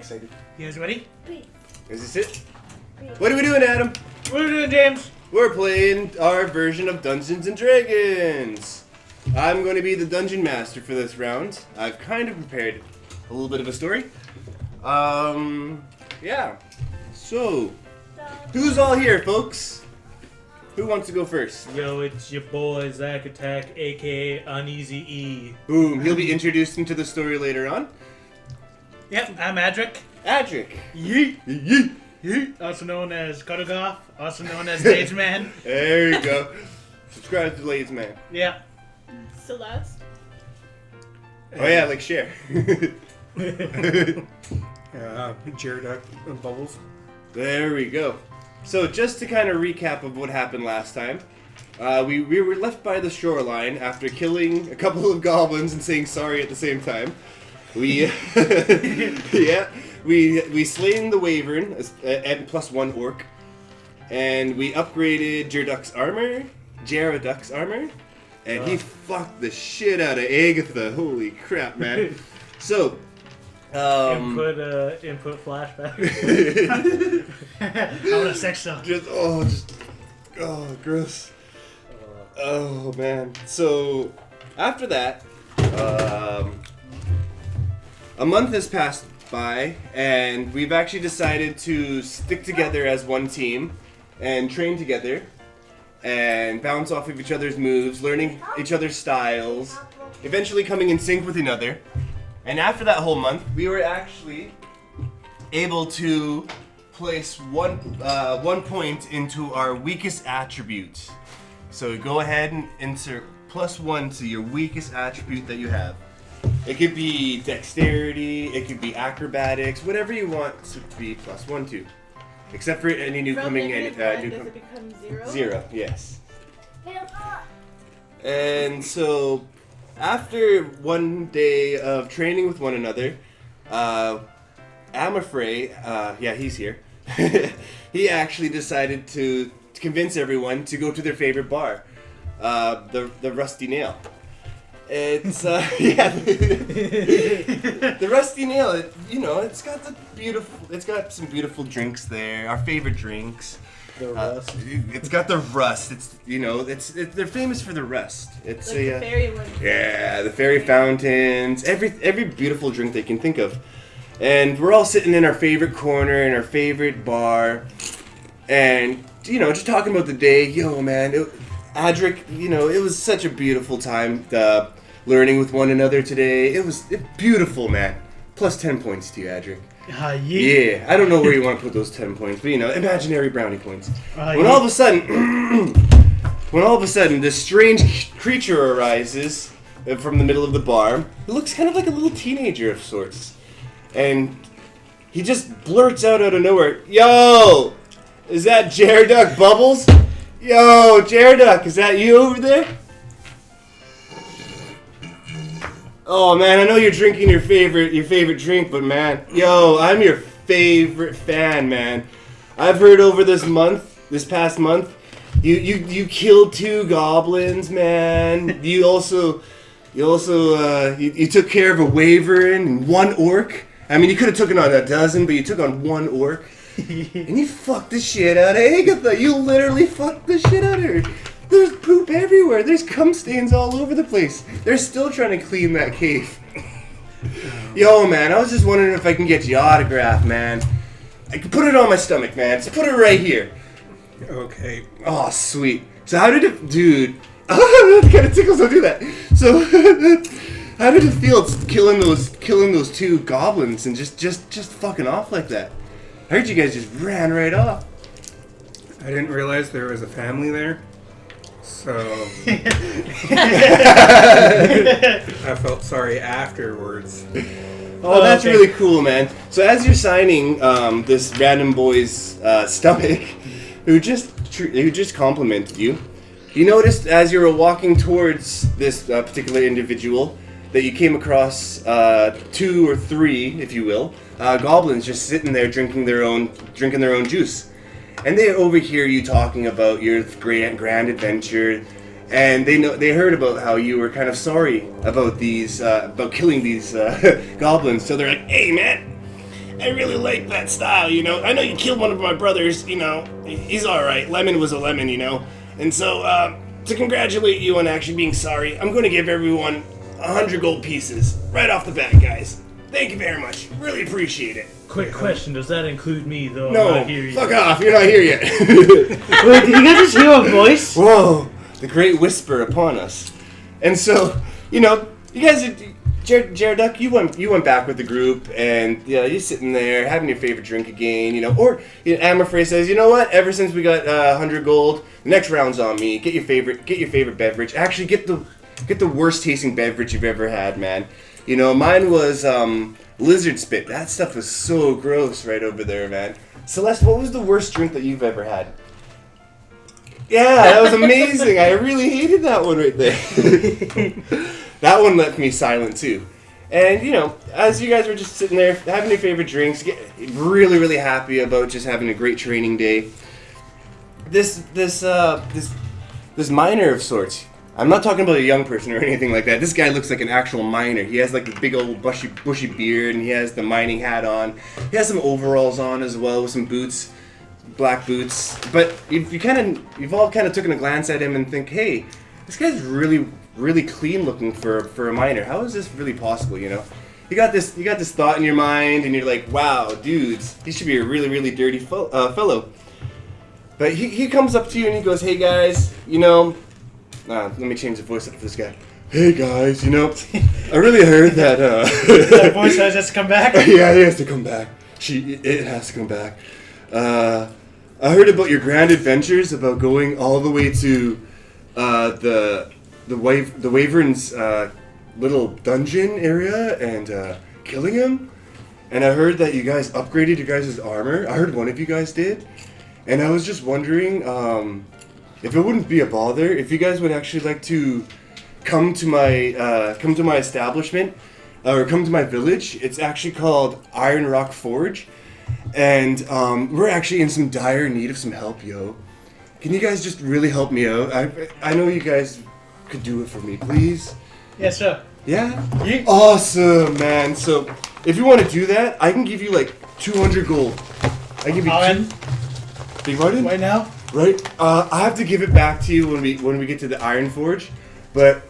excited. You guys ready? Is this it? What are we doing, Adam? What are we doing, James? We're playing our version of Dungeons and Dragons. I'm going to be the dungeon master for this round. I've kind of prepared a little bit of a story. Yeah. So, who's all here, folks? Who wants to go first? Yo, it's your boy, Zach Attack, aka Uneasy E. Boom. He'll be introduced into the story later on. Yep, I'm Adric. Adric. Yeet. Yeet. Yeet. Also known as Cuttagoff, also known as Stage Man. There you go. Subscribe to Lades Man. Yeah. Celeste. Oh yeah, like share. Jared and Bubbles. There we go. So just to kind of recap of what happened last time, we were left by the shoreline after killing a couple of goblins and saying sorry at the same time. We we slain the wyvern and plus one orc, and we upgraded Jareduk's armor, and he fucked the shit out of Agatha. Holy crap, man! So. Input flashback. I want a sex cell. Gross. Oh man. So after that, a month has passed by, and we've actually decided to stick together as one team and train together and bounce off of each other's moves, learning each other's styles, eventually coming in sync with another. And after that whole month, we were actually able to place one point into our weakest attribute. So go ahead and insert +1 to your weakest attribute that you have. It could be dexterity, it could be acrobatics, whatever you want to be +1 to. Except for any new coming in. Does it become 0? 0, yes. And so, after one day of training with one another, Amafrey, he's here. He actually decided to convince everyone to go to their favorite bar, the Rusty Nail. It's the Rusty Nail. It's got some beautiful drinks there. Our favorite drinks. The rust. It's got the rust. They're famous for the rust. It's like the fairy one. Yeah, the fairy fountains. Every beautiful drink they can think of, and we're all sitting in our favorite corner in our favorite bar, and just talking about the day. Yo, man, Adric, it was such a beautiful time learning with one another today. It was beautiful, man. +10 points to you, Adric. Yeah, I don't know where you want to put those 10 points, but imaginary brownie points. When all of a sudden, this strange creature arises from the middle of the bar. It looks kind of like a little teenager of sorts, and he just blurts out of nowhere, "Yo, is that Jareduk Bubbles? Yo, Jareduk, is that you over there?" Oh man, I know you're drinking your favorite drink, but man, yo, I'm your favorite fan, man. I've heard over this past month, you killed 2 goblins, man. You took care of a wyvern and 1 orc. I mean, you could have taken on a dozen, but you took on 1 orc. And you fucked the shit out of Agatha. You literally fucked the shit out of her. There's poop everywhere. There's cum stains all over the place. They're still trying to clean that cave. Yo, man, I was just wondering if I can get your autograph, man. I can put it on my stomach, man. Just put it right here. Okay. Oh, sweet. So how did it... Dude. That kind of tickles, don't do that. So, how did it feel killing those 2 goblins and just fucking off like that? I heard you guys just ran right off. I didn't realize there was a family there. So I felt sorry afterwards. Oh, that's really cool, man. So as you're signing this random boy's stomach, who just complimented you, you noticed as you were walking towards this particular individual that you came across 2 or 3, if you will, goblins just sitting there drinking their own juice. And they overhear you talking about your grand adventure, and they heard about how you were kind of sorry about killing these goblins. So they're like, "Hey, man, I really like that style, you know. I know you killed one of my brothers, you know. He's alright. Lemon was a lemon, you know. And so, to congratulate you on actually being sorry, I'm going to give everyone 100 gold pieces right off the bat, guys. Thank you very much. Really appreciate it. Quick question, does that include me, though? No, I'm not here fuck yet. off. You're not here yet. Wait, did you guys just hear a voice? Whoa, the great whisper upon us. And so, you know, you guys are... Jared Duck, you went back with the group, and yeah, you're sitting there having your favorite drink again, you know. Or you know, Amorfrey says, you know what? Ever since we got 100 gold, the next round's on me. Get your favorite beverage. Actually, get the worst tasting beverage you've ever had, man. You know, mine was lizard spit. That stuff was so gross right over there, man. Celeste, what was the worst drink that you've ever had? Yeah, that was amazing. I really hated that one right there. That one left me silent too. And you know, as you guys were just sitting there having your favorite drinks, really, really happy about just having a great training day. This miner of sorts. I'm not talking about a young person or anything like that. This guy looks like an actual miner. He has like a big old bushy beard, and he has the mining hat on. He has some overalls on as well with some boots, black boots. But you've all kind of taken a glance at him and think, hey, this guy's really clean looking for a miner. How is this really possible, you know? You got this thought in your mind, and you're like, wow, dudes, he should be a really dirty fellow. But he comes up to you and he goes, hey guys, you know, let me change the voice up for this guy. Hey guys, you know, I really heard that That voice has to come back? yeah, it has to come back. It has to come back. I heard about your grand adventures about going all the way to the Wyvern's little dungeon area and killing him. And I heard that you guys upgraded your guys' armor. I heard one of you guys did. And I was just wondering if it wouldn't be a bother if you guys would actually like to come to my establishment or come to my village. It's actually called Ironforge, and we're actually in some dire need of some help, yo. Can you guys just really help me out? I know you guys could do it for me, please. Yes, sir. Yeah? Awesome, man. So if you want to do that, I can give you like 200 gold. I give you Alright. Big pardon? Right now? Right. I have to give it back to you when we get to the Ironforge, but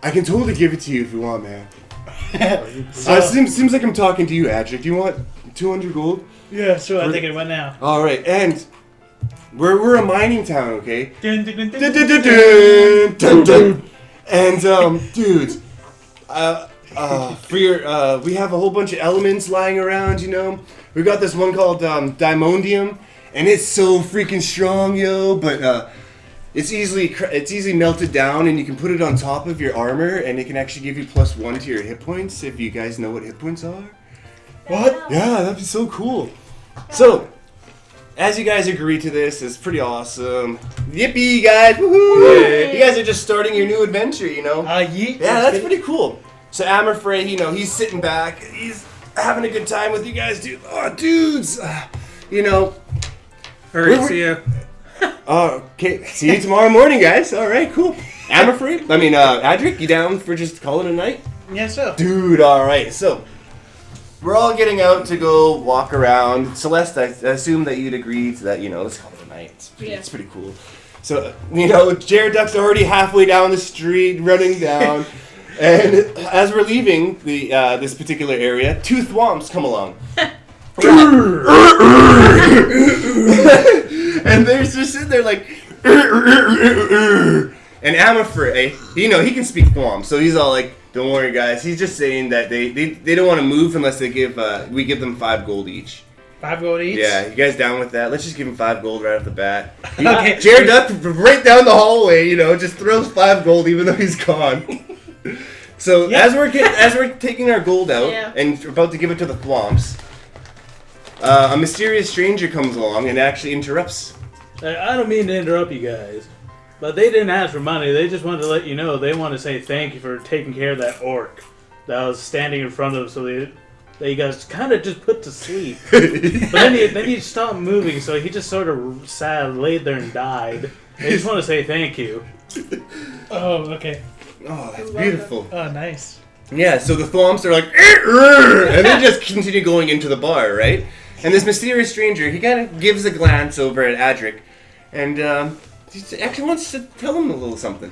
I can totally give it to you if you want, man. Seems like I'm talking to you, Adric. Do you want 200 gold? Yeah, sure. I'll take it right now. All right, and we're a mining town, okay? Dun, dun, dun, dun, Dun, dun, dun, dun. dun, dun, dun. And dudes, for your we have a whole bunch of elements lying around. You know, we got this one called diamondium, and it's so freaking strong, yo. But it's easily melted down, and you can put it on top of your armor, and it can actually give you +1 to your hit points if you guys know what hit points are. What? Yeah, that'd be so cool. So, as you guys agree to this, it's pretty awesome. Yippee, guys! Woohoo! Yay. You guys are just starting your new adventure, you know? Yeet. Yeah, that's pretty cool. So Amorfrey, you know, he's sitting back. He's having a good time with you guys, dude. Oh, dudes! You know... Alright, We're- see ya. Okay, see you tomorrow morning, guys. All right, cool. Amorfrey? Adric, you down for just calling it a night? Yes, sir. Dude, alright, so we're all getting out to go walk around. Celeste, I assume that you'd agree to that, you know, let's call it a night. It's pretty cool. So, you know, Jared Duck's already halfway down the street, running down. And as we're leaving the this particular area, two thwomps come along. And they're just sitting there like... And Amorfrey, you know, he can speak Thwomp, so he's all like, don't worry, guys. He's just saying that they don't want to move unless they we give them 5 gold each. 5 gold each? Yeah, you guys down with that? Let's just give him 5 gold right off the bat. Okay. Jared Duck, right down the hallway, you know, just throws 5 gold even though he's gone. So Yeah. as we're taking our gold out and about to give it to the Thwomps, a mysterious stranger comes along and actually interrupts. I don't mean to interrupt you guys, but they didn't ask for money. They just wanted to let you know they want to say thank you for taking care of that orc that was standing in front of them, so they you guys kind of just put to sleep. But then he stopped moving, so he just sort of laid there and died. They just want to say thank you. Oh, okay. Oh, that's beautiful. Oh, nice. Yeah, so the thwomps are like, and they just continue going into the bar, right? And this mysterious stranger, he kind of gives a glance over at Adric, and he actually wants to tell him a little something.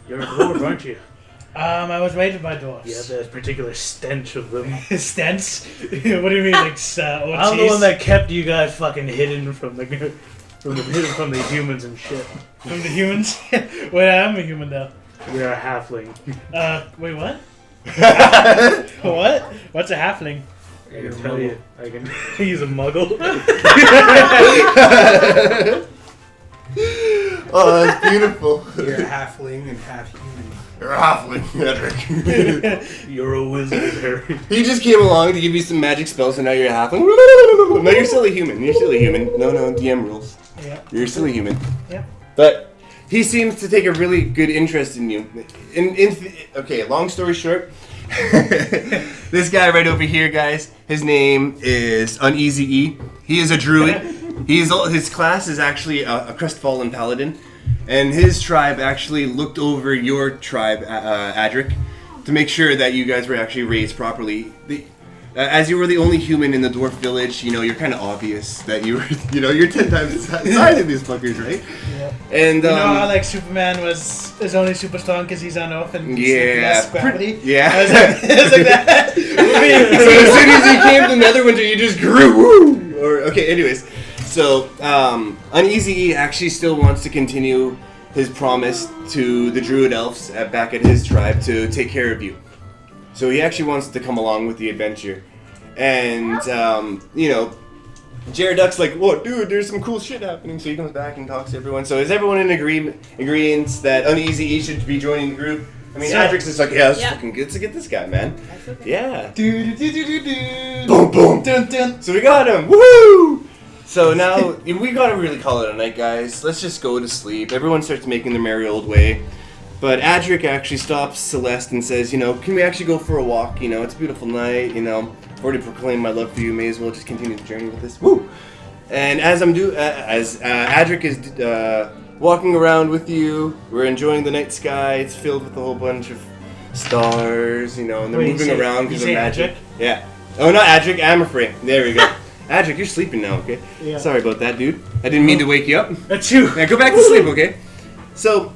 You're a dwarf, aren't you? I was raised by dwarves. You have that particular stench of them. Stents? What do you mean, like, I'm the one that kept you guys fucking hidden from the humans and shit. From the humans? Wait, I am a human, though. You're a halfling. Wait, what? What? What's a halfling? I can tell you. I can. He's a muggle. Oh, that's beautiful. You're a halfling and half human. You're a halfling, Edric. You're a wizard, Harry. He just came along to give you some magic spells, and now you're a halfling. No, you're still a human. You're still a human. No, DM rules. Yeah. You're still a human. Yep. But he seems to take a really good interest in you. Okay, long story short, this guy right over here, guys, his name is Uneasy E. He is a druid. His class is actually a crestfallen paladin, and his tribe actually looked over your tribe, Adric, to make sure that you guys were actually raised properly. As you were the only human in the dwarf village, you're kind of obvious that you were, you're 10 times the size of these fuckers, right? Yeah. And how like Superman is only super strong because he's on Earth and less gravity? Yeah. I was like that. So as soon as he came to Netherwinter, you just grew. Woo! Okay, anyways. So, Uneasy E actually still wants to continue his promise to the Druid Elves back at his tribe to take care of you. So he actually wants to come along with the adventure. And, Jared Duck's like, whoa, dude, there's some cool shit happening. So he comes back and talks to everyone. So is everyone in agreement that Uneasy E should be joining the group? I mean, Adric's just like, yeah, it's fucking good to get this guy, man. That's okay. Yeah. Boom, boom. Dun, dun. So we got him. Woohoo! So now, we gotta really call it a night, guys. Let's just go to sleep. Everyone starts making their merry old way. But Adric actually stops Celeste and says, can we actually go for a walk? It's a beautiful night, I've already proclaimed my love for you. May as well just continue the journey with this. Woo! And as Adric is walking around with you, we're enjoying the night sky. It's filled with a whole bunch of stars, and they're moving around because of magic. Adric? Yeah. Oh, not Adric, Amifrey. There we go. Adric, you're sleeping now, okay? Yeah. Sorry about that, dude. I didn't mean to wake you up. That's you. Yeah, go back to sleep, okay? So,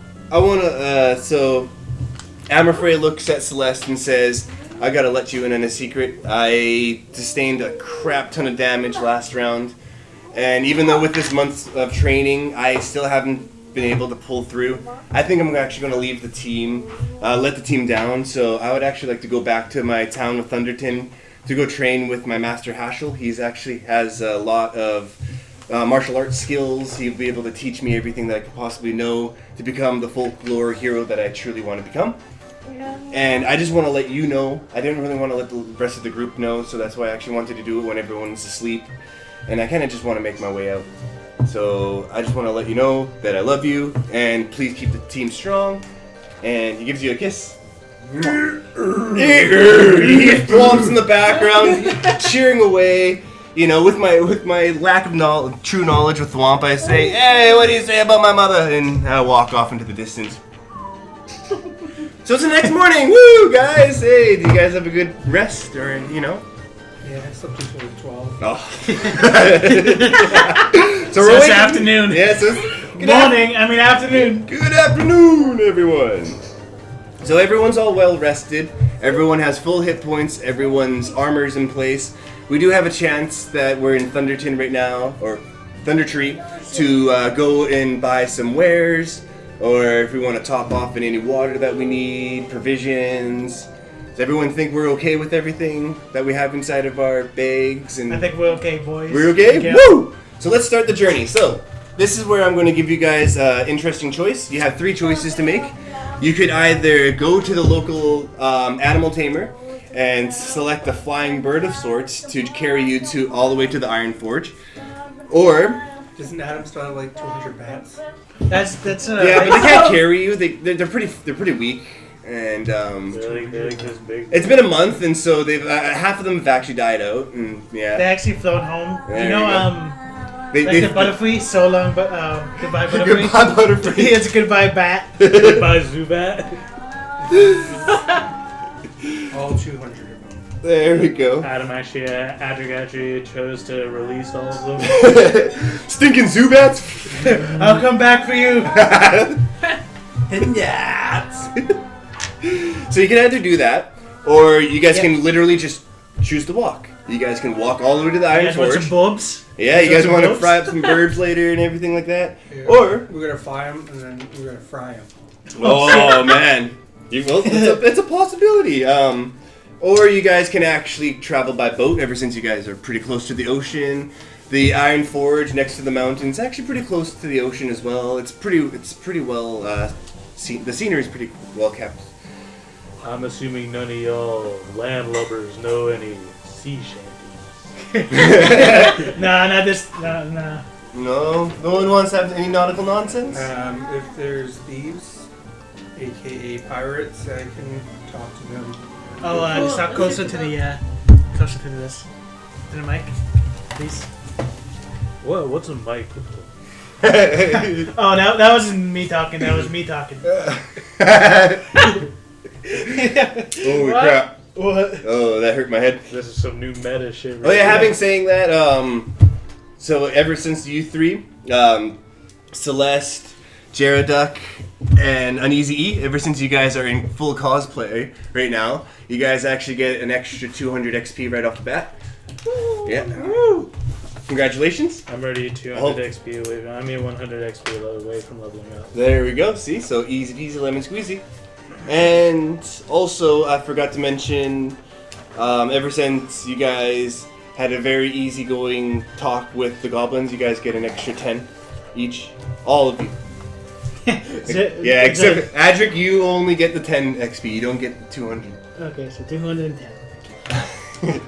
Amifrey looks at Celeste and says, I gotta let you in on a secret. I sustained a crap ton of damage last round. And even though with this month of training, I still haven't been able to pull through, I think I'm actually going to leave the team, let the team down. So I would actually like to go back to my town of Thunderton to go train with my master Hashel. He's actually has a lot of martial arts skills. He'll be able to teach me everything that I could possibly know to become the folklore hero that I truly want to become. And I just want to let you know. I didn't really want to let the rest of the group know, so that's why I actually wanted to do it when everyone's asleep. And I kind of just want to make my way out. So I just want to let you know that I love you, and please keep the team strong. And he gives you a kiss. He flumps in the background, cheering away. With my lack of true knowledge with Thwomp, I say, "Hey, what do you say about my mother?" And I walk off into the distance. So it's the next morning. Woo, guys! Hey, do you guys have a good rest, or Yeah, I slept until 12. Oh. So we're it's waking- afternoon. Yeah, so Afternoon. Good afternoon, everyone. So everyone's all well rested. Everyone has full hit points. Everyone's armor's in place. We do have a chance that we're in Thunderton right now, or Thundertree, to go and buy some wares, or if we want to top off in any water that we need, provisions. Does everyone think we're okay with everything that we have inside of our bags? And I think we're okay, boys. we're okay? Yeah. Woo! So let's start the journey. So, this is where I'm going to give you guys an interesting choice. You have 3 choices to make. You could either go to the local animal tamer and select a flying bird of sorts to carry you all the way to the Ironforge. Or... Doesn't Adam still have like 200 bats? That's yeah, but they can't carry you. They're pretty weak. And They're like this big. it's been a month, and so they've half of them have actually died out. And They yeah, actually flown home. There You you know, go. like the Butterfree, so long, but goodbye Butterfree. Goodbye, Butterfree. It's a goodbye bat. Goodbye, Zubat. All 200 of them. There we go. Adric actually chose to release all of them. Stinking Zubats! I'll come back for you. So you can either do that, or you guys can literally just choose to walk. You guys can walk all the way to the You guys want some Ironforge. bulbs? Yeah, you guys some want to bulbs? fry up some birds later and everything like that? Yeah. Or, We're gonna fly them and then we're gonna fry them. oh man, it's a possibility. Or you guys can actually travel by boat. Ever since you guys are pretty close to the ocean, the Ironforge next to the mountains, actually pretty close to the ocean as well. It's pretty well. The scenery is pretty well kept. I'm assuming none of y'all landlubbers know any sea shanties. Nah, not this. Nah. No one wants to have any nautical nonsense. If there's thieves, aka pirates, I can talk to them. Oh, just up closer to the, closer to this. To the mic, please. What's a mic? Oh, that wasn't me talking. That was me talking. Holy What? crap! What? Oh, that hurt my head. This is some new meta shit. Oh yeah, having saying that, so ever since you three, Celeste, Jareduck, and Uneasy E, ever since you guys are in full cosplay right now, you guys actually get an extra 200 XP right off the bat. Yeah. Woo! Congratulations. I'm already 200 XP away. I mean 100 XP away from leveling up. There we go. See, so easy peasy lemon squeezy. And also, I forgot to mention, ever since you guys had a very easygoing talk with the goblins, you guys get an extra 10 each. All of you. Yeah, except Adric, you only get the 10 XP. You don't get the 200. Okay, so 210.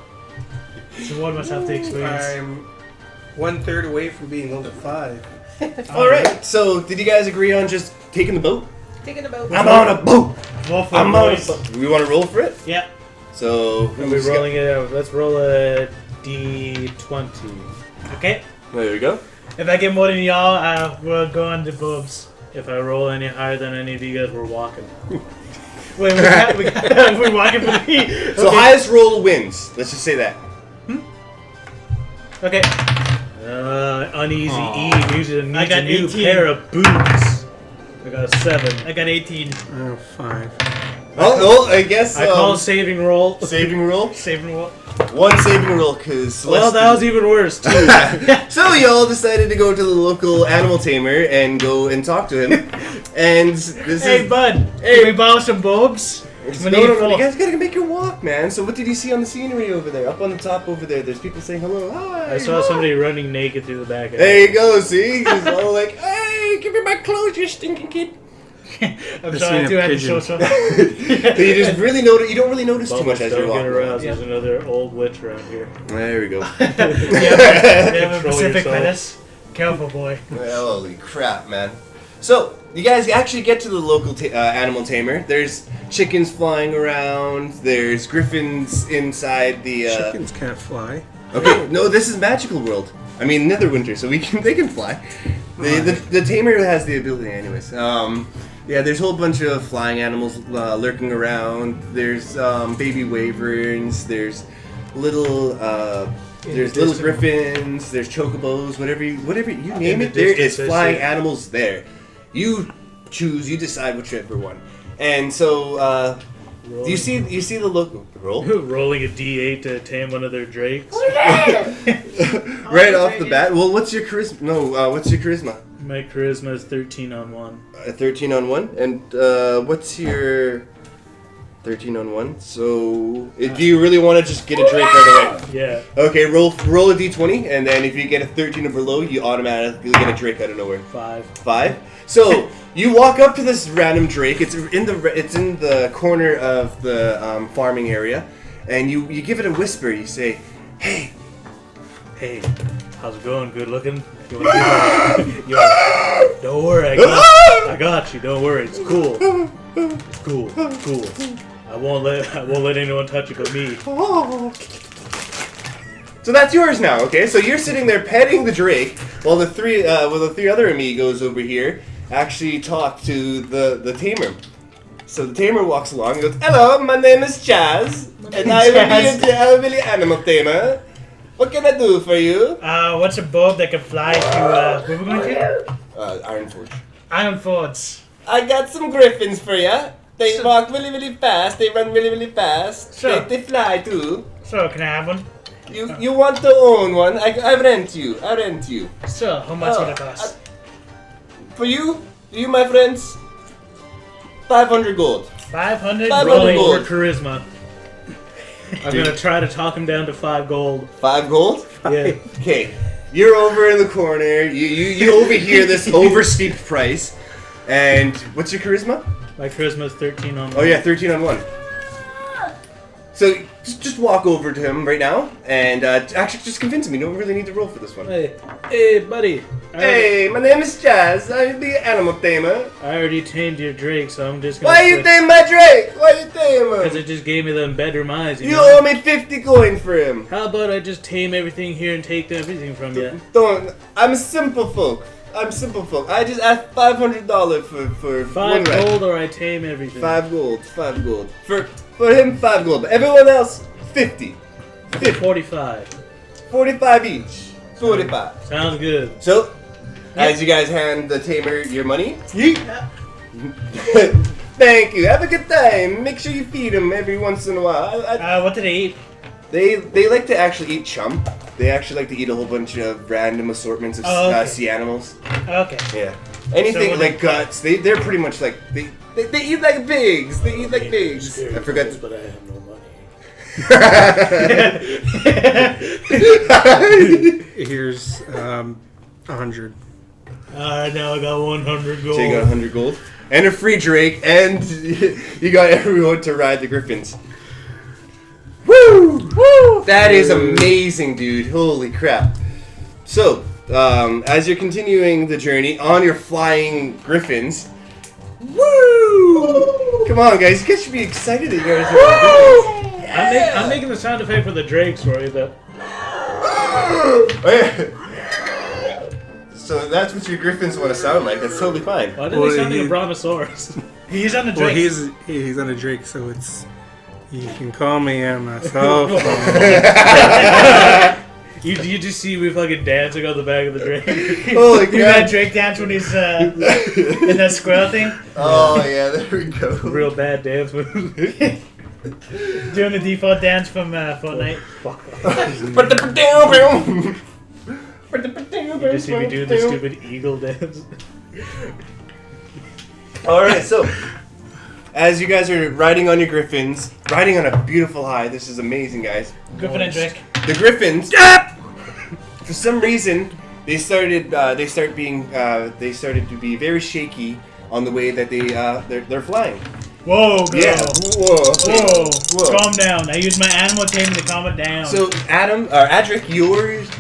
So what must have to experience? I'm 1/3 away from being level 5. All right. So, did you guys agree on just taking the boat? Taking a boat. I'm on a boat. Roll for I'm it, on a boys. boat. We want to roll for it. Yeah. So, Are we rolling it out? Let's roll a D20. Okay. There we go. If I get more than y'all, we'll go on the boobs. If I roll any higher than any of you guys, we're walking. Wait, we're walking for the. So highest roll wins. Let's just say that. Okay. Uneasy E needs a got new 18. pair of boots. I got a 7. I got 18. Oh, 5. Oh, I guess I call saving roll. saving roll. Saving roll. One saving roll, because Well, that was even worse too. So y'all decided to go to the local animal tamer and go and talk to him. And this Hey, is bud. Hey. Can we borrow some boobs? We need no, four. you guys gotta make your walk, man. So what did you see on the scenery over there? Up on the top over there, there's people saying hello. Hi. I saw somebody running naked through the back. There you go. See, he's all like, "Hey, give me my clothes, you stinking kid." I'm I've sorry, I seen do a have to show pigeon. some. But you just really notice. You don't really notice too Bubbles, much as you're don't get walking. aroused. Yeah. There's another old witch around here. There we go. We have a Control Pacific yourself. menace. Careful, boy. Holy crap, man. So, you guys actually get to the local animal tamer. There's chickens flying around. There's griffins inside the... Chickens can't fly. Okay, no, this is magical world. I mean, Netherwinter, so they can fly. The tamer has the ability anyways. Yeah, there's a whole bunch of flying animals lurking around. There's baby wyverns. There's little... there's little griffins, there's chocobos, whatever you name it, there is flying animals there. You choose, you decide whichever one. And so, you see the local roll Rolling a D8 to tame one of their drakes. right off the bat. Well, what's your charisma? No, what's your charisma? My charisma is 13 on 1. 13 on 1. And what's your 13 on 1? So, do you really want to just get a drake right away? Yeah. Okay, roll a d20, and then if you get a 13 or below, you automatically get a drake out of nowhere. 5. 5. So you walk up to this random drake. It's in the corner of the farming area, and you give it a whisper. You say, "Hey, Hey, how's it going? Good looking? You want to Don't worry, I got you. Don't worry, it's cool. It's cool. It's cool. I won't let anyone touch it but me. So that's yours now, okay? So you're sitting there petting the drake while the three other amigos over here actually talk to the tamer. So the tamer walks along and goes, "Hello, my name is Chaz, and I will be the animal tamer. What can I do for you?" What's a boat that can fly to, where we going to? Ironforge. Ironforge. I got some griffins for you. They walk really, really fast. They run really, really fast. Sure. They fly too. So, can I have one? You want to own one? I rent you. I rent you. So, how much would it cost? For you, my friends, 500 gold. 500 500 Rolling gold. for charisma. I'm gonna try to talk him down to 5 gold. 5 gold? Yeah. Okay. You're over in the corner. You overhear this oversteeped price. And what's your charisma? My charisma is 13 on. Oh yeah, 13 on 1. So just walk over to him right now and actually just convince him. You don't really need to roll for this one. Hey, buddy. Hey, my name is Jazz. I'm the animal tamer. I already tamed your Drake, so I'm just gonna. Why you tame my Drake? Why you tame Because him? it just gave me them bedroom eyes. You You know? owe me 50 coin for him. How about I just tame everything here and take everything from you? Don't. I'm simple folk. I just asked $500 for 5 one ride. gold, or I tame everything. 5 gold. 5 gold. For him, 5 gold. But everyone else, 50. 45. 45 each. 45. Sounds good. So, as you guys hand the tamer your money, thank you. Have a good time. Make sure you feed him every once in a while. What do they eat? They like to actually eat chum. They actually like to eat a whole bunch of random assortments of sea animals. Okay. Yeah. Anything So like guts. They're pretty much like they eat like pigs. They eat like pigs. I forgot. But I have no money. Here's 100. Now I got 100 gold. So you got 100 gold and a free Drake, and you got everyone to ride the Griffins. Woo! Woo! That is amazing, dude. Holy crap. So, as you're continuing the journey on your flying Griffins, woo! Come on, guys. You guys should be excited that you guys are on Griffins. I'm making the sound effect for the Drakes for you, though. So that's what your Griffins want to sound like. That's totally fine. Why did they sound like a brontosaurus? He's on the Well, drink. he's on a Drake, so it's. You can call me on my cell phone. You just see me fucking dancing on the back of the Drake. Holy Do that crap. Drake dance when he's in that squirrel thing? Oh, yeah, there we go. Real bad dance moves. Doing the default dance from Fortnite. You just see me doing the stupid eagle dance. Alright, so as you guys are riding on your Griffins, riding on a beautiful high, this is amazing, guys. Griffin and Drake. The Griffins, for some reason, they started to be very shaky on the way that they're flying. Whoa, girl. Yeah. Whoa. Whoa. Calm down. I use my animal taming to calm it down. So Adric,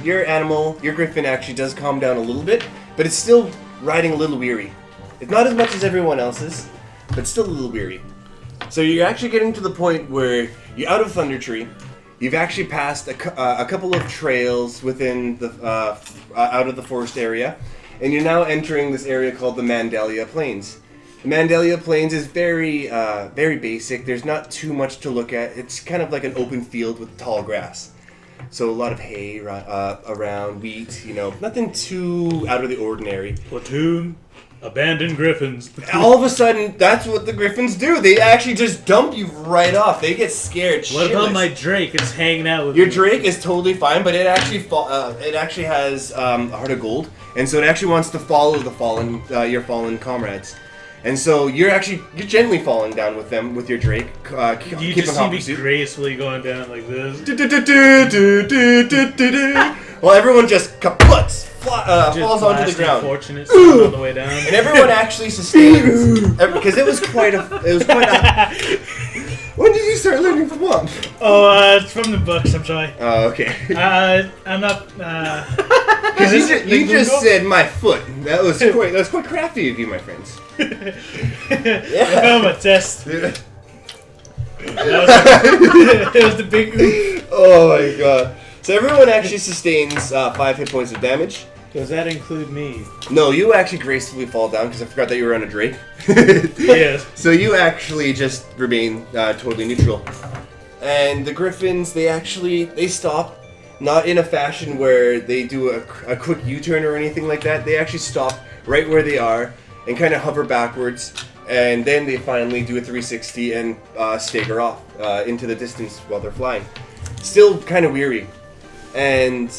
your animal, your Griffin actually does calm down a little bit, but it's still riding a little weary. It's not as much as everyone else's, but still a little weary. So you're actually getting to the point where you're out of Thunder Tree. You've actually passed a couple of trails within the out of the forest area, and you're now entering this area called the Mandalia Plains. The Mandalia Plains is very basic. There's not too much to look at. It's kind of like an open field with tall grass. So a lot of hay around, wheat, nothing too out of the ordinary. Platoon, abandoned Griffins. All of a sudden, that's what the Griffins do. They actually just dump you right off. They get scared What about shitless. my Drake? It's hanging out with Your me. Drake is totally fine, but it actually has a heart of gold, and so it actually wants to follow your fallen comrades. And so you're gently falling down with them with your Drake. You just see me gracefully going down like this. Well, everyone just kaputs, falls onto the ground. Unfortunate on the way down. And everyone actually sustains because it was quite a. When did you start learning from mom? Oh, it's from the books. I'm sorry. Oh, okay. I'm not. Because you just said my foot. That was quite crafty of you, my friends. I found my test. It was the big oof. Oh my god. So everyone actually sustains 5 hit points of damage. Does that include me? No, you actually gracefully fall down because I forgot that you were on a Drake. Yes. So you actually just remain totally neutral. And the Griffins, they stop, not in a fashion where they do a quick U-turn or anything like that. They actually stop right where they are and kind of hover backwards. And then they finally do a 360 and stagger off into the distance while they're flying. Still kind of weary. And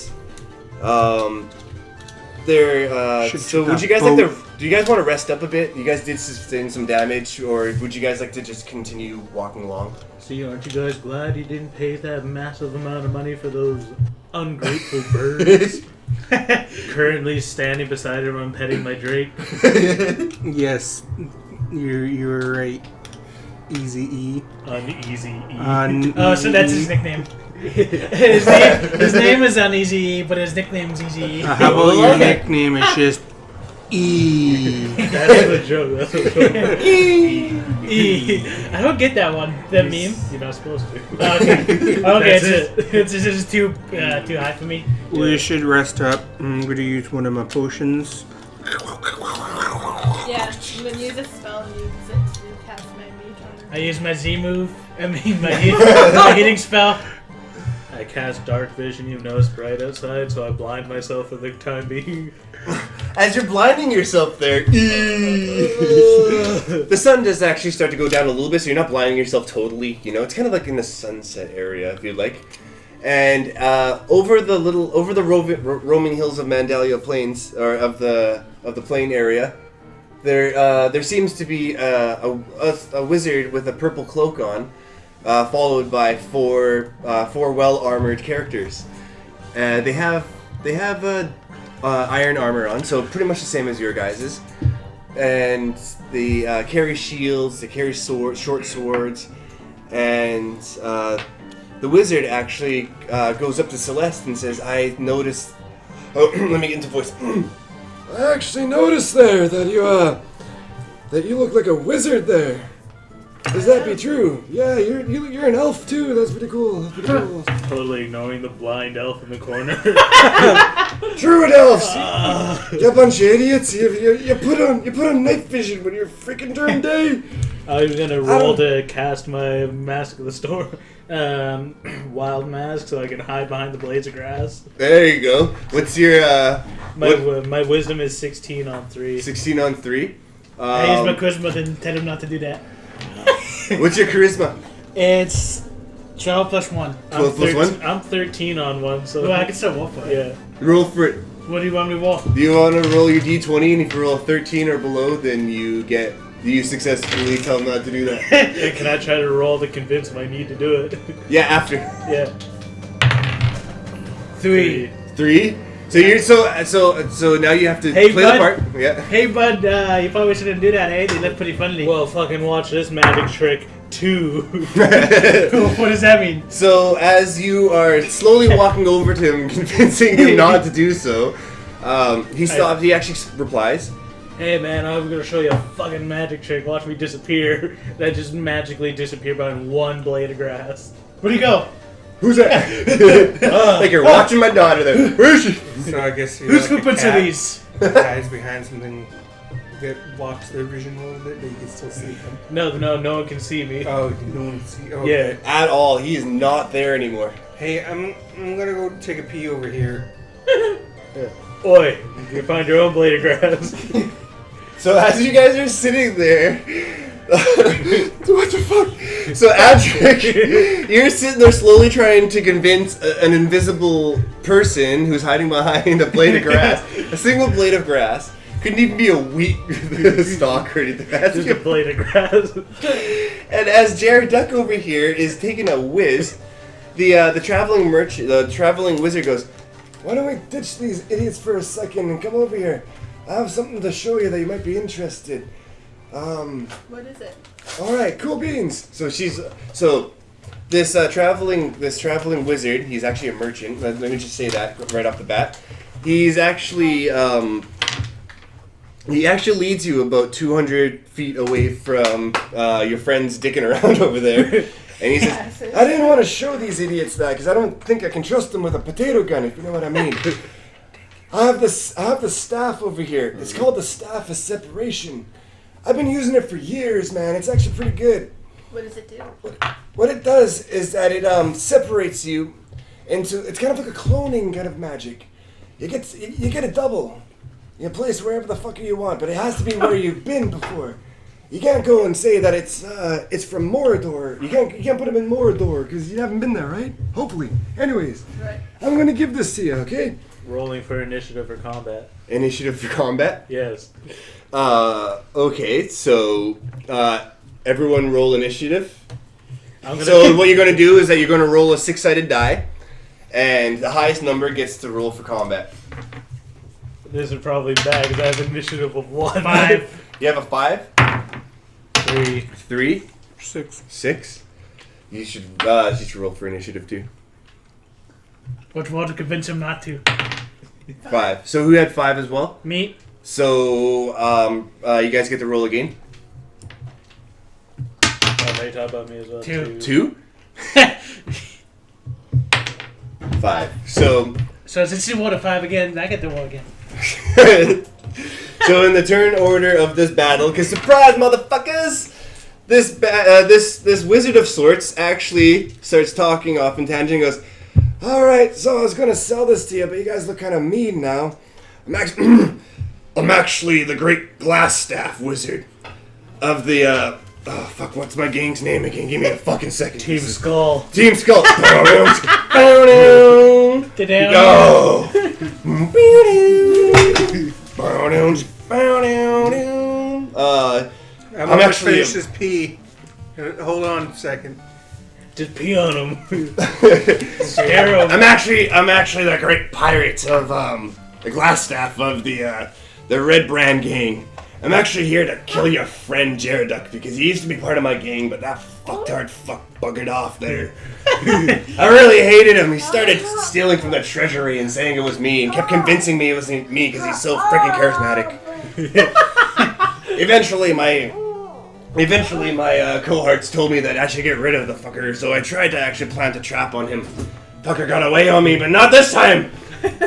they're so would you guys like to do you guys want to rest up a bit? You guys did sustain some damage, or would you guys like to just continue walking along? See, aren't you guys glad you didn't pay that massive amount of money for those ungrateful birds? Currently standing beside him, I'm petting my Drake. Yes, you're right. Easy E. Uneasy E. Oh, so that's his nickname. His name is Uneasy E, but his nickname's Easy E. How about your nickname is just E? That's the joke. That's the joke. E. I don't get that one. That meme. You're not supposed to. Okay, it's just too high for me. We should rest up. I'm going to use one of my potions. Yeah, I'm gonna use a spell and use it to cast my mage on I use my Z move. I mean my healing spell. I cast dark vision. You know it's bright outside, so I blind myself for the time being. As you're blinding yourself there, the sun does actually start to go down a little bit, so you're not blinding yourself totally. You know, it's kind of like in the sunset area, if you'd like. And over the roaming hills of Mandalia Plains, or of the plain area, there seems to be a wizard with a purple cloak on, followed by four well-armored characters. They have iron armor on, so pretty much the same as your guys's. And they carry shields, they carry short swords, and the wizard actually goes up to Celeste and says, "I noticed." Oh, let me get into voice. I actually noticed there that you look like a wizard there. Does that be true? Yeah, you're an elf too. That's pretty cool. That's pretty cool. Totally ignoring the blind elf in the corner. Druid elves, you bunch of idiots. You put on night vision when you're freaking during day. I was gonna roll to cast my Mask of the Storm, Wild Mask, so I can hide behind the blades of grass. There you go. What's your My wisdom is 16 on 3. 16 on 3? I use my charisma to tell him not to do that. What's your charisma? It's 12 plus 1. 12 plus 1? I'm 13 on 1, so Well, I can still roll for it. yeah. Roll for it. What do you want me to roll? Do you want to roll your d20, and if you roll a 13 or below, then you successfully tell him not to do that. And can I try to roll to convince him I need to do it? Yeah, after. Yeah. 3. 3? So you're so now you have to Hey, play bud. the part. Yeah. Hey, bud, you probably shouldn't do that, eh? They look pretty funny. Well, fucking watch this magic trick 2. What does that mean? So as you are slowly walking over to him, convincing him not to do so, he stops. He actually replies, Hey man, I'm gonna show you a fucking magic trick. Watch me disappear. That just magically disappear behind one blade of grass. Where'd he go? "Who's that?" Like you're watching my daughter there. Where is she? So I guess you're Whose like a footprints are cat, these? hides behind something, blocks their vision a little bit, but you can still see them. No one can see me. Oh, you don't see. Oh, Yeah. At all. He is not there anymore. Hey, I'm gonna go take a pee over here. Oi, you find your own blade of grass. So as you guys are sitting there, what the fuck? So Adric, you're sitting there slowly trying to convince an invisible person who's hiding behind a blade of grass, a single blade of grass. Couldn't even be a wheat stalk or anything. That's Just a blade of grass. And as Jared Duck over here is taking a whiz, the traveling wizard goes, Why don't we ditch these idiots for a second and come over here? I have something to show you that you might be interested. What is it? All right, cool beans. This traveling wizard, he's actually a merchant. Let me just say that right off the bat. He's actually he actually leads you about 200 feet away from your friends dicking around over there. And he says, I didn't want to show these idiots that because I don't think I can trust them with a potato gun, if you know what I mean. I have the staff over here. It's called the Staff of Separation. I've been using it for years, man. It's actually pretty good. What does it do? What it does is that it separates you into. It's kind of like a cloning kind of magic. You get a double. You place wherever the fuck you want, but it has to be where you've been before. You can't go and say that it's from Mordor. You can't put him in Mordor because you haven't been there, right? Hopefully. Anyways, Right. I'm gonna give this to you, okay? Rolling for initiative for combat. Initiative for combat. Yes. Okay, so everyone roll initiative. I'm gonna So what you're going to do is that you're going to roll a 6-sided die, and the highest number gets to roll for combat. This is probably bad because I have initiative of 1. 5. You have a 5, 3. 3, 6. 6. You should roll for initiative too. Which one to convince him not to? 5. So who had 5 as well? Me. So you guys get to roll again. Oh, they talk about me as well. 2. 2, 5. So So since you want a 5 again, I get the 1 again. so in the turn order of this battle, because surprise, motherfuckers, this wizard of sorts actually starts talking off in tangent and goes, All right, so I was gonna sell this to you, but you guys look kind of mean now. I'm actually the great Glassstaff wizard of the oh fuck, what's my gang's name again? Give me a fucking second. Team Skull. Team Skull. Go. I'm actually actually finish this pee. Hold on a second. Just pee on him. Scare him. I'm actually the great pirate of the Glassstaff of the Red Brand gang. I'm actually here to kill your friend Jareduk because he used to be part of my gang, but that fucktard buggered off there. I really hated him. He started stealing from the treasury and saying it was me, and kept convincing me it was me because he's so freaking charismatic. Eventually, my cohorts told me that I should get rid of the fucker, so I tried to actually plant a trap on him. Fucker got away on me, but not this time!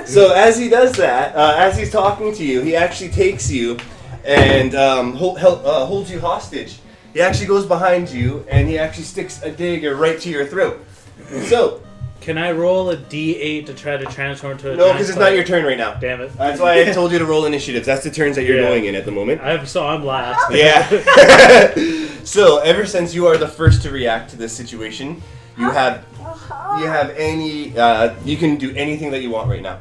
So as he does that, as he's talking to you, he actually takes you and holds you hostage. He actually goes behind you and he actually sticks a dagger right to your throat. So, Can I roll a D8 to try to transform to a no, because it's not your turn right now. Damn it. That's why I told you to roll initiatives. That's the turns that you're Yeah. going in at the moment. I'm last. Yeah. So ever since you are the first to react to this situation, you have any you can do anything that you want right now.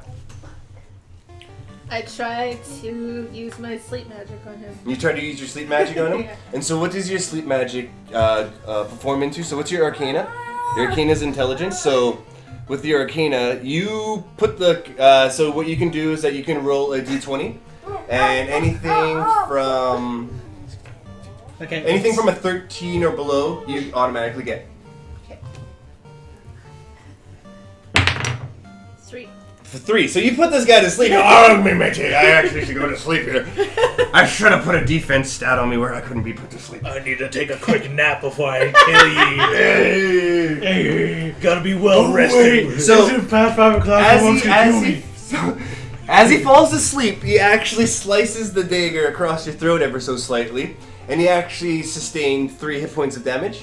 I try to use my sleep magic on him. You try to use your sleep magic on him. Yeah. And so what does your sleep magic perform into? So what's your arcana? Your arcana is intelligence. So with your arcana, you put the so what you can do is that you can roll a d20, and anything from a 13 or below, you automatically get. 3. For 3. So you put this guy to sleep. Oh, me, matey. I actually should go to sleep here. I should have put a defense stat on me where I couldn't be put to sleep. I need to take a quick nap before I kill you. Hey, gotta be well rested. So past 5 o'clock. as he falls asleep, he actually slices the dagger across your throat ever so slightly, and he actually sustained 3 hit points of damage.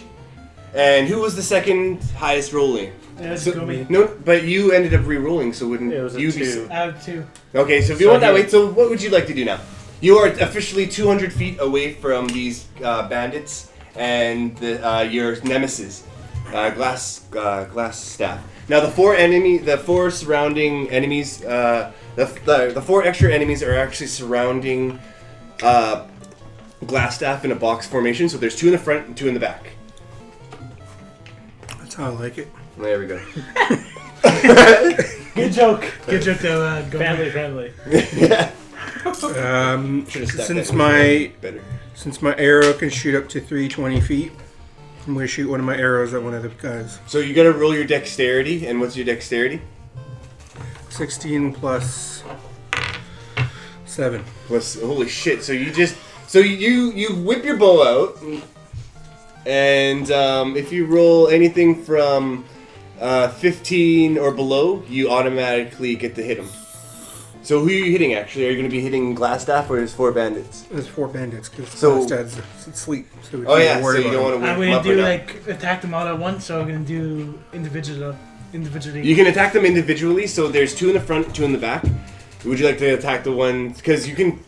And who was the second highest rolling? Yeah, So- go me. No, but you ended up re-rolling, so wouldn't It was a you 2. I have 2. Okay, so if you So want that you- way, so what would you like to do now? You are officially 200 feet away from these bandits and your nemesis, Glass Staff. Now the 4 surrounding enemies, the 4 extra enemies are actually surrounding Glass Staff in a box formation. So there's 2 in the front and 2 in the back. That's how I like it. There we go. Good joke. Good joke though. Go Family friendly. Yeah. Since that my better. since my arrow can shoot up to 320 feet, I'm gonna shoot one of my arrows at one of the guys. So you gotta roll your dexterity, and what's your dexterity? 16 plus 7. Plus, holy shit! So you whip your bow out, and if you roll anything from 15 or below, you automatically get to hit him. So who are you hitting actually? Are you going to be hitting Glassstaff or there's 4 bandits? There's 4 bandits because So- Dad's asleep. So we Oh can't yeah, so worry you don't about want him. to wake I'm them gonna up do right now. like attack them all at once, so I'm gonna do individually. You can attack them individually, so there's 2 in the front, 2 in the back. Would you like to attack the one, because you can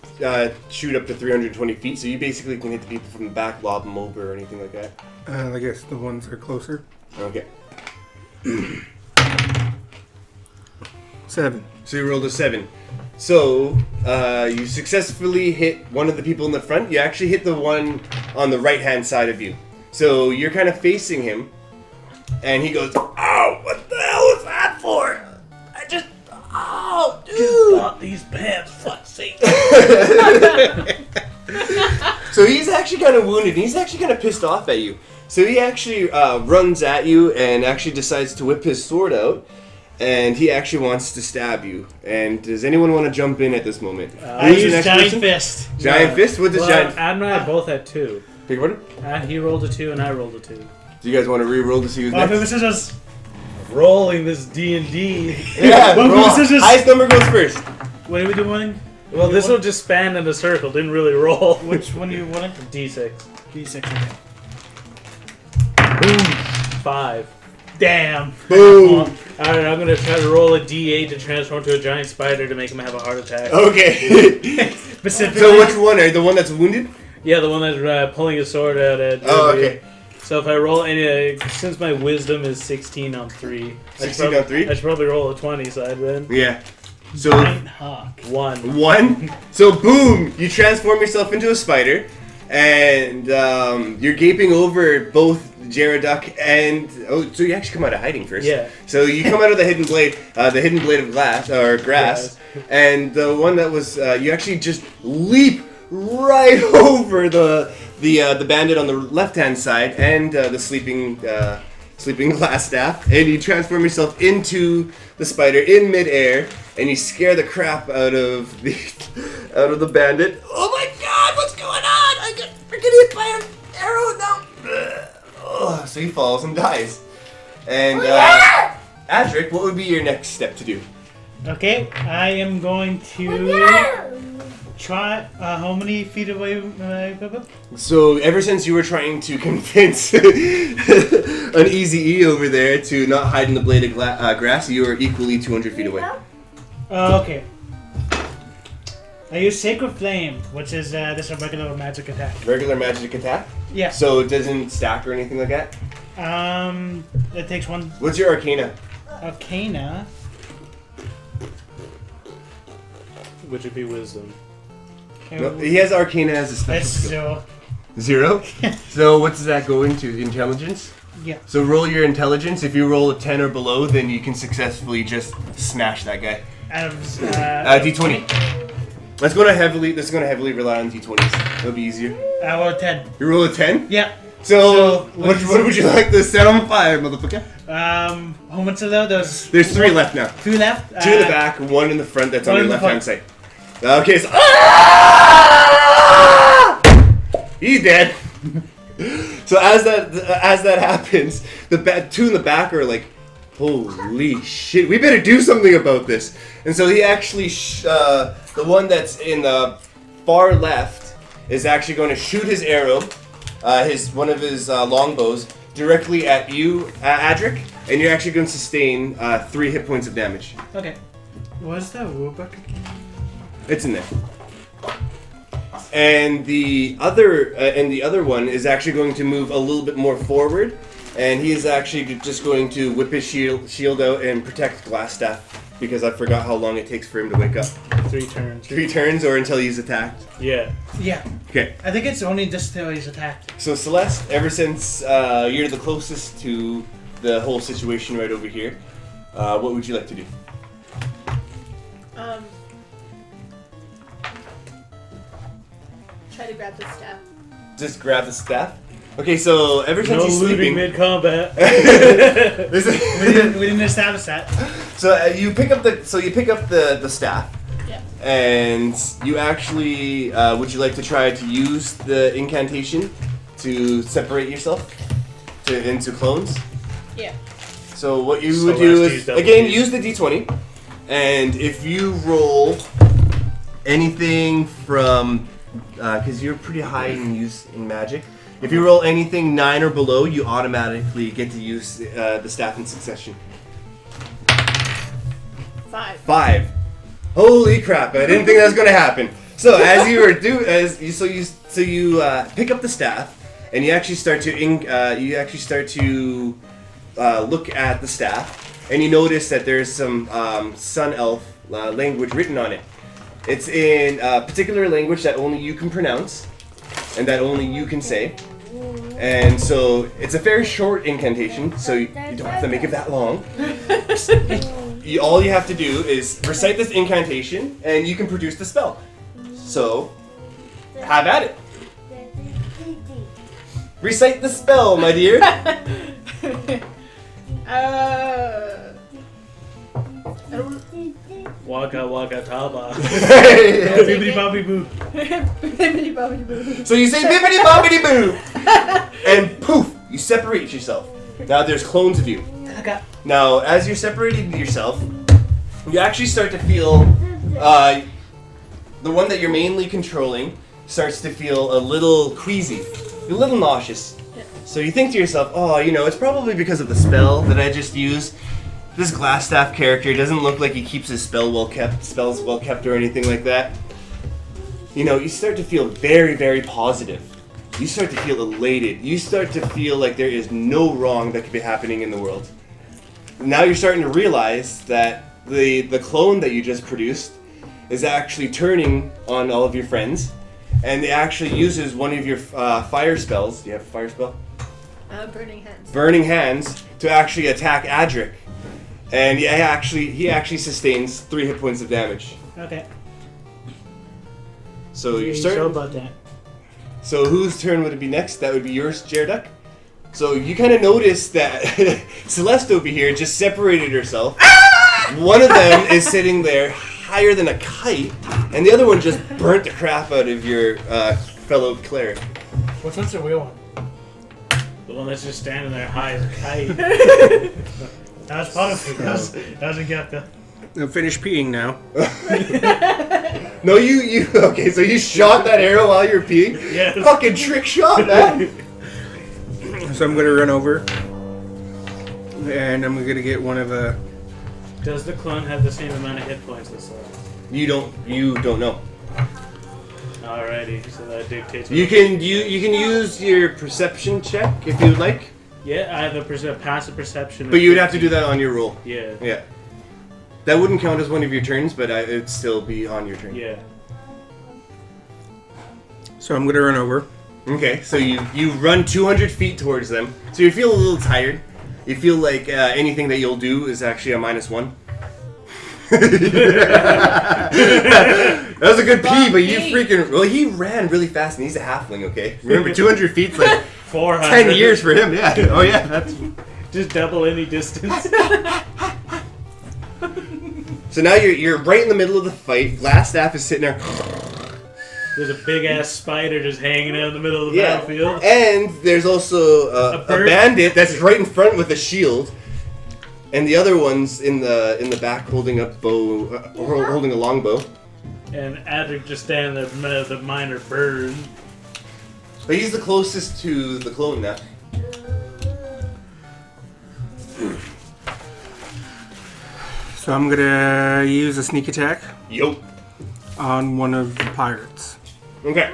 shoot up to 320 feet, so you basically can hit the people from the back, lob them over or anything like that. I guess the ones that are closer. Okay. 7. So you rolled a 7. So, you successfully hit one of the people in the front. You actually hit the one on the right-hand side of you. So you're kind of facing him, and he goes, "Oh, what the hell was that for? Oh, dude!" Bought these pants, fuck's sake. So he's actually kind of wounded, and he's actually kind of pissed off at you. So he actually runs at you and actually decides to whip his sword out, and he actually wants to stab you. And does anyone want to jump in at this moment? I Who's the use next giant person? fist. Giant fist? What does giant... Adam and I both had 2. Big one? He rolled a 2 and I rolled a 2. Do you guys want to re-roll to see who's Rock, paper, next? scissors. Rolling this D&D. Yeah, Rock, roll. paper, scissors. Highest number goes first. What are we doing? Well, this will just span in a circle. Didn't really roll. Which one are you wanting? D6. D6. Okay. Boom. 5. Damn. Boom. Alright, I'm gonna try to roll a D8 to transform to a giant spider to make him have a heart attack. Okay. Specifically. So which one? Are you the one that's wounded? Yeah, the one that's pulling his sword out at. Oh, okay. So if I roll any, since my wisdom is 16 on 3, 16 on 3? I should probably roll a 20, so I'd win. Yeah. So... Giant hawk. 1. 1. So boom, you transform yourself into a spider, and you're gaping over both Jeraduck and so you actually come out of hiding first. Yeah. So you come out of the hidden blade of glass or grass, and the one that was you actually just leap right over the bandit on the left hand side and the sleeping Glassstaff, and you transform yourself into the spider in midair, and you scare the crap out of the bandit. Oh my God! What's going on? I got freaking hit by an arrow now. Oh, so he falls and dies. And Adric, what would be your next step to do? Okay, I am going to try. How many feet away am I? So ever since you were trying to convince an Easy E over there to not hide in the blade of grass, you are equally 200 feet away. Okay. I use Sacred Flame, which is this is a regular magic attack. Regular magic attack? Yeah. So it doesn't stack or anything like that? It takes 1 What's your Arcana? Arcana. Which would be wisdom. No, he has Arcana as a special That's skill. 0. 0? So what does that go into? Intelligence? Yeah. So roll your intelligence. If you roll a 10 or below, then you can successfully just smash that guy. Out of D20. This is gonna heavily rely on D20s. It'll be easier. I rolled 10. You roll a 10? Yeah. So what what would you like to set on fire, motherfucker? How much of those? There's 3 left now. 2 left. 2 in the back, 1 in the front. That's on one your in the left hand front. side. Okay, so he's dead. So as that happens, the 2 in the back are like, holy shit, we better do something about this. And so he actually, the one that's in the far left is actually going to shoot his arrow, one of his longbows, directly at you, Adric, and you're actually going to sustain 3 hit points of damage. Okay. What's the rulebook? It's in there. And the other one is actually going to move a little bit more forward, and he is actually just going to whip his shield out and protect Glassstaff, because I forgot how long it takes for him to wake up. 3 turns. 3 turns or until he's attacked. Yeah. Yeah. Okay. I think it's only just till he's attacked. So Celeste, ever since you're the closest to the whole situation right over here, what would you like to do? Try to grab the staff. Just grab the staff? Okay, so ever since No he's looting sleeping... mid-combat. This is- We didn't establish that. So you pick up the staff, Yeah. and you actually would you like to try to use the incantation to separate yourself into clones? Yeah. So what you So would do let's is use double again D. use the D20, And if you roll anything from, because you're pretty high in magic, if you roll anything 9 or below, you automatically get to use the staff in succession. 5. 5. Holy crap! I didn't think that was going to happen. So as you were you pick up the staff, and you actually start to look at the staff, and you notice that there's some Sun Elf language written on it. It's in a particular language that only you can pronounce, and that only you can say. And so it's a very short incantation, so you don't have to make it that long. All you have to do is recite this incantation, and you can produce the spell. So, have at it. Recite the spell, my dear. Waka waka taba. Bibbidi bobbidi boo. Bibbidi bobbidi boo. So you say bibbidi bobbidi boo, and poof, you separate yourself. Now there's clones of you. Now, as you're separating yourself, you actually start to feel the one that you're mainly controlling starts to feel a little queasy, a little nauseous. So you think to yourself, oh, it's probably because of the spell that I just used. This Glassstaff character doesn't look like he keeps his spells well kept or anything like that. You start to feel very, very positive. You start to feel elated. You start to feel like there is no wrong that could be happening in the world. Now you're starting to realize that the clone that you just produced is actually turning on all of your friends, and it actually uses one of your fire spells. Do you have a fire spell? Burning Hands. Burning Hands to actually attack Adric. And he actually sustains 3 hit points of damage. Okay. So Yeah, you're you starting. sure about that? So whose turn would it be next? That would be yours, Jareduk. So you kind of notice that Celeste over here just separated herself. One of them is sitting there higher than a kite, and the other one just burnt the crap out of your fellow cleric. Which one's the real one? The one that's just standing there high as a kite. That was part of it. That was a gecko. I'm finished peeing now. No, you okay? So you shot that arrow while you're peeing? Yes. Fucking trick shot, man. So I'm gonna run over, and I'm gonna get one of the. Does the clone have the same amount of hit points as Celeste? You don't know. Alrighty, so that dictates. You can use your perception check if you'd like, Yeah, I have a passive perception. of but you would have to 15. do that on your roll. Yeah. Yeah. That wouldn't count as one of your turns, but it'd still be on your turn. Yeah. So I'm gonna run over. Okay, so you run 200 feet towards them. So you feel a little tired. You feel like anything that you'll do is actually a -1. That was a good pee, but you freaking... Well, he ran really fast, and he's a halfling, okay? Remember, 200 feet's like 400. 10 years for him, yeah. Oh, yeah, that's... Just double any distance. So now you're right in the middle of the fight. Glassstaff is sitting there. There's a big ass spider just hanging out in the middle of the Yeah, battlefield. and there's also a bird. bandit that's right in front with a shield, and the other one's in the back holding a bow, holding a longbow. And Adric just standing there with the minor burn. But he's the closest to the clone now. So I'm gonna use a sneak attack Yup. on one of the pirates, Okay.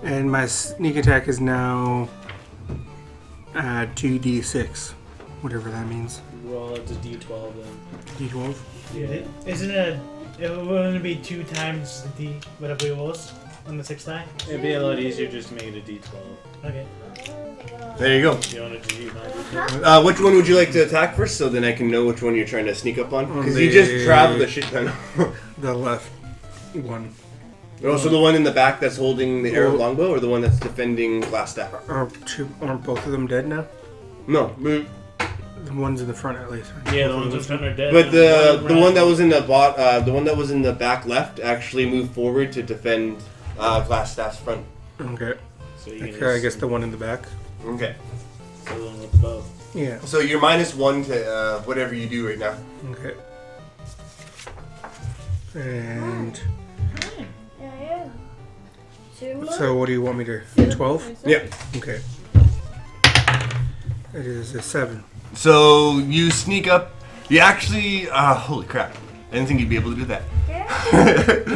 and my sneak attack is now 2d6, whatever that means. Roll up to D12 then. D12. Isn't it? It wouldn't be 2 times the D, whatever it was, on the 6th time? It'd be a lot easier just to make it a D12. Okay. There you go. You want to use my D12? Which one would you like to attack first, so then I can know which one you're trying to sneak up on? Because On you just the- traveled a shit ton. The left one. Also, the one in the back that's holding the arrow Well- longbow, or the one that's defending Glassstaff? Aren't both of them dead now? No, The ones in the front, at least. Yeah, the ones in front are dead. but the ran. one that was in the back left actually moved forward to defend Glassstaff's front. Okay. So you can Okay, I guess the one in the back. Okay. So the one with the bow. Yeah. So you're -1 to whatever you do right now. Okay. And so, what do you want me to? 12. Yeah. Okay. It is a 7. So you sneak up. You actually, holy crap! I didn't think you'd be able to do that.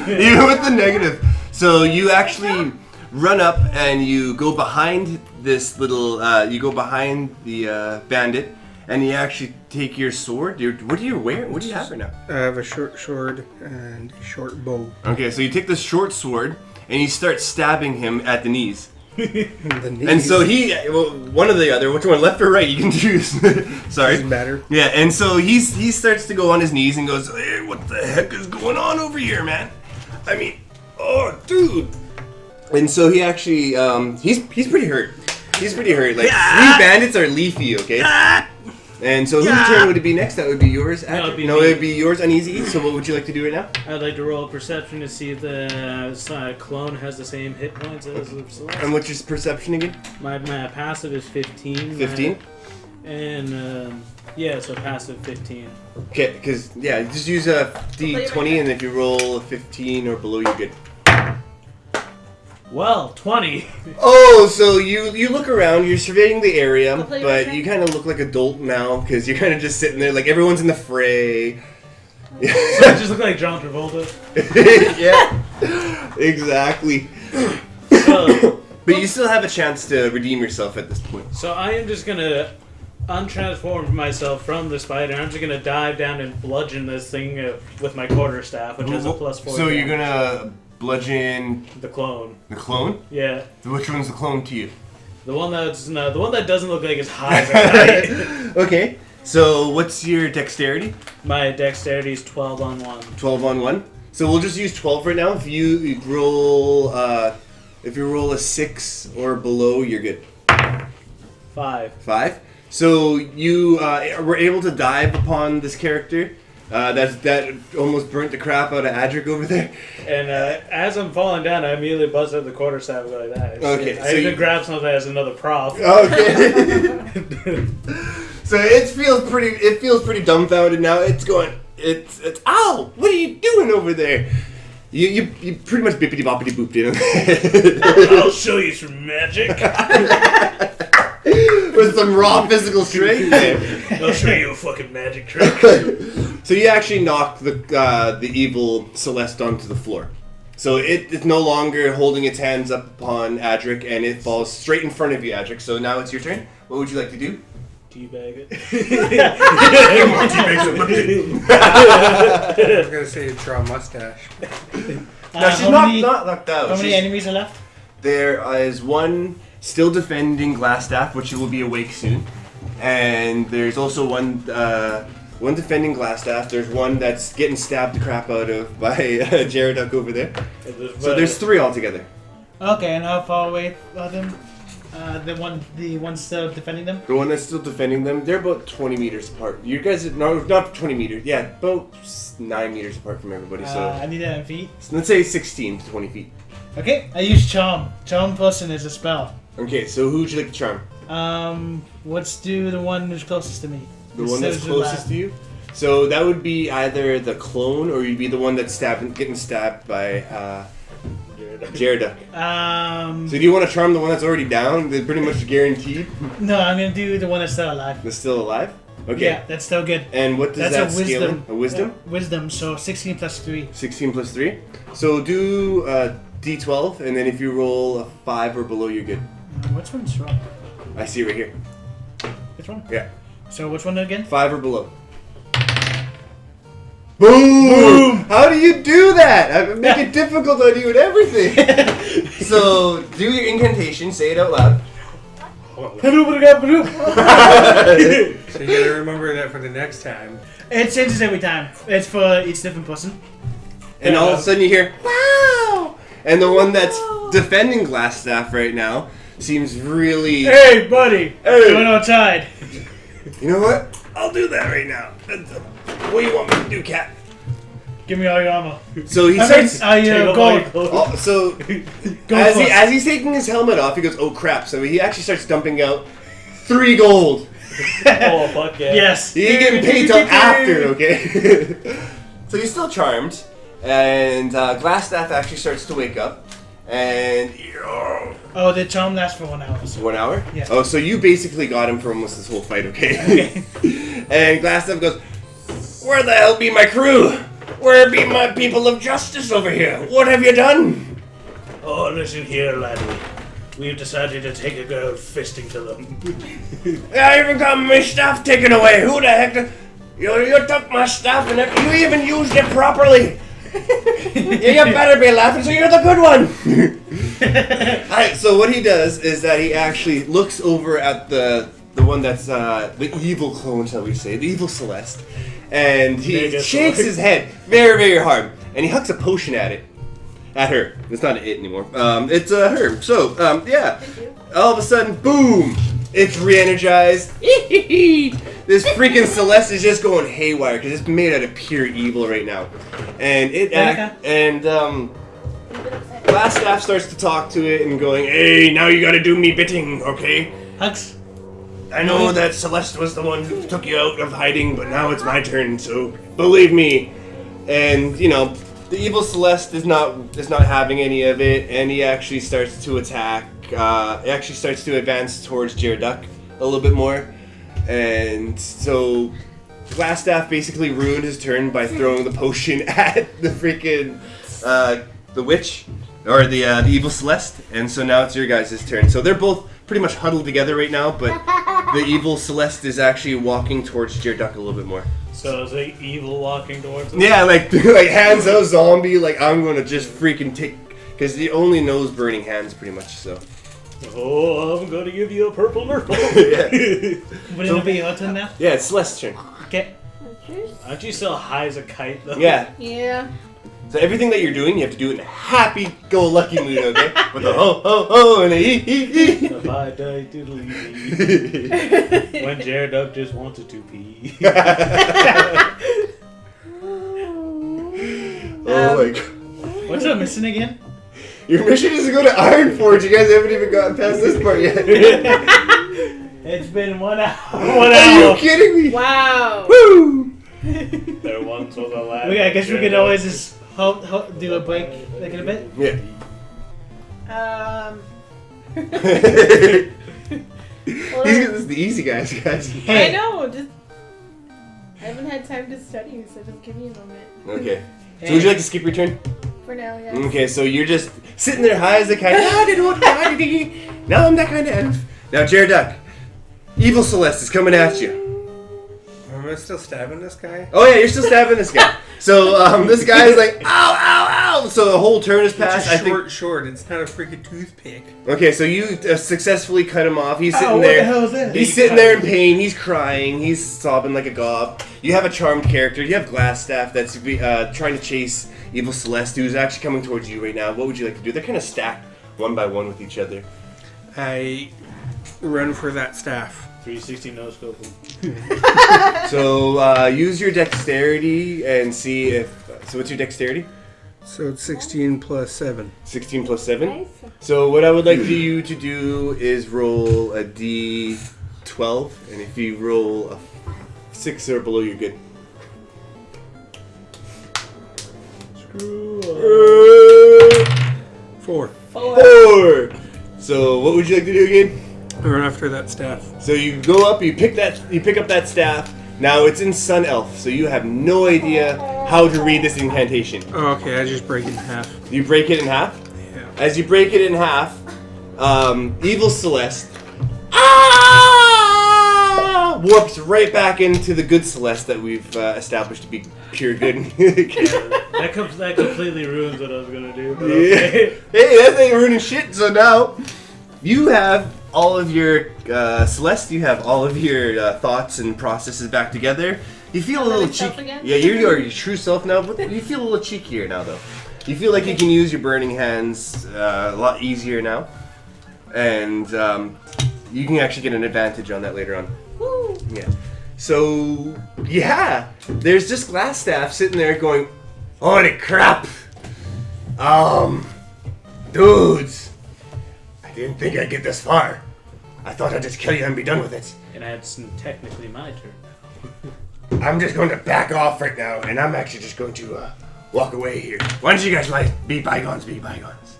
Even with the negative. So you actually run up and you go behind this little. You go behind the bandit, and you actually take your sword. What do you wear? What do you have right now? I have a short sword and a short bow. Okay, so you take the short sword and you start stabbing him at the knees. The knees. And so one or the other, which one, left or right, you can choose. Sorry. Doesn't matter. Yeah, and so he starts to go on his knees and goes, "Hey, what the heck is going on over here, man? I mean, oh, dude." And so he actually, he's pretty hurt. He's pretty hurt. Like, these bandits are leafy, okay? And so whose turn would it be next? That would be yours. No, it'd be No, me. it'd be yours uneasy. So what would you like to do right now? I'd like to roll a perception to see if the clone has the same hit points as the Celeste. And what's your perception again? My passive is 15. 15? And, yeah, so passive 15. Okay, because, yeah, just use a D20, and if you roll a 15 or below, you're good. Well, 20. Oh, so you look around, you're surveying the area, I'll play your but turn. you kind of look like adult now, because you're kind of just sitting there, like everyone's in the fray. So I just look like John Travolta. Yeah, exactly. So, But you still have a chance to redeem yourself at this point. so I am just gonna untransform myself from the spider. I'm just gonna dive down and bludgeon this thing with my quarterstaff, which has a +4. So you're damage. gonna bludgeon The clone. the clone? Yeah. Which one's the clone to you? The one that doesn't look like it's high as a kite. Okay, so what's your dexterity? My dexterity is 12 on 1. 12 on 1. So we'll just use 12 right now. If you roll a 6 or below, you're good. 5. 5. So you were able to dive upon this character. That almost burnt the crap out of Adric over there. And as I'm falling down, I immediately buzz up the quarterstaff and go like that. Okay, I so even you- grab something as another prop. Okay. So it feels pretty dumbfounded now. It's going. It's. Ow! What are you doing over there? You pretty much bippity boppity booped in. I'll show you some magic. With some raw physical strength there. I'll show you a fucking magic trick. So you actually knocked the evil Celeste onto the floor. So it's no longer holding its hands up upon Adric, and it falls straight in front of you, Adric. So now it's your turn. What would you like to do? Teabag it. I was gonna say draw a mustache. No, she's how not many, knocked out. how many She's- enemies are left? There is one still defending Glassstaff, which will be awake soon, and there's also one defending Glassstaff. There's one that's getting stabbed the crap out of by Jareduk over there. So there's 3 altogether. Okay, and how far away are them? The one still defending them? The one that's still defending them, they're about 20 meters apart. You guys, no, not 20 meters. Yeah, about 9 meters apart from everybody. I need that in feet. So let's say 16 to 20 feet. Okay, I use charm. Charm person is a spell. Okay, so who would you like to charm? Let's do the one who's closest to me. The one that's closest to you? So that would be either the clone or you'd be the one that's getting stabbed by Jareduk. So do you want to charm the one that's already down? They're pretty much guaranteed. No, I'm gonna do the one that's still alive. That's still alive? Okay. Yeah, that's still good. And what does That's that a scale wisdom. in? A wisdom? Wisdom, so 16 plus 3. 16 plus 3. So do D12, and then if you roll a 5 or below, you're good. Which one's wrong? I see right here. Which one? Yeah. So which one again? 5 or below. Boom! How do you do that? I make it difficult on you and everything. So do your incantation. Say it out loud. So you gotta remember that for the next time. It changes every time. It's for each different person. And all of a sudden you hear, wow! And the one that's defending Glassstaff right now seems really... Hey, buddy! Hey. Going outside. You know what? I'll do that right now. What do you want me to do, cat? Give me all your armor. So he I starts... mean, gold. Oh, so Go as first. he's taking his helmet off, he goes, oh crap. So he actually starts dumping out 3 gold. Oh, fuck yeah. Yes. You ain't getting paid till after, okay? So you're still charmed, and Glassstaff actually starts to wake up, and Oh, the charm lasts for 1 hour. So. 1 hour? Yeah. Oh, so you basically got him for almost this whole fight, okay? Okay. And Glassstaff goes, "Where the hell be my crew? Where be my people of justice over here? What have you done?" Oh, listen here, laddie. We've decided to take a go fisting to them. I even got my staff taken away. Who the heck? You took my staff and you even used it properly. You better be laughing, so you're the good one. Alright, so what he does is that he actually looks over at the one that's the evil clone, shall we say, the evil Celeste, and he Mega shakes Celeste. his head very, very hard, and he hucks a potion at it. At her. It's not an it anymore. It's her. So, yeah. All of a sudden, boom! It's re-energized. This freaking Celeste is just going haywire because it's made out of pure evil right now. And Glassstaff starts to talk to it and going, "Hey, now you gotta do me bidding, okay? Hugs. I know that Celeste was the one who took you out of hiding, but now it's my turn, so believe me." And, you know, the evil Celeste is not having any of it, and he actually starts to attack. He actually starts to advance towards Gyaraduck a little bit more, and so Glassstaff basically ruined his turn by throwing the potion at the freaking the witch or the evil Celeste, and so now it's your guys' turn. So they're both pretty much huddled together right now, but the evil Celeste is actually walking towards Gyaraduck a little bit more. So is it evil walking towards us? Yeah, like hands out zombie, like I'm gonna just freaking take, because he only knows burning hands pretty much, so. Oh, I'm gonna give you a purple Nerf. Yeah. Would it be your turn now? Yeah, it's Celeste's turn. Okay. Aren't you still high as a kite, though? Yeah. Yeah. So everything that you're doing, you have to do it in a happy-go-lucky mood, okay? With a ho ho ho and a hee hee hee. If I die diddly dee. When Gyaraduck just wanted to pee. Oh my god. What's up, missing again? Your mission is to go to Ironforge. You guys haven't even gotten past this part yet. It's been 1 hour. Are you kidding me? Wow. Woo! There once was a lad. Okay, I guess we could always just do a break like in a bit. Yeah. Hold This on. is the easy guys. I know. Just I haven't had time to study, so just give me a moment. Okay. So would you like to skip your turn? For now, yeah. Okay, so you're just sitting there high as a kite. Now I'm that kind of elf. Now, Gyaraduck, evil Celeste is coming at you. Am I still stabbing this guy? Oh yeah, you're still stabbing this guy. So this guy is like, ow, ow, ow. So the whole turn has passed. It's I think. short. It's not a freaking toothpick. Okay, so you successfully cut him off. He's sitting Oh, what there. the hell is that? He's sitting there in pain. He's crying. He's sobbing like a gob. You have a charmed character. You have Glassstaff that's trying to chase evil Celeste, who's actually coming towards you right now. What would you like to do? They're kind of stacked one by one with each other. I run for that staff. 360 no scope. So use your dexterity and see if. So what's your dexterity? So it's 16 plus 7. 16 plus 7. Nice. So what I would like for you to do is roll a d12, and if you roll a 6 or below, you're good. Screw 4. 4. So what would you like to do again? I run after that staff. So you go up, you pick up that staff. Now it's in Sun Elf, so you have no idea how to read this incantation. Oh, okay, I just break it in half. You break it in half. Yeah. As you break it in half, evil Celeste warps right back into the good Celeste that we've established to be pure good. That completely ruins what I was gonna do. But Yeah. okay. Hey, that ain't ruining shit. So now you have all of your Celeste. You have all of your thoughts and processes back together. You feel a little myself cheeky. again? Yeah, you're your true self now, but you feel a little cheekier now, though. You feel like you can use your burning hands a lot easier now, and you can actually get an advantage on that later on. Woo. Yeah. So yeah, there's just Glassstaff sitting there going, "Holy crap! Dudes, I didn't think I'd get this far. I thought I'd just kill you and be done with it. And it's technically my turn now. I'm just going to back off right now, and I'm actually just going to walk away here. Why don't you guys be bygones, be bygones?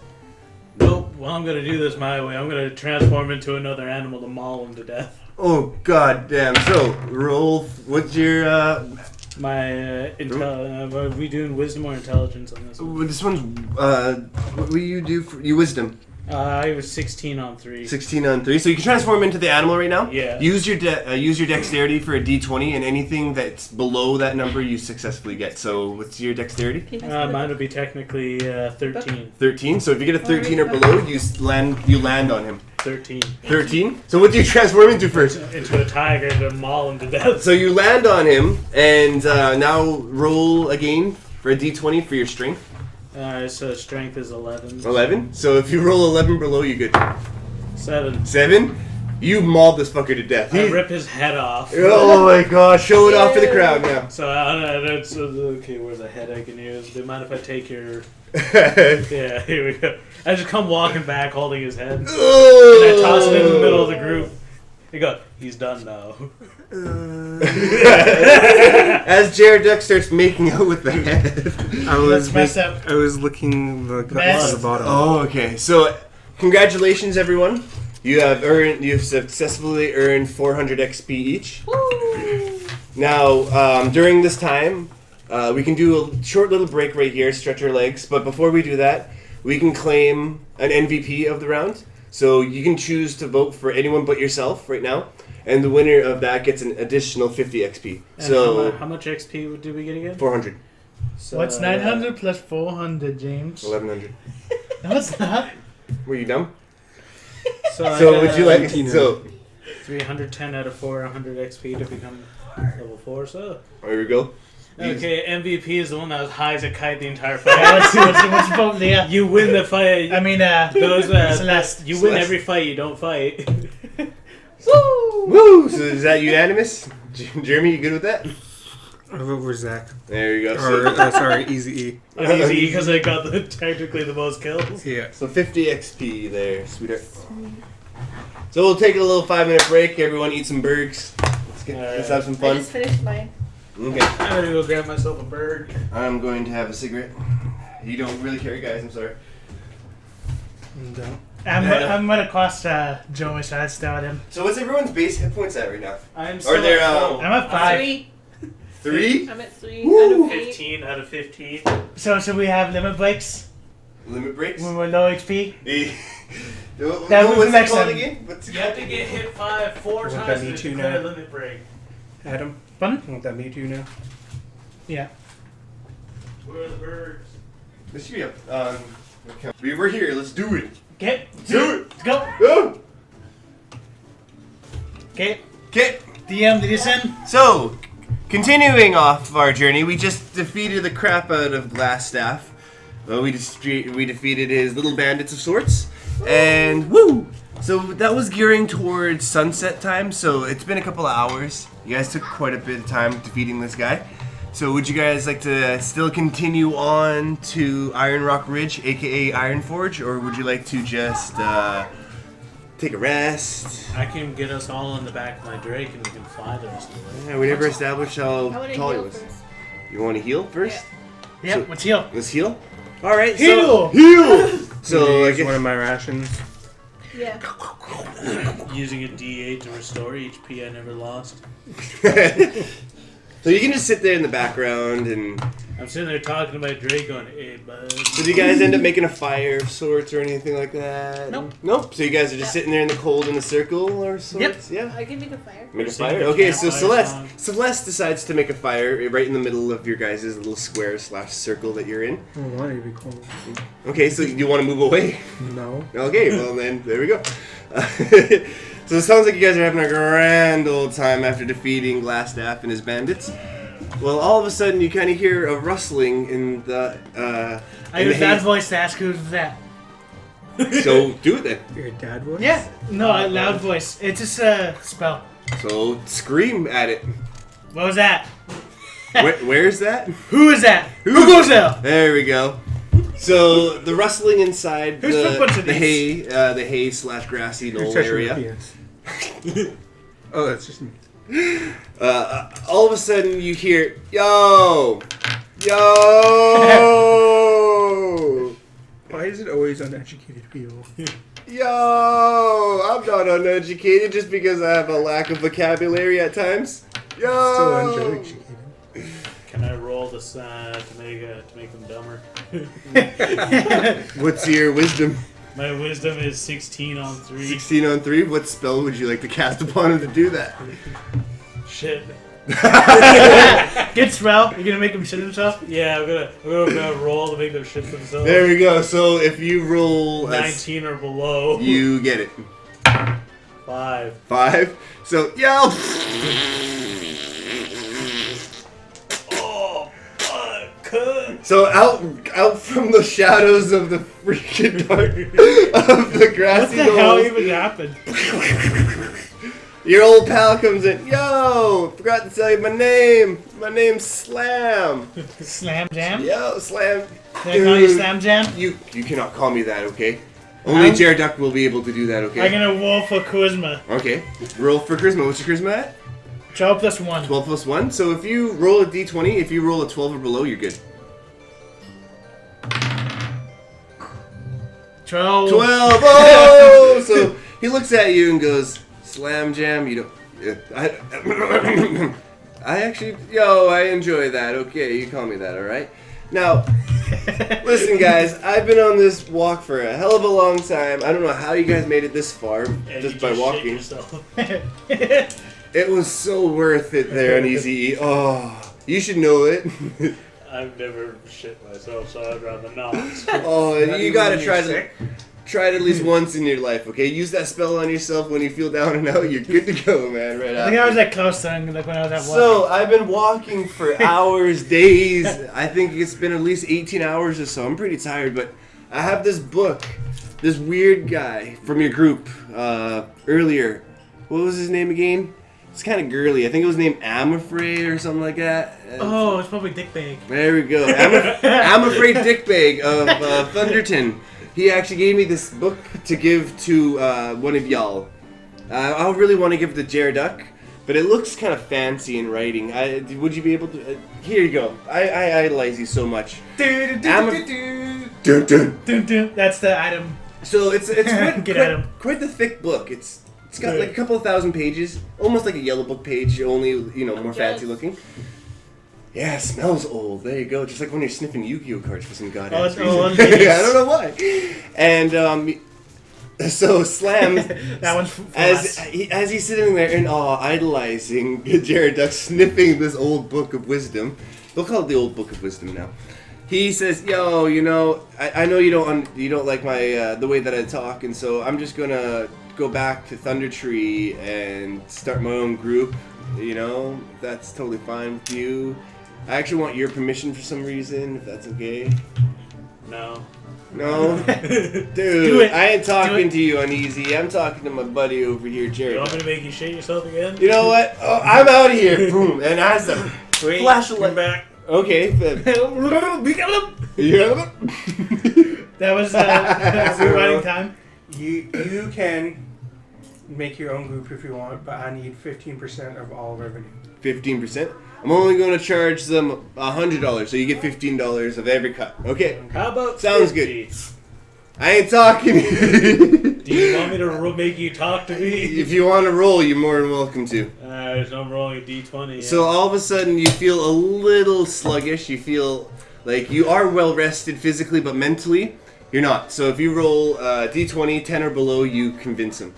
Nope. Well, I'm gonna do this my way. I'm gonna transform into another animal to maul him to death. Oh god damn! So roll. What's your My are we doing wisdom or intelligence on this one? This one's what will you do for your wisdom? I was 16 on 3. 16 on 3. So you can transform into the animal right now. Yeah. Use your dexterity for a d20, and anything that's below that number you successfully get. So what's your dexterity? Mine would be technically 13. 13. So if you get a 13 or below, you land on him. 13. 13. So what do you transform into first? Into a tiger to maul him to death. So you land on him, and now roll again for a d20 for your strength. So strength is 11. 11. So if you roll 11 below, you're good. 7. 7. You mauled this fucker to death. I rip his head off. Oh my gosh! Show it off to the crowd now. So that's okay. Where's a head I can use? Do you mind if I take your? Yeah, here we go. I just come walking back, holding his head, and I toss it in the middle of the group. You go. He's done now. As Jared Duck starts making out with the head. I was mess up. I was looking the Best. at the bottom. Oh, okay. So, congratulations, everyone. You've successfully earned 400 XP each. Now, during this time, we can do a short little break right here, stretch our legs. But before we do that, we can claim an MVP of the round. So you can choose to vote for anyone but yourself right now, and the winner of that gets an additional 50 XP. And So how much XP do we get again? 400, So, What's 900 plus 400, James? 1100. No, it's not. Were you dumb? So, So would you like? 1900. So 310 out of 400 XP to become level 4. So there we go. okay, MVP is the one that was high as a kite the entire fight. What's the vote there? You win the fight. I mean, Those Celeste. you win Celeste. every fight. You don't fight. Woo! So is that unanimous? Jeremy, you good with that? I vote for Zach. There you go. Or So, sorry, Easy E. Easy because I got technically the most kills. Yeah. so 50 XP there, sweetheart. So we'll take a little 5-minute break. Everyone eat some burgers. Let's have some I fun. just finished mine. Okay. I'm gonna go grab myself a bird. I'm going to have a cigarette. You don't really care, guys. I'm sorry. I'm gonna cost Joey, so I'd start him. So what's everyone's base hit points at right now? I'm Are still there? at full. I'm at 5. 3. 3 I'm at 3 Woo! out of 8. 15 out of 15. So we have limit breaks limit breaks. when we're low XP. What's we it flex called them. again? What's it You have to get hit 4 Want times that to Me Too declare now? limit break. Adam, Pardon? want that Me Too now? Yeah. Where are the birds? This should be up. We were here. Let's do it. Okay. Do it. Let's go. Go. Okay. Okay. DM, did you send? So, continuing off our journey, we just defeated the crap out of Glassstaff. Well, we defeated his little bandits of sorts, and woo! So that was gearing towards sunset time. So it's been a couple of hours. You guys took quite a bit of time defeating this guy. So would you guys like to still continue on to Iron Rock Ridge, aka Ironforge, or would you like to just take a rest? I can get us all on the back of my Drake and we can fly the rest of the way. Yeah, we never established I how want to tall he heal was. first. You want to heal first? Yeah, So- let's heal. Let's heal. All right. Heal! So, heal. So So I use guess, one of my rations. Yeah. Using a D8 to restore HP I never lost. so you can just sit there in the background and. I'm sitting there talking to my Drake going, hey bud. So do you guys end up making a fire of sorts or anything like that? Nope. Nope. So you guys are just sitting there in the cold in a circle or sorts? Yeah. I can make a fire. Make a Sing fire? the Okay, so campfire song. Celeste decides to make a fire right in the middle of your guys' little square / circle that you're in. Oh, why would be cool? Okay, so you want to move away? No. Okay, well then, there we go. So it sounds like you guys are having a grand old time after defeating Glassstaff and his bandits. Well, all of a sudden you kind of hear a rustling in the. I in use the that haze. voice to ask who's that. So do it then. Your dad voice? Yeah. No, a loud voice. It's just a spell. So scream at it. What was that? Where's that? Who is that? Who goes there? There we go. So the rustling inside Who's the bunch of the hay / grassy You're knoll touching your area. penis. Oh, that's just me. All of a sudden you hear, yo! Yo! Why is it always uneducated people? Yo! I'm not uneducated just because I have a lack of vocabulary at times. Yo! Still uneducated. Can I roll this to make them dumber? What's your wisdom? My wisdom is 16 on 3. 16 on 3? What spell would you like to cast upon him to do that? Shit. Good spell. You're gonna make him shit himself. Yeah, I'm gonna roll to make them shit themselves. There we go. So if you roll 19 or below. you get it. 5. 5. So, yo! Oh, fuck. So out from the shadows of the freaking dark of the What grassy the hell knolls, even happened? your old pal comes in. Yo, forgot to tell you my name. My name's Slam. Slam Jam? Yo, Slam. Can I call you Slam Jam? You cannot call me that, okay? Only Jared Duck will be able to do that, okay? I'm gonna roll for charisma. Okay. Roll for charisma. What's your charisma at? 12 plus 1. 12 plus 1. So if you roll a d20, if you roll a 12 or below, you're good. 12. 12! Oh! So he looks at you and goes, Slam Jam, you don't... I actually... Yo, I enjoy that. Okay, you call me that, alright? Now, listen guys, I've been on this walk for a hell of a long time. I don't know how you guys made it this far, And just you by shit walking. yourself. It was so worth it there on Easy E. Oh, you should know it. I've never shit myself, so I'd rather not. Oh, Not you even gotta when try you're to... sick? Try it at least once in your life, okay? Use that spell on yourself when you feel down and out. You're good to go, man. Right I think I was after. that close then, like when I was at work. So, I've been walking for hours, days. I think it's been at least 18 hours or so. I'm pretty tired, but I have this book. This weird guy from your group earlier. What was his name again? It's kind of girly. I think it was named I'm Afraid or something like that. Oh, it's probably Dick Bag. There we go. I'm Afraid Dickbag of Thunderton. He actually gave me this book to give to one of y'all. I really want to give it to Jared Duck, but it looks kind of fancy in writing. Would you be able to? Here you go. I idolize you so much. Dun, dun. Dun, dun. That's the item. So it's Get quite the thick book. It's got like a couple of thousand pages, almost like a yellow book page, only more fancy looking. Yeah, it smells old. There you go. Just like when you're sniffing Yu-Gi-Oh cards for some goddamn it's reason. old. I don't know why. And so Slam, That one's for as us. he's sitting there in awe, idolizing Jared Duck, sniffing this old book of wisdom. They'll call it the old book of wisdom now. He says, "Yo, I know you don't like my the way that I talk, and so I'm just gonna go back to Thunder Tree and start my own group. That's totally fine with you. I actually want your permission for some reason, if that's okay." No. No? Dude, Do it. I ain't talking Do to you uneasy. I'm talking to my buddy over here, You Jared. want me to make you shit yourself again? You know what? Oh, I'm out of here. Boom. And as the Wait, flash of come light. back. Okay. Yeah. That was rewriting time. You can make your own group if you want, but I need 15% of all revenue. 15%. I'm only going to charge them $100, so you get $15 of every cut. Okay. How about Sounds 50? I ain't talking. Do you want me to make you talk to me? If you want to roll, you're more than welcome to. There's no rolling a d20 yet. So all of a sudden, you feel a little sluggish. You feel like you are well rested physically, but mentally, you're not. So if you roll d20, 10 or below, you convince him.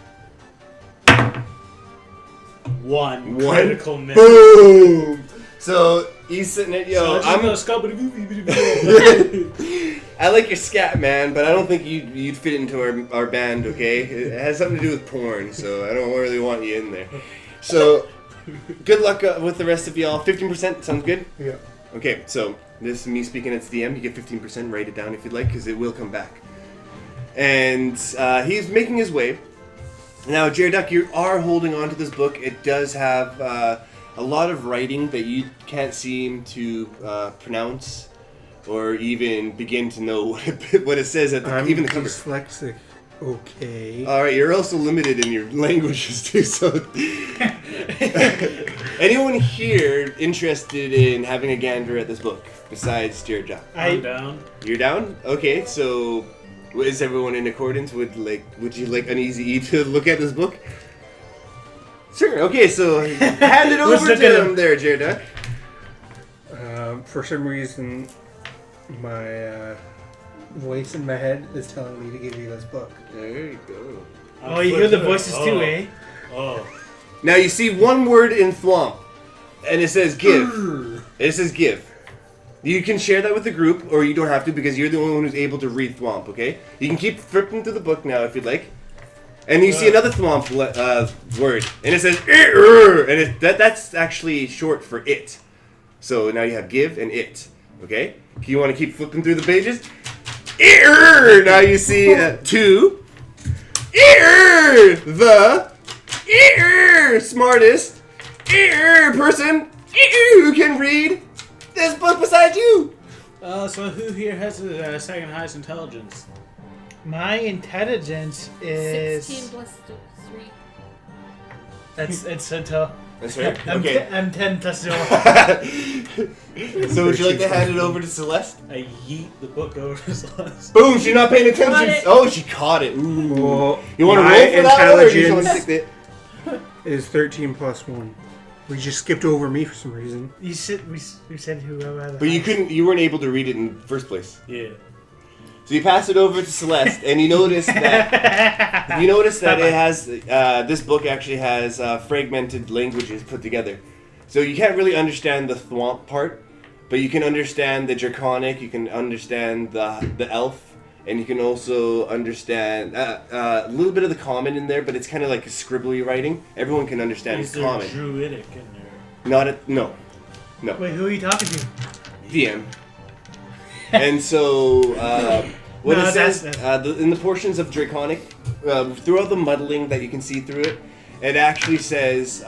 One One. critical miss. Boom! So he's sitting at I like your scat, man, but I don't think you'd fit into our band, okay? It has something to do with porn, so I don't really want you in there. So, good luck with the rest of y'all. 15% sounds good? Yeah. Okay, so this is me speaking as DM. You get 15%. Write it down if you'd like, because it will come back. And he's making his way. Now, Jared Duck, you are holding on to this book. It does have a lot of writing that you can't seem to pronounce or even begin to know what it says at I'm even the cover. dyslexic. Okay. All right, you're also limited in your languages too. So, anyone here interested in having a gander at this book besides Jared Jock? I'm down. You're down? Okay, so is everyone in accordance? Would you like Uneasy E to look at this book? Sure. Okay, so hand it over look to at him him. there, Jared Duck. For some reason, my voice in my head is telling me to give you this book. There you go. Oh, you hear the voices too, eh? Oh. Now you see one word in Thwomp, and it says give. It says give. You can share that with the group, or you don't have to because you're the only one who's able to read Thwomp, okay? You can keep flipping through the book now if you'd like. And you see another Thwomp word, and it says and that's actually short for it. So now you have give and it, okay? You want to keep flipping through the pages? Now you see two. The smartest person who can read this book beside you. So who here has the second highest intelligence? My intelligence is 16 plus 3. it's until That's right. I'm, Okay. I'm 10 plus 0. So would you like to hand it over to Celeste? I yeet the book over to Celeste. Boom! She's not paying attention. Got it. Oh, she caught it. Ooh. Well, You want to my roll for that one, or you just want to intelligence stick it? is 13 plus 1. We just skipped over me for some reason. You said we said whoever. But you weren't able to read it in the first place. Yeah. So you pass it over to Celeste, and you notice that it has this book actually has fragmented languages put together. So you can't really understand the Thwomp part, but you can understand the Draconic, you can understand the Elf, and you can also understand a little bit of the Common in there, but it's kind of like a scribbly writing. Everyone can understand Is there Common. Druidic in there? No. Wait, who are you talking to? DM. And so, what No, it says that's- in the portions of Draconic, throughout the muddling that you can see through it, it actually says,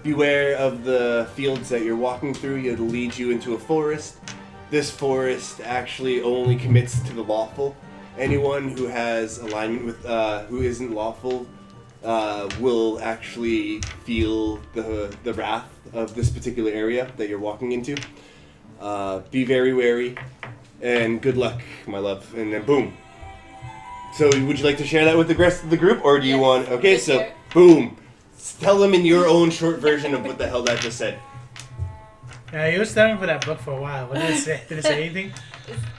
beware of the fields that you're walking through. It'll lead you into a forest. This forest actually only commits to the lawful. Anyone who has alignment with, who isn't lawful, will actually feel the wrath of this particular area that you're walking into. Be very wary, and good luck, my love. And then boom. So, would you like to share that with the rest of the group, or do you Yes. want? Okay, Yes, so sir. boom. Tell them in your own short version of what the hell that just said. You were studying for that book for a while. What did it say? Did it say anything?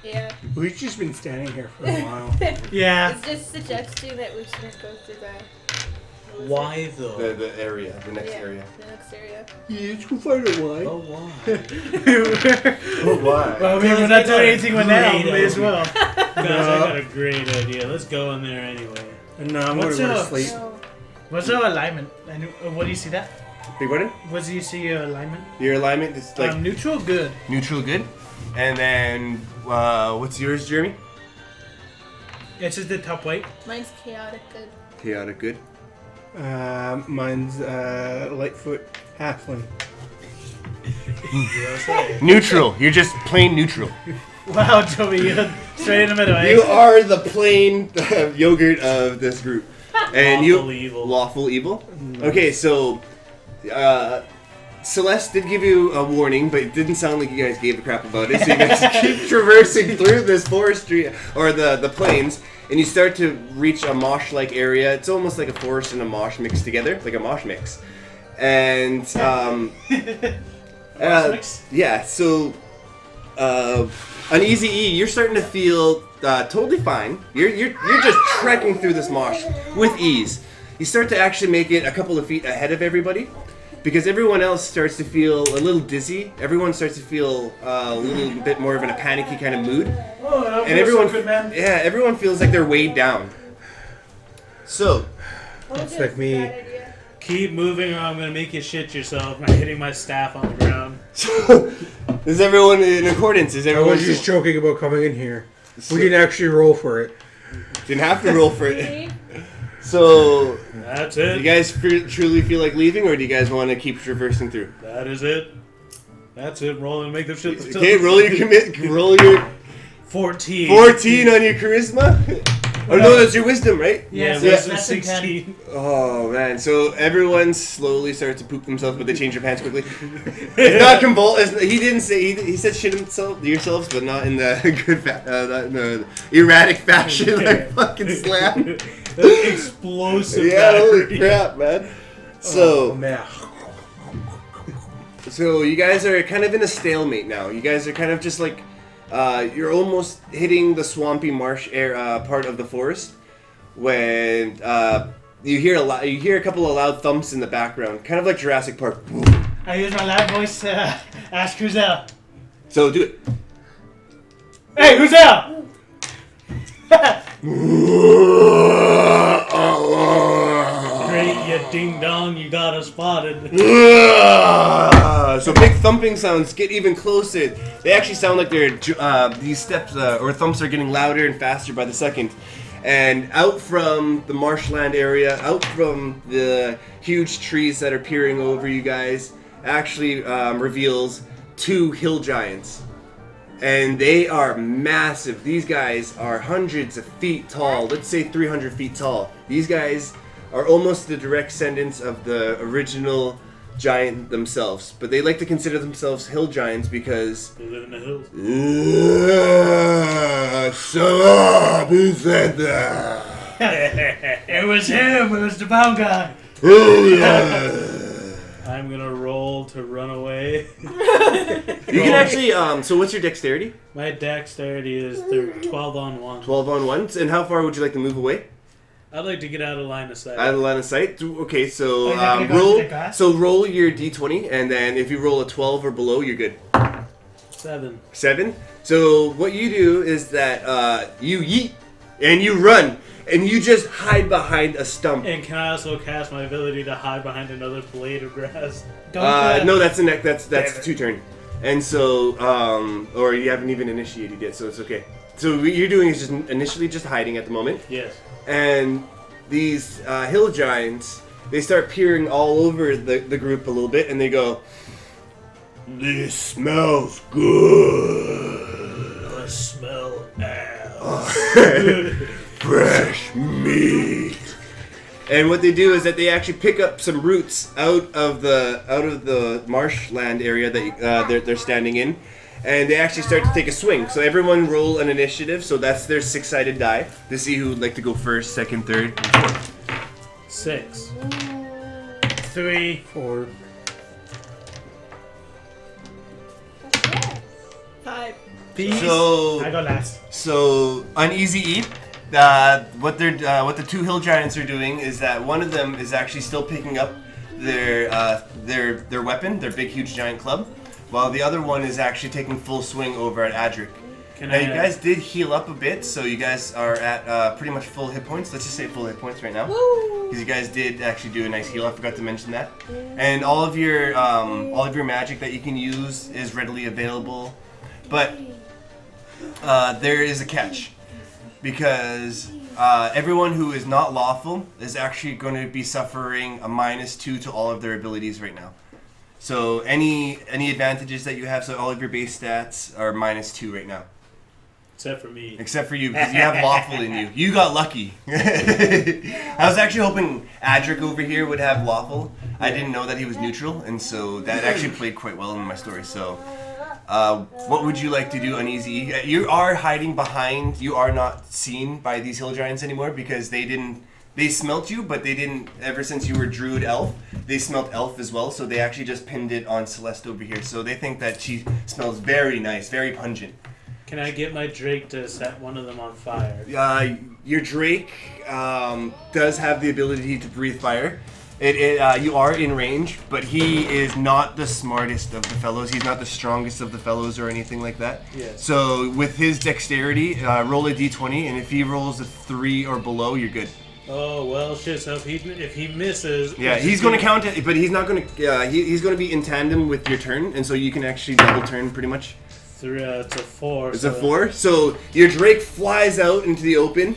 Yeah. We've just been standing here for a while. Yeah. It's just suggesting that we shouldn't go through that. Why though? The area, the next area. The next area. Yeah, let's go find out why. Oh, why? Oh, why? Well, I mean, we're not doing anything with now. May as well. Guys, I got a great idea. Let's go in there anyway. And now I'm What's going to go up? to sleep. No. What's our alignment? And what do you see that? Big button? What do you see your alignment? Your alignment is like Neutral, good. neutral, good. And then, what's yours, Jeremy? It's just the top right. Mine's chaotic good. Chaotic, good. Mine's Lightfoot Halfling. Neutral. You're just plain neutral. Wow, Toby, you're straight in the middle. Eh? You are the plain yogurt of this group. And Lawful you evil. lawful evil. Okay, so Celeste did give you a warning, but it didn't sound like you guys gave a crap about it. So you guys keep traversing through this forestry or the plains, and you start to reach a mosh-like area. It's almost like a forest and a mosh mixed together, like a mosh mix. And mix? yeah, so Uneasy E, you're starting to feel totally fine. You're just trekking through this mosh with ease. You start to actually make it a couple of feet ahead of everybody, because everyone else starts to feel a little dizzy. Everyone starts to feel a little bit more of in a panicky kind of mood, Oh, and everyone, good, man. yeah, everyone feels like they're weighed down. So, It's like me. Keep moving or I'm gonna make you shit yourself by hitting my staff on the ground. is everyone in accordance? Is I everyone was just joking about coming in here. We didn't actually roll for it. didn't have to roll for it? So, That's do you it. guys truly feel like leaving, or do you guys want to keep traversing through? That is it. That's it. Roll and make them shit themselves. Okay, roll your 14. 14 on your charisma. Oh no, that's your wisdom, right? Yes, yeah, yes, that's that's 16. Oh man, so everyone slowly starts to poop themselves, but they change their pants quickly. It's not he didn't say he said shit yourselves, but not in the good erratic fashion like fucking slam. Explosive. Yeah, holy battery. crap, man. Oh, So man. so you guys are kind of in a stalemate now. You guys are kind of just like you're almost hitting the swampy marsh air part of the forest when you hear a couple of loud thumps in the background, kind of like Jurassic Park. I use my loud voice to ask who's there. So do it. Hey, who's there? Great, you ding dong, you got us spotted. So big thumping sounds get even closer. They actually sound like these steps or thumps are getting louder and faster by the second. And out from the marshland area, out from the huge trees that are peering over you guys, actually reveals two hill giants. And they are massive. These guys are hundreds of feet tall. Let's say 300 feet tall. These guys are almost the direct descendants of the original giant themselves. But they like to consider themselves hill giants because... They live in the hills. Shut up! Who said that? It was him. It was the bound guy. I'm gonna roll to run away. You can actually... so what's your dexterity? My dexterity is 12 on 1. 12 on 1. And how far would you like to move away? I'd like to get out of line of sight. Out of line of sight. Okay, so Are you not gonna go roll. into the grass? So roll your d20, and then if you roll a 12 or below, you're good. 7. 7. So what you do is that you yeet and you run and you just hide behind a stump. And can I also cast my ability to hide behind another blade of grass? Don't do that. No, that's the next. That's Damn it. 2 turn. And so or you haven't even initiated yet, so it's okay. So what you're doing is just initially just hiding at the moment. Yes. And these hill giants, they start peering all over the group a little bit, and they go, "This smells good. I smell ass. Fresh meat." And what they do is that they actually pick up some roots out of the marshland area that they're standing in, and they actually start to take a swing. So everyone roll an initiative. So that's their 6-sided die to see who would like to go first, second, third, and fourth. 6. 3. 4. 5. Peace. So I go last. So on Easy Eat, what the two hill giants are doing is that one of them is actually still picking up their weapon, their big huge giant club, while the other one is actually taking full swing over at Adric. Can Now I? you guys did heal up a bit, so you guys are at pretty much full hit points. Let's just say full hit points right now, because you guys did actually do a nice heal. I forgot to mention that. And all of your magic that you can use is readily available, but there is a catch, because everyone who is not lawful is actually going to be suffering a -2 to all of their abilities right now. So any advantages that you have, so all of your base stats are -2 right now. Except for me. Except for you, because you have lawful in you. You got lucky. I was actually hoping Adric over here would have lawful. I didn't know that he was neutral, and so that actually played quite well in my story. So, what would you like to do, Uneasy? You are hiding behind. You are not seen by these hill giants anymore because they didn't. They smelt you, but they didn't. Ever since you were druid elf, they smelt elf as well. So they actually just pinned it on Celeste over here. So they think that she smells very nice, very pungent. Can I get my Drake to set one of them on fire? Your Drake does have the ability to breathe fire. You are in range, but he is not the smartest of the fellows. He's not the strongest of the fellows or anything like that. Yes. So with his dexterity, roll a d20, and if he rolls a 3 or below, you're good. Oh well, shit. So if he misses, Yeah, he's going to count it, but he's not going to. He's going to be in tandem with your turn, and so you can actually double turn pretty much. It's a 4. It's a 4. So your Drake flies out into the open,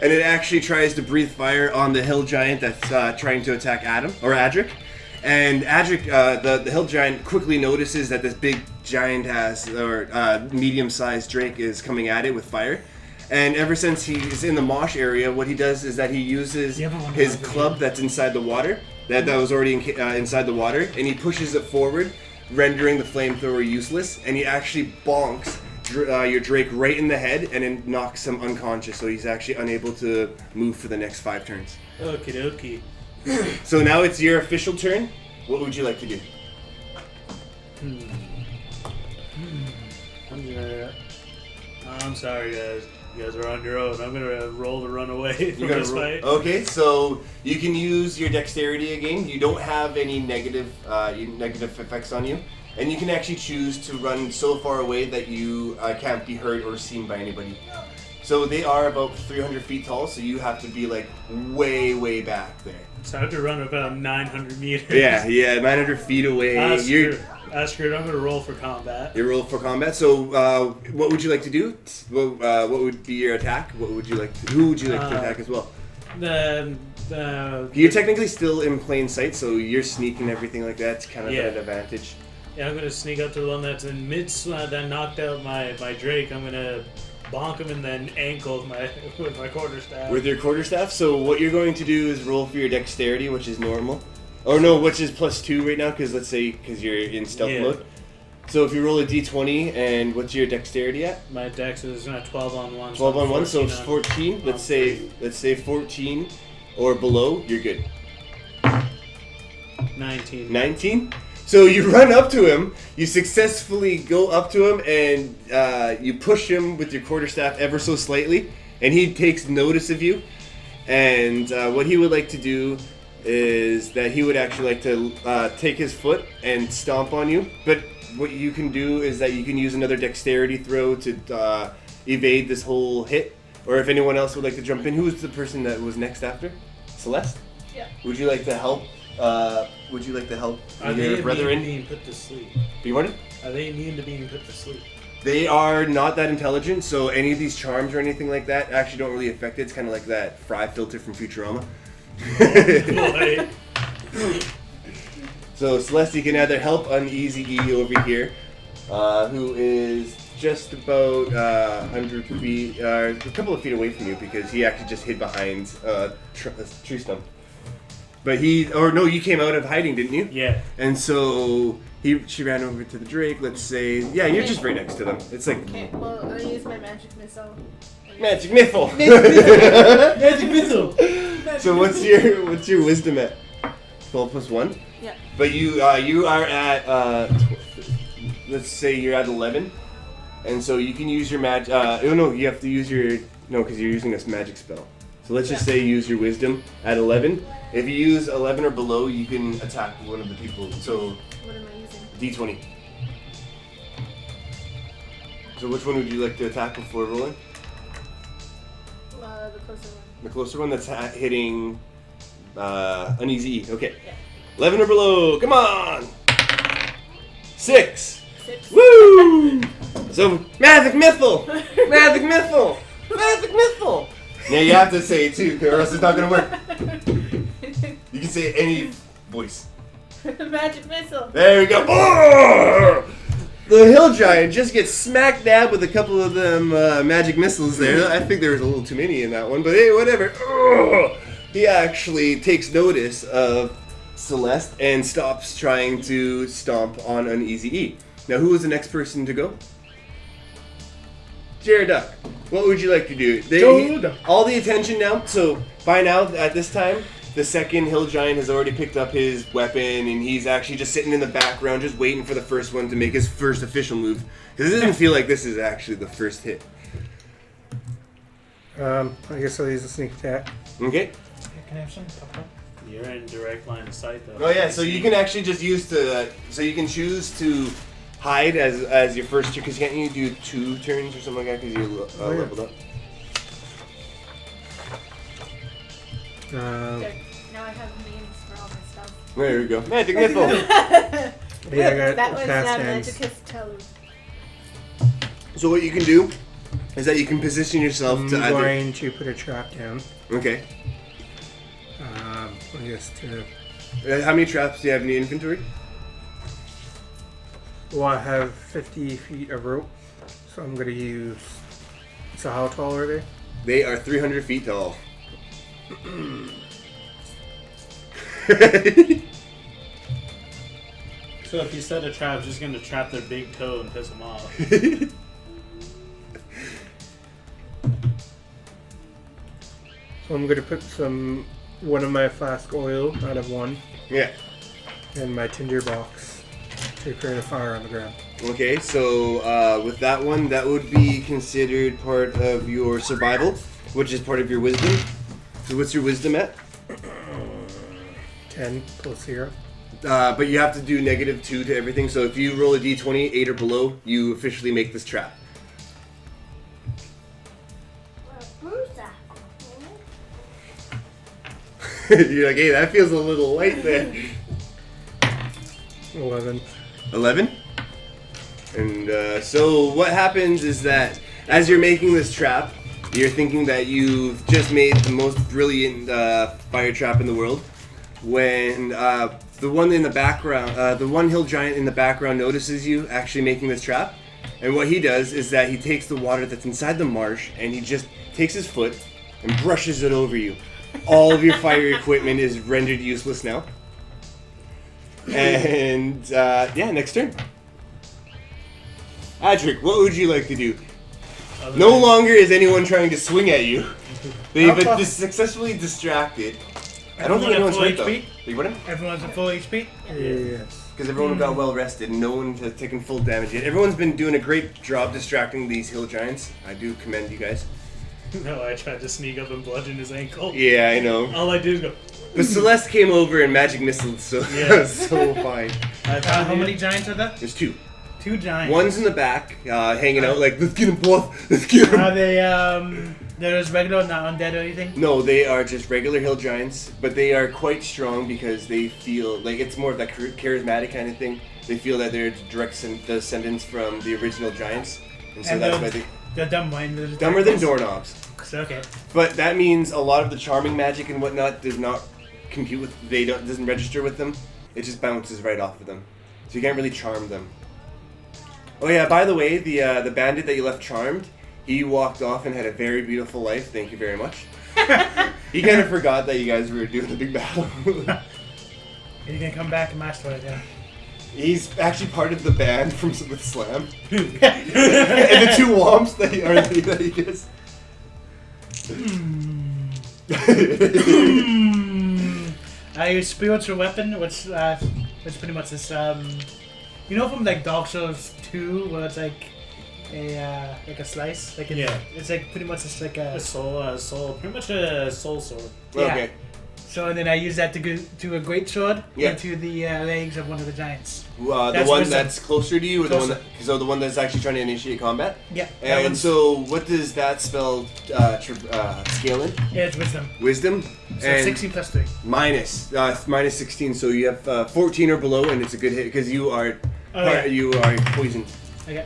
and it actually tries to breathe fire on the hill giant that's trying to attack Adric. And Adric, the hill giant, quickly notices that this big giant medium-sized Drake is coming at it with fire. And ever since he's in the mosh area, what he does is that he uses You have one his over club that's inside the water, that was already inside the water, and he pushes it forward, rendering the flamethrower useless, and he actually bonks your Drake right in the head and then knocks him unconscious, so he's actually unable to move for the next 5 turns. Okie dokie. So now it's your official turn. What would you like to do? I'm sorry, guys. You guys are on your own. I'm gonna roll to run away from this fight. Okay, so you can use your dexterity again. You don't have any negative effects on you, and you can actually choose to run so far away that you can't be heard or seen by anybody. So they are about 300 feet tall, so you have to be like way back there. So I have to run about 900 meters. Yeah, 900 feet away. Screwed. I'm gonna roll for combat. You roll for combat. So, what would you like to do? What would be your attack? Who would you like to attack as well? You're technically still in plain sight, so you're sneaking everything like that. It's kind of an advantage. Yeah, I'm gonna sneak up to the one that's in mid that knocked out my Drake. I'm gonna bonk him in the ankle with my quarterstaff. With your quarterstaff. So what you're going to do is roll for your dexterity, which is normal. Or no, which is +2 right now, because you're in stealth mode. So if you roll a d20, and what's your dexterity at? My dex is 12 on 1. 12 on 1, so it's 14. Let's say 14 or below, you're good. 19. 19? So you run up to him, you successfully go up to him, and you push him with your quarterstaff ever so slightly, and he takes notice of you. And what he would like to do is that he would actually like to take his foot and stomp on you. But what you can do is that you can use another dexterity throw to evade this whole hit. Or if anyone else would like to jump in, who was the person that was next after? Celeste? Yeah. Would you like to help? Are Your brethren being put to sleep? You want it? Are they immune to being put to sleep? They are not that intelligent, so any of these charms or anything like that actually don't really affect it. It's kind of like that fry filter from Futurama. Boy. So Celeste, you can either help Uneasy E over here, who is just about 100 feet, a couple of feet away from you, because he actually just hid behind a tree stump. But you came out of hiding, didn't you? Yeah. And so she ran over to the Drake. Let's say, yeah, you're just right next to them. It's like Okay, well, I'm gonna use my magic missile. magic missile. Magic missile. So what's your wisdom at? 12 plus 1? Yeah. But you are at let's say you're at 11, and so you can use your magic. You have to use your because you're using this magic spell. So let's just say you use your wisdom at 11. If you use 11 or below, you can attack one of the people. So What am I using? D20. So which one would you like to attack before rolling? The closer one. The closer one that's hitting Uneasy E. Okay. Yeah. 11 or below. Come on. 6. 6. Woo! So magic missile. Magic missile. Magic missile. Now you have to say it too, or else it's not gonna work. You can say any voice. Magic missile. There we go. Oh! The hill giant just gets smack dab with a couple of them magic missiles there. I think there was a little too many in that one, but hey, whatever. Oh! He actually takes notice of Celeste and stops trying to stomp on Uneasy E. Now, who was the next person to go? Jared Duck. What would you like to do? All the attention now. So by now, at this time, the second hill giant has already picked up his weapon, and he's actually just sitting in the background, just waiting for the first one to make his first official move. Because it doesn't feel like this is actually the first hit. I guess I'll use a sneak attack. Okay. Can I have some? You're in direct line of sight, though. Oh yeah, so you can actually just use so you can choose to hide as your first turn, because can't you do 2 turns or something like that because you leveled up? There. Now I have names for all my stuff. There we go. Magic missile. Yeah, I got That was fast hands. Magicus Toad. So what you can do is that you can position yourself I'm to either. going to put a trap down. Okay. I guess to. How many traps do you have in your inventory? Well, I have 50 feet of rope, so I'm going to use So how tall are they? They are 300 feet tall. So if you set a trap, it's just gonna trap their big toe and piss them off. So I'm gonna put one of my flask oil out of one Yeah. in my tinder box to create a fire on the ground. Okay, so with that one, that would be considered part of your survival, which is part of your wisdom. So what's your wisdom at? 10 plus 0. But you have to do -2 to everything. So if you roll a d20, 8 or below, you officially make this trap. You're like, hey, that feels a little light there. 11. 11? And so what happens is that as you're making this trap, you're thinking that you've just made the most brilliant fire trap in the world. When the one in the background, the one hill giant in the background notices you actually making this trap. And what he does is that he takes the water that's inside the marsh and he just takes his foot and brushes it over you. All of your fire equipment is rendered useless now. And yeah, next turn. Adric, what would you like to do? No longer is anyone trying to swing at you. They've been successfully distracted. I don't think anyone's hurt though. You what? Everyone's at full HP? Yes. Because everyone got well rested and no one has taken full damage yet. Everyone's been doing a great job distracting these hill giants. I do commend you guys. No, I tried to sneak up and bludgeon his ankle. Yeah, I know. All I did is go. But Celeste came over and magic missile, so Yeah. that was so fine. How many giants are there? There's 2. 2 giants. One's in the back, hanging out like, let's get him, boss. Let's get him. Are they, they're just regular, not undead or anything? No, they are just regular hill giants, but they are quite strong because they feel like it's more of that charismatic kind of thing. They feel that they're direct descendants from the original giants, and so And that's why they're dumb, right? dumber than doorknobs. Okay. But that means a lot of the charming magic and whatnot does not compute with. Doesn't register with them. It just bounces right off of them, so you can't really charm them. Oh yeah, by the way, the bandit that you left charmed, he walked off and had a very beautiful life. Thank you very much. He kind of forgot that you guys were doing a big battle. He's gonna come back and master it, yeah. He's actually part of the band from with Slam. And the 2 womps that he just. I use spiritual weapon, which pretty much is you know from like Dark Souls 2 where it's like a slice, like it's like pretty much just like A soul, pretty much a soul sword. Yeah. Okay. So and then I use that to go to a great sword Yeah. into the legs of one of the giants. The That's one wisdom. that's closer to you, or Closer. the one that's actually trying to initiate combat. Yeah. That And one's- so, what does that spell scale in? yeah, it's wisdom. Wisdom. So And 16 plus 3. minus 16, so you have 14 or below, and it's a good hit because you are Oh, yeah. you are poisoned. Okay.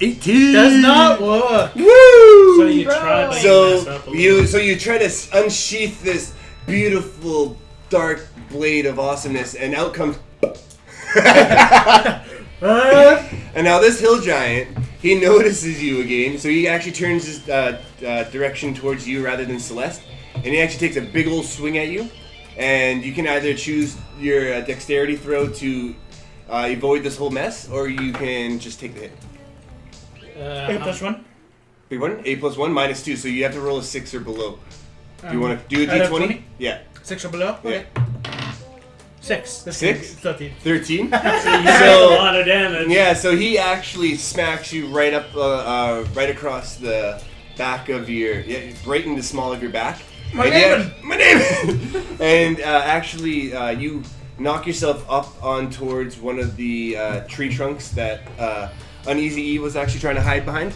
18 Does not work. Woo! So you try, but you mess up a So little. you try to unsheath this beautiful dark blade of awesomeness, and out comes. And now this hill giant, he notices you again, so he actually turns his direction towards you rather than Celeste, and he actually takes a big old swing at you, and you can either choose your dexterity throw to avoid this whole mess, or you can just take the hit. 8 plus 1. Big one, 8 plus 1, minus 2, so you have to roll a 6 or below. Do you want to do a out of d20? 20? Yeah. 6 or below? Yeah. Okay. 6. That's 6? 13. 13? You take a lot of damage. Yeah, so he actually smacks you right up, right across the back of your, right in the small of your back. My name! And actually, you knock yourself up on towards one of the tree trunks that Uneasy E was actually trying to hide behind,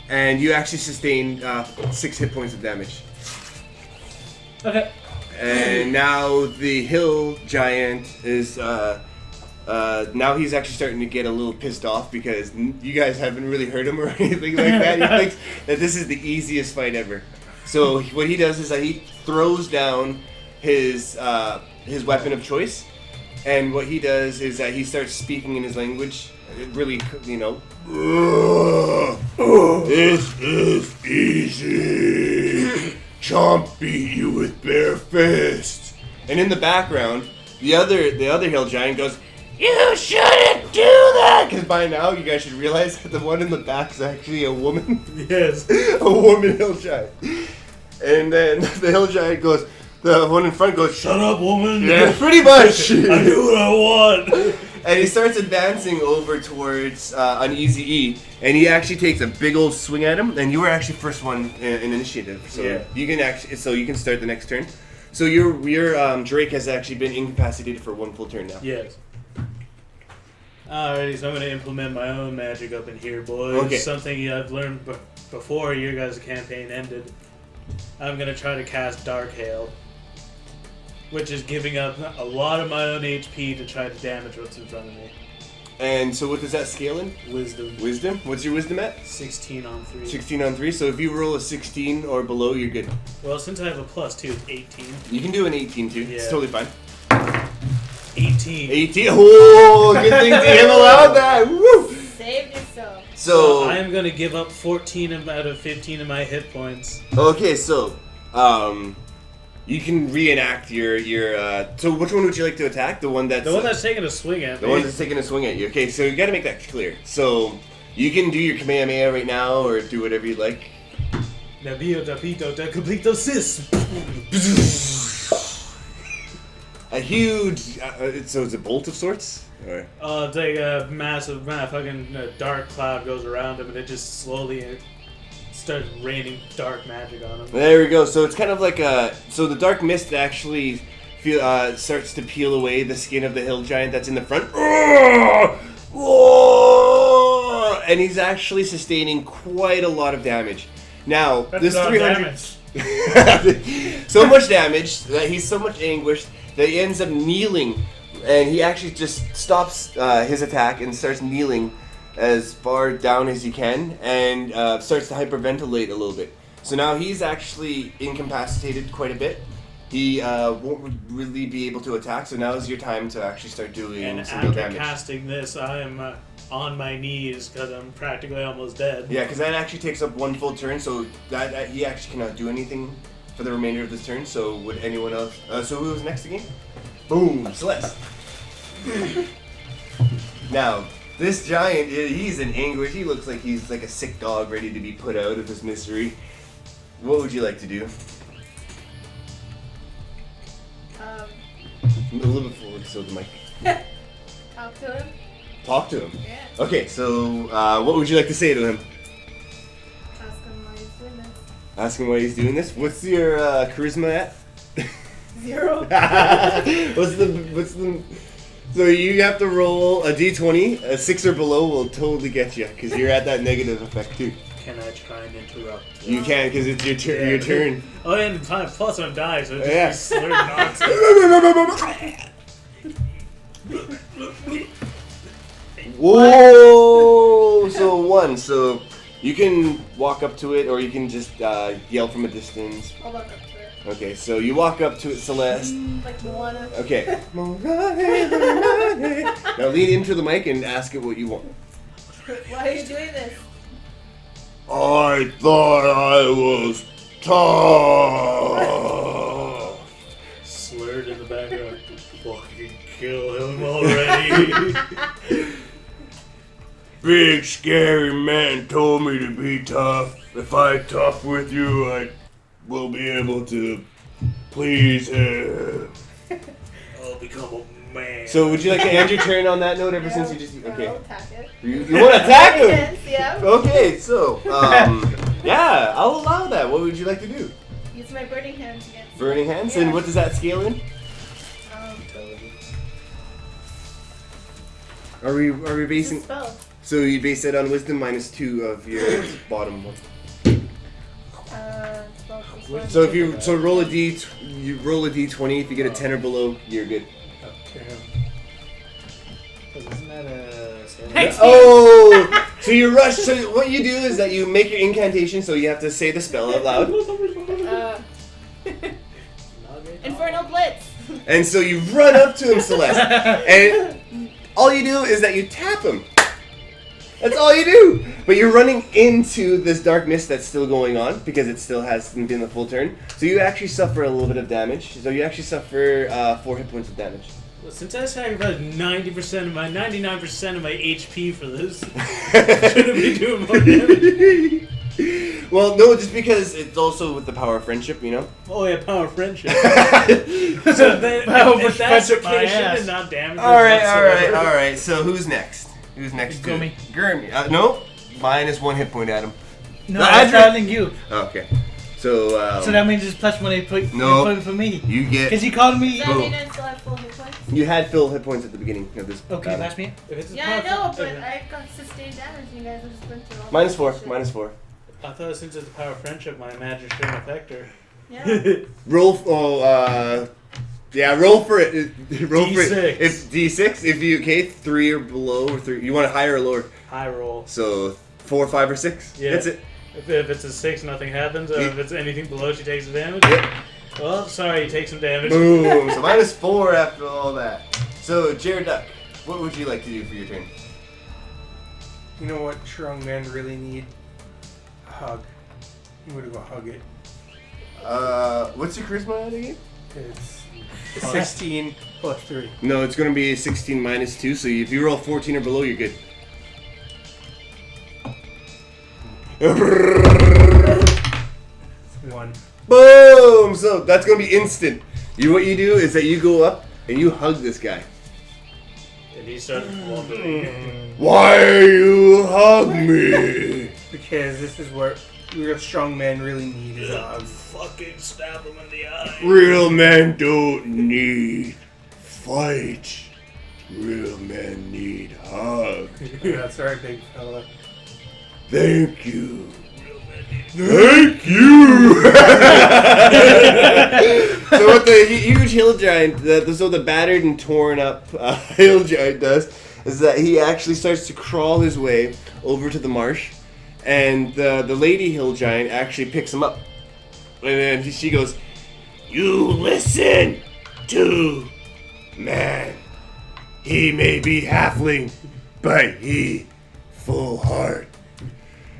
and you actually sustain 6 hit points of damage. Okay. And now the hill giant is now he's actually starting to get a little pissed off because you guys haven't really hurt him or anything like that. He thinks that this is the easiest fight ever. So what he does is that he throws down his weapon of choice, and what he does is that he starts speaking in his language, really, you know. This is easy. Chomp beat you with bare fists. And in the background, the other hill giant goes, "You shouldn't do that!" Because by now you guys should realize that the one in the back is actually a woman. Yes. A woman hill giant. And then the hill giant goes, the one in front goes, Shut up, woman. yeah, pretty much. I do what I want. And he starts advancing over towards Uneasy E, and he actually takes a big old swing at him. And you were actually first one in initiative, so Yeah. you can start the next turn. So your Drake has actually been incapacitated for one full turn now. Yes. Alrighty, so I'm going to implement my own magic up in here, boys. Okay. Something I've learned before your guys' campaign ended. I'm going to try to cast Dark Hail, which is giving up a lot of my own HP to try to damage what's in front of me. And so what does that scale in? Wisdom. Wisdom? What's your wisdom at? 16 on 3. 16 on 3. So if you roll a 16 or below, you're good. Well, since I have a plus 2, it's 18. You can do an 18 too. It's Yeah. totally fine. 18. 18. Oh, good thing DM allowed that. Woo! Saved yourself. So I am going to give up 14 out of 15 of my hit points. okay, so you can reenact your so which one would you like to attack? The one that's The one that's taking a swing at the me. one that's taking a swing at you. Okay, so you got to make that clear. So you can do your Kamehameha right now, or do whatever you'd like. Nabio Tapito da Complito Sis. A huge, so it's a bolt of sorts. Or? It's like a massive, fucking dark cloud goes around him, and it just slowly starts raining dark magic on him. There we go. So it's kind of like so the dark mist actually starts to peel away the skin of the hill giant that's in the front. And he's actually sustaining quite a lot of damage. Now, That's this a lot of 300 damage. so much damage that he's so much anguished that he ends up kneeling, and he actually just stops his attack and starts kneeling as far down as he can, and starts to hyperventilate a little bit. So now he's actually incapacitated quite a bit. He won't really be able to attack, so now is your time to actually start doing And some real after damage. casting this, I am on my knees because I'm practically almost dead. Yeah, because that actually takes up one full turn, so that he actually cannot do anything for the remainder of this turn. So would anyone else? So who was next again? Boom, Celeste. Now, this giant, he's in anguish. He looks like he's like a sick dog ready to be put out of his misery. What would you like to do? A little bit forward so the mic. Talk to him. Talk to him. Yeah. Okay, so what would you like to say to him? Ask him why he's doing this. Ask him why he's doing this. What's your charisma at? 0. what's the so you have to roll a d20. A 6 or below will totally get you because you're at that negative effect too. Can I try and interrupt? You can because it's your turn. Your turn. Oh, and plus I'm dying, so it Yeah. just be slurred nonsense. Whoa! So 1. So you can walk up to it, or you can just yell from a distance. I'll walk up to it. Okay, so you walk up to it, Celeste. Like Moana. Okay. Now lean into the mic and ask it what you want. Why are you doing this? I thought I was tough. Slurred in the background. Fucking kill him already. Big scary man told me to be tough. If I tough with you, I will be able to please him. I'll become a man. So would you like to end your turn on that note ever since you just... I'll Okay. attack it. You want to attack him? Yes, yeah. Okay, so, yeah, I'll allow that. What would you like to do? Use my burning hands again. Burning hands? Yeah. And what does that scale in? Are we It's a basing... spell. So you base it on wisdom -2 of your bottom one. Spell plus 1. So if you roll a you roll a d20. If you get a 10 or below, you're good. Isn't that a... Oh! So you rush. So what you do is that you make your incantation. So you have to say the spell out loud. Infernal Blitz. And so you run up to him, Celeste, and all you do is that you tap him, That's all you do. But you're running into this dark mist that's still going on because it still hasn't been the full turn. So you actually suffer a little bit of damage. So you actually suffer 4 hit points of damage. Well, since I sacrificed 99% of my HP for this, shouldn't be doing more damage. Well, no, just because it's also with the power of friendship, you know? Oh yeah, power of friendship. So then, if that's the case, shouldn't not damage. Alright. So who's next? Who's next? Gurmy. Gurmy. No, minus 1 hit point, Adam. No, I'm telling you. Okay. So, So that means it's plus 1 hit point for me. You get... Because you called me... Does that mean I still have full hit points? You had full hit points at the beginning of this Okay, battle. that's me. If it's a Yeah, I power know, of but friendship- I got sustained damage and you guys just went through all Minus that 4. shit. Minus 4. I thought since it's the power of friendship, my magic shouldn't affect her. Yeah. Roll. Yeah. Roll for it. Roll for D6. it. It's D6. If you 3 or below or 3, you want it higher or lower. High roll. So 4, 5, or 6. Yeah. That's it. If it's a 6, nothing happens. Or if it's anything below, she takes the damage. Yep. Well, sorry, you take some damage. Boom. So minus 4 after all that. So Jared Duck, what would you like to do for your turn? You know what strong men really need? A hug. I'm gonna go hug it. What's your charisma at again? It's 16 plus 3. No, it's gonna be 16 minus 2. So if you roll 14 or below, you're good. 1. Boom! So that's gonna be instant. What you do is that you go up and you hug this guy. And he started walking. Why you hug me? Because this is what real strong men really need is a hug. Fucking stab him in the eye. Real men don't need fight. Real men need hug. That's right, big fella. Thank you. Thank you. So what the huge hill giant, the battered and torn up hill giant does is that he actually starts to crawl his way over to the marsh, and the lady hill giant actually picks him up, and then she goes, "You listen to man. He may be halfling, but he full heart."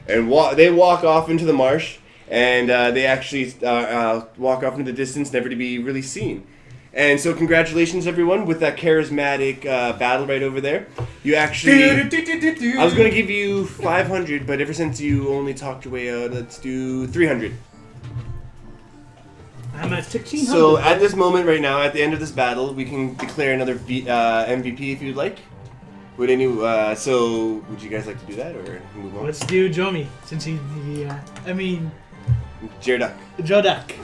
And they walk off into the marsh, and they actually walk off into the distance, never to be really seen. And so congratulations, everyone, with that charismatic battle right over there. You actually... I was going to give you 500, but ever since you only talked your way out, let's do 300. I'm at 1600. So at this moment right now, at the end of this battle, we can declare another MVP if you'd like. Would would you guys like to do that or move on? Let's do Jomi, since Jared Duck. Joe Duck.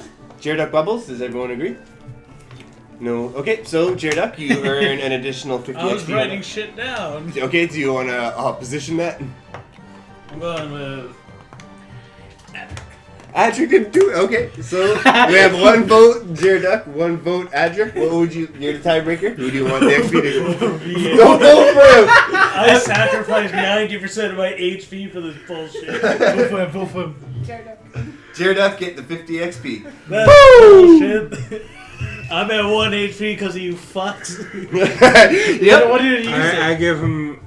Jared Duck Bubbles, does everyone agree? No. Okay, so Jared Duck, you earn an additional 50 I was XP. writing shit down. Okay, do you want to position that? I'm going with... Adric can do it. Okay, so we have 1 vote Jared Duck, 1 vote Adric. What would you? You're the tiebreaker. Who do you want the XP to go? Don't vote for him. I sacrificed 90% of my HP for this bullshit. Vote for him. Jared Duck get the 50 XP. That's bullshit. I'm at 1 HP because of you fucks. Yep. What did you say? I give him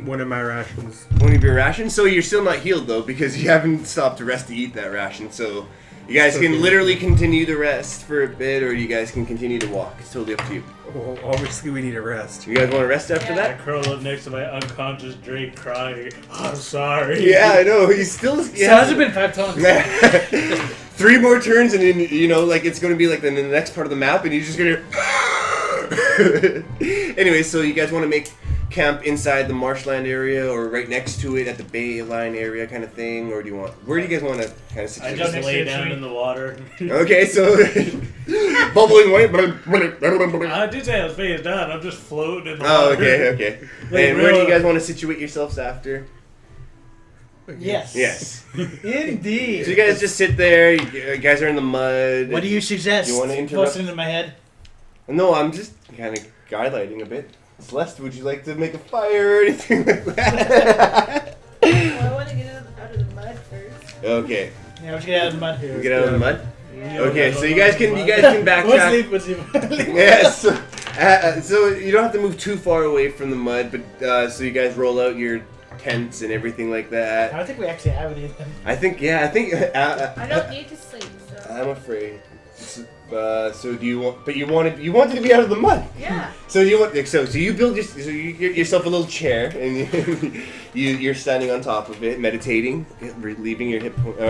one of my rations. One of your rations. So you're still not healed though because you haven't stopped to rest to eat that ration. So you guys can literally continue to rest for a bit, or you guys can continue to walk. It's totally up to you. Well, obviously, we need a rest. You guys want to rest after I that? curl up next to my unconscious Drake crying. I'm sorry. Yeah, I know. He's still. So has it been 5 times? 3 more turns, and then it's going to be like in the next part of the map, and you're just going to. Anyway, so you guys want to make camp inside the marshland area, or right next to it at the bay line area, kind of thing, or do you want? Where do you guys want to kind of I situate? just next lay to the down tree. in the water. Okay, so bubbling away. I did say I was face down. I'm just floating in the Oh, water. okay. Like, And where do you real- guys want to situate yourselves after? Yes. Yes. Indeed. So you guys just sit there. You guys are in the mud. What do you suggest? You wanna interrupt? Posting into my head. No, I'm just kind of guideline a bit. Celeste, would you like to make a fire or anything like that? Well, I want to get out of the mud first. Okay, Yeah, let's get out of the mud here. we get out of the mud. Yeah, Okay, so you guys can What's backtrack. What's the Yes. So you don't have to move too far away from the mud, but so you guys roll out your tents and everything like that. I don't think we actually have any of them. I think I don't need to sleep, so. I'm afraid. So do you want? But you wanted to be out of the mud. Yeah. So you build get yourself a little chair and you're standing on top of it, meditating, relieving your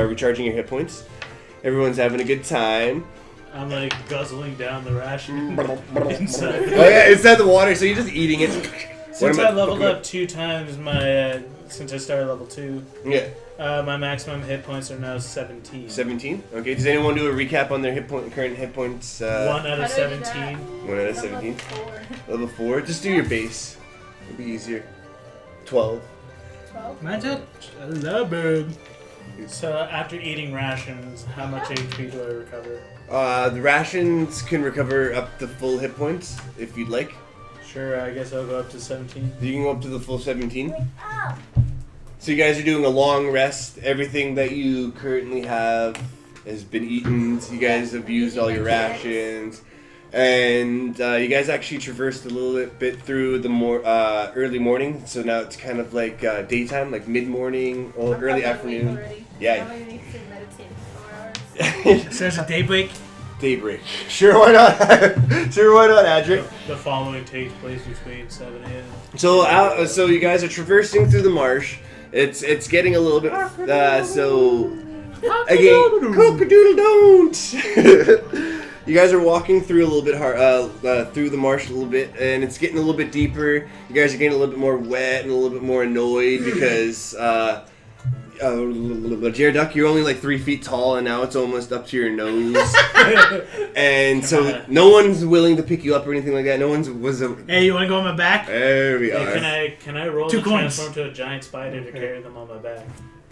recharging your hit points. Everyone's having a good time. I'm like guzzling down the ration inside. Oh yeah, inside the water, so you're just eating it. Since I leveled up 2 times my since I started level 2. Yeah. My maximum hit points are now 17. 17. Okay. Does anyone do a recap on their current hit points? 1 out How of do I do 17. that? 1 out of I'm 17. level 4. Level 4. Just do your base. It'll be easier. 12. 12. Mine's at 11. So after eating rations, how much HP do I recover? The rations can recover up to full hit points if you'd like. Sure, I guess I'll go up to 17. You can go up to the full 17. So you guys are doing a long rest. Everything that you currently have has been eaten. You guys have used all your rations. And you guys actually traversed a little bit through the early morning. So now it's kind of like daytime, like mid-morning or I'm early fucking afternoon. awake already. Yeah. Now I need to meditate for 4 hours. so there's a daybreak. Daybreak. Sure, why not? Sure, why not, Adric? The following takes place between 7 a.m. So you guys are traversing through the marsh. It's getting a little bit so again, cock-a-doodle don't. You guys are walking through a little bit through the marsh a little bit, and it's getting a little bit deeper. You guys are getting a little bit more wet and a little bit more annoyed because Jared, you're only like 3 feet tall, and now it's almost up to your nose. And so no one's willing to pick you up or anything like that. No one's Hey, you want to go on my back? There we Hey, are. can I roll 2 to coins. transform to a giant spider to carry them on my back?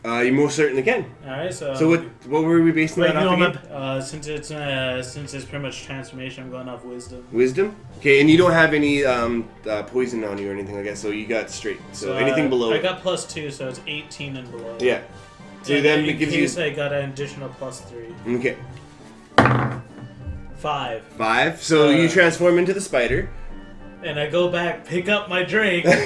You most certainly can. Alright, so So what were we basing Wait, that you off know again? since it's pretty much transformation, I'm going off wisdom. Wisdom? Okay, and you don't have any poison on you or anything like that, so you got straight. So anything below. I got +2, so it's 18 and below. Yeah. So And then in it gives case you. I got an additional +3. Okay. 5. 5. So you transform into the spider. And I go back, pick up my drink, wrap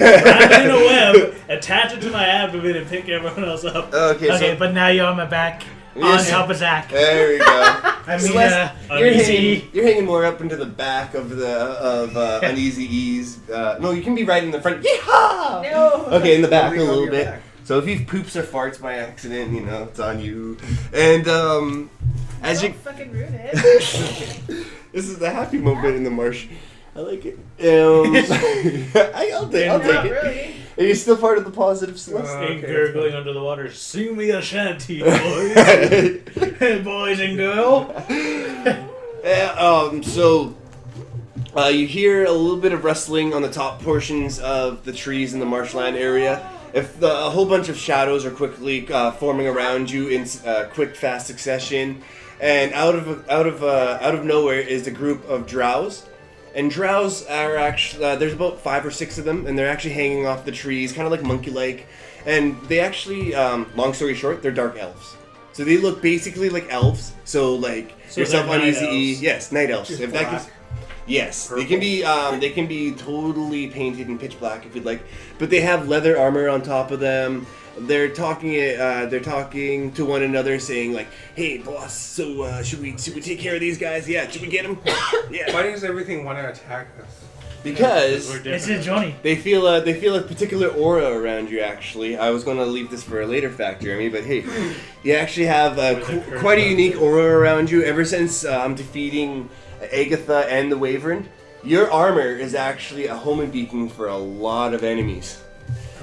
it in a web, attach it to my abdomen, and pick everyone else up. Okay, Okay, so but now you're on my back. Yes. On top of Zach. there we go. I mean, Celeste, uneasy. you're hanging more up into the back of the uneasy ease. No, you can be right in the front. Yeehaw! No. Okay, in the back a Holding on little your bit. back. So if he poops or farts by accident, you know, it's on you. And as you Don't fucking ruin it. this is the happy moment in the marsh. I like it. I'll take Not it. really. Are you still part of the positive Celeste? Uh, And gurgling under the water, sing me a shanty, boys. Boys and girl. So you hear a little bit of rustling on the top portions of the trees in the marshland area. A whole bunch of shadows are quickly forming around you in quick, fast succession, and out of nowhere is a group of drows. And drows are actually there's about 5 or 6 of them, and they're actually hanging off the trees, kind of like monkey-like. And they actually, long story short, they're dark elves. So they look basically like elves. So like So yourself they're on night Easy E, elves. yes, night elves. Just If that black. gives, yes, they can be totally painted in pitch black if you'd like. But they have leather armor on top of them. They're talking to one another, saying like, "Hey, boss, so should we take care of these guys? Yeah, should we get them? Yeah." Why does everything want to attack us? Because We're This different. is Johnny. they feel a particular aura around you. Actually, I was going to leave this for a later fact, Jeremy, but hey, you actually have quite a unique aura around you. Ever since defeating Agatha and the Wyvern, your armor is actually a homing beacon for a lot of enemies.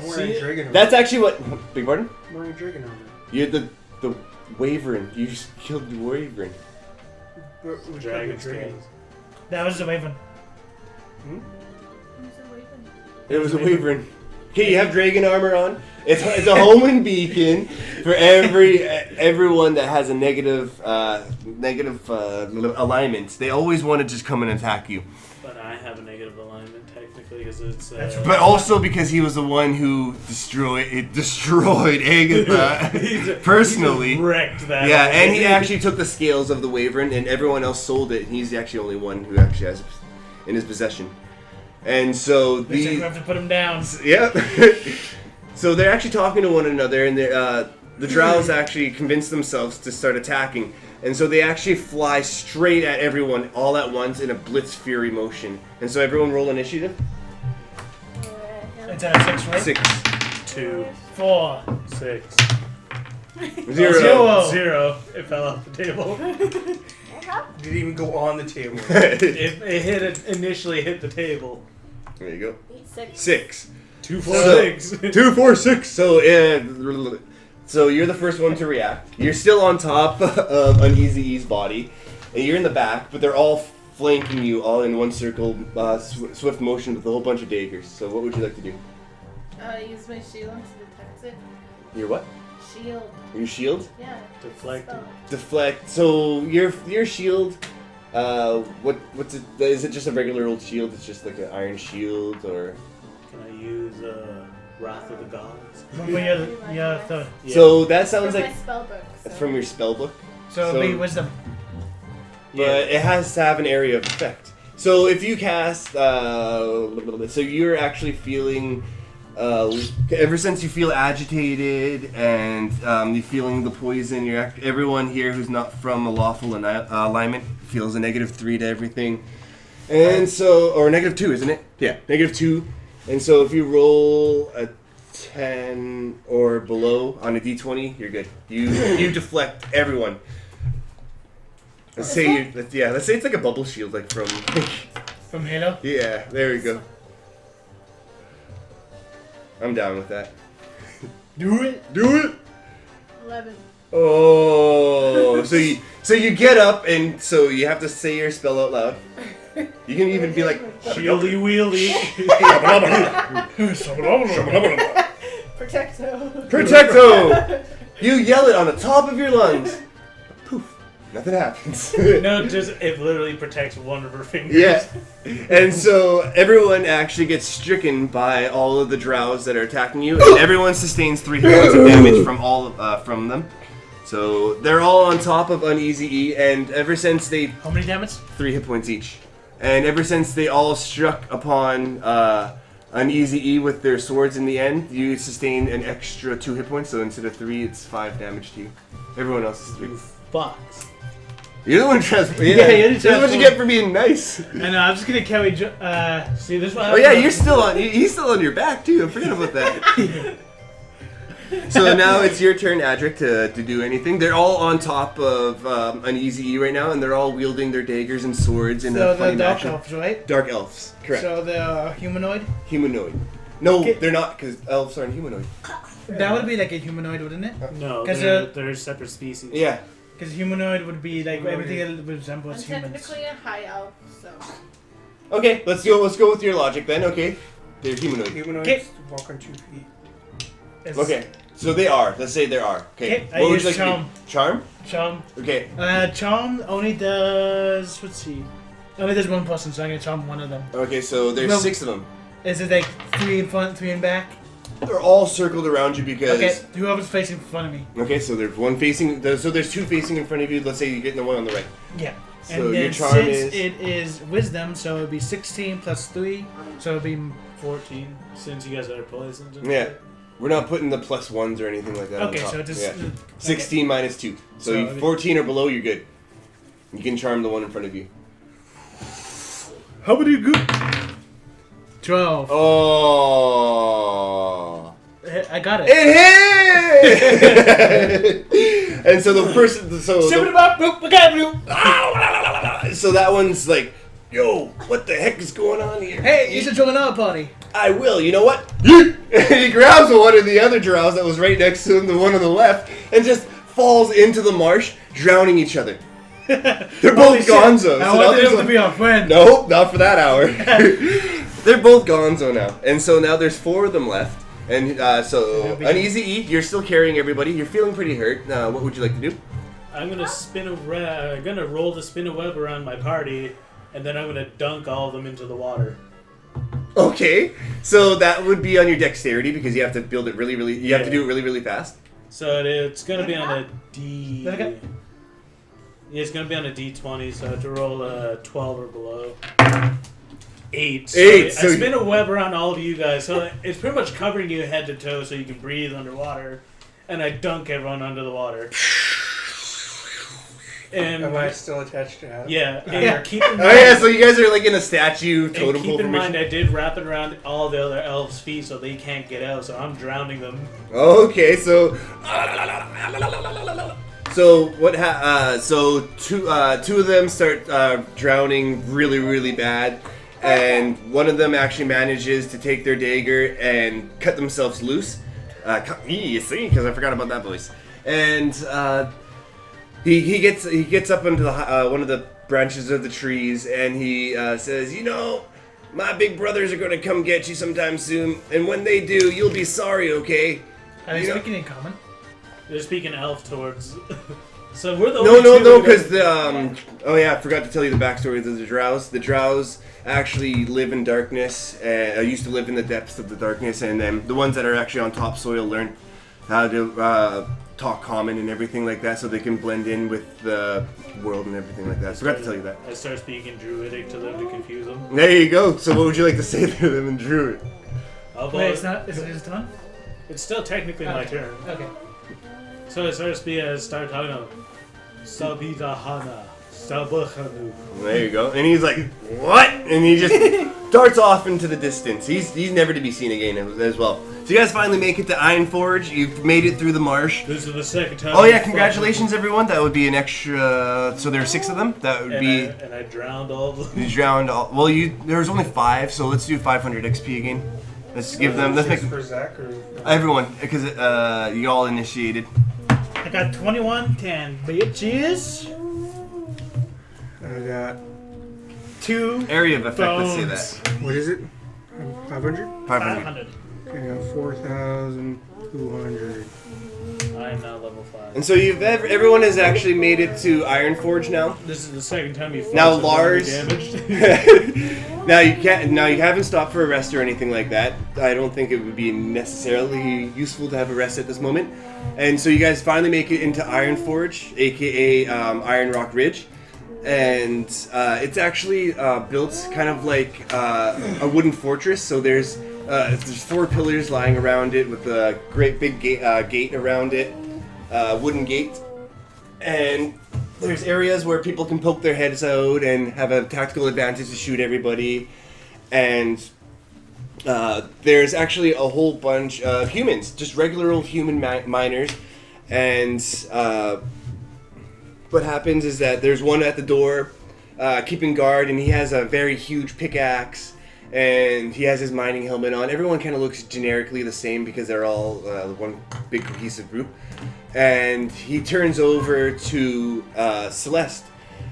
I'm wearing See, dragon armor. That's actually what. Big pardon? I'm wearing dragon armor. You're the Wyvern. You just killed the Wyvern. But which Dragon kind of dragon? scales. That was the Raven. It was a Wyvern. Okay, you have dragon armor on. It's a homing beacon for everyone that has a negative alignment. They always want to just come and attack you. But I have a negative alignment technically because it's. That's But also because he was the one who destroyed Agatha personally. He wrecked that. Yeah, and he actually took the scales of the Wyvern, and everyone else sold it. And he's the only one who actually has it in his possession. And so Looks like we have to put him down. yeah. So they're actually talking to one another, and the drows actually convince themselves to start attacking. And so they actually fly straight at everyone all at once in a blitz fury motion. And so everyone roll initiative. It's at 6, right? 6. 2, 4. 6, 0. 0. It fell off the table. Didn't even go on the table. it initially hit the table. There you go. 6. 6. 2, 4, So- 6. 2, 4, 6. So you're the first one to react. You're still on top of Uneasy E's body, and you're in the back, but they're all flanking you all in one circle, swift motion with a whole bunch of daggers. So what would you like to do? Use my shield to detect it. Your what? Shield. Your shield? Yeah. Deflect it. Spell. Deflect. So your shield. What's it? Is it just a regular old shield? It's just like an iron shield, or? Can I use Wrath of the Gods? Yeah. So that sounds From like my spell book. it's from your spell book. So it'll be wisdom. But it has to have an area of effect. So if you cast, so you're actually feeling, ever since you feel agitated and you're feeling the poison, everyone here who's not from a lawful alignment feels a -3 to everything. And so, or -2, isn't it? Yeah, -2. And so if you roll a 10 or below on a d20, you're good. You deflect everyone. Let's say let's say it's like a bubble shield, like from. From Halo. Yeah, there we go. I'm down with that. Do it. Do it. 11. Oh, so you get up and so you have to say your spell out loud. You can even be like Shieldy wheelie. Protecto. Protecto. You yell it on the top of your lungs. Poof. Nothing happens. No, just it literally protects one of her fingers. Yeah. And so everyone actually gets stricken by all of the drows that are attacking you, and everyone sustains 3 points of damage from them. So they're all on top of Uneasy E, and ever since they How many damage? 3 hit points each, and ever since they all struck upon Uneasy E with their swords in the end, you sustain an extra 2 hit points. So instead of 3, it's 5 damage to you. Everyone else is 3. Fucks. You're the one transforming. Yeah, you're the This is what you get for being nice. And I'm just gonna carry. See this one. Oh yeah, you're still on. He's still on your back too. I forgot about that. So now it's your turn, Adric, to do anything. They're all on top of Uneasy E right now, and they're all wielding their daggers and swords in So a funny the dark action. elves, right? Dark elves, correct. So the humanoid. Humanoid. No, Okay. they're not, because elves aren't humanoid. That would be like a humanoid, wouldn't it? No, 'Cause, they're separate species. Yeah. Because humanoid would be like Humanoid. everything that I'm resembles humans. technically a high elf, so. Okay, let's go with your logic then. Okay, they're humanoid. Humanoids Okay. walk on 2 feet. It's Okay, so they are. Let's say they are. Okay. Okay, I What would use you like to do? charm. Charm. Charm. Okay. Charm only does. Let's see. Only does one person, so I'm gonna charm one of them. Okay, so there's No. 6 of them. Is it like 3 in front, 3 in back? They're all circled around you because. Okay, whoever's facing in front of me. Okay, so there's one facing. So there's 2 facing in front of you. Let's say you're getting the one on the right. Yeah. So And your then charm since is. it is wisdom, so it'd be 16 plus 3, so it'd be 14, since you guys are poisoned. and Yeah. shit. We're not putting the +1s or anything like that. okay. on top. So just Yeah. 16 minus 2. So, So you 14 or below, you're good. You can charm the one in front of you. How many good? 12. Oh. I got it. It hit! And so the person. So that one's like, yo, what the heck is going on here? Hey, you should join our party. I will. You know what? And he grabs one of the other drows that was right next to him, the one on the left, and just falls into the marsh, drowning each other. They're both gonzos. I So now wanted there's him to be our friend. Nope, not for that hour. They're both gonzo now. And so now there's 4 of them left. And so, Uneasy E, you're still carrying everybody. You're feeling pretty hurt. What would you like to do? I'm gonna gonna roll to spin a web around my party, and then I'm gonna dunk all of them into the water. Okay, so that would be on your dexterity because you have to build it really, you have to Yeah. do it really, really fast. So it's gonna be on a D. Let it go. Yeah, it's gonna be on a D20, so I have to roll a 12 or below. 8. Eight, I so- spin a web around all of you guys, so it's pretty much covering you head to toe so you can breathe underwater. And I dunk everyone under the water. And Am I still attached to Adam? yeah, and keep in mind, Oh yeah, so you guys are like in a statue and totem pole keep in mind formation. I did wrap it around all the other elves' feet so they can't get out, so I'm drowning them. Okay, so two of them start drowning really bad, and one of them actually manages to take their dagger and cut themselves loose. You see, because I forgot about that voice. And he gets up into the one of the branches of the trees, and he says, "You know, my big brothers are going to come get you sometime soon, and when they do, you'll be sorry, okay?" Are they You know- speaking in common? They're speaking elf towards. So we're the No, only two because that- the oh yeah, I forgot to tell you the backstory of the Drows. The Drows actually live in darkness, and used to live in the depths of the darkness, and then the ones that are actually on topsoil learn how to talk common and everything like that, so they can blend in with the world and everything like that. So I forgot to tell you that. I start speaking Druidic to them to confuse them. There you go. So what would you like to say to them in Druid? Wait, it's not. Is it his turn? It's still technically my Okay. turn. Okay. So I start talking to Sabidahana, Sabachanu. There you go. And he's like, "What?" And he just darts off into the distance. He's never to be seen again as well. So you guys finally make it to Ironforge. You've made it through the marsh. This is the second time. Oh yeah, I've congratulations everyone. That would be an extra. So there are 6 of them. That would fought- be. And I drowned all of them. You drowned all. Well, there was only 5, so let's do 500 XP again. Let's give them. Let's make for Zach or everyone because you all initiated. I got 2110 bitches. I got 2 Area of effect. Let's say bones. that. what is it? 500. 500. 500. I got 4,200. I am now level 5. And so everyone has actually made it to Ironforge now. This is the second time you fought Now, so Lars- damaged. Now you can't. Now you haven't stopped for a rest or anything like that. I don't think it would be necessarily useful to have a rest at this moment. And so you guys finally make it into Ironforge, aka Iron Rock Ridge, and it's actually built kind of like a wooden fortress. So there's 4 pillars lying around it with a great big gate around it, wooden gate, and there's areas where people can poke their heads out and have a tactical advantage to shoot everybody, and there's actually a whole bunch of humans, just regular old human miners, and what happens is that there's one at the door keeping guard, and he has a very huge pickaxe, and he has his mining helmet on. Everyone kind of looks generically the same because they're all one big cohesive group. And he turns over to Celeste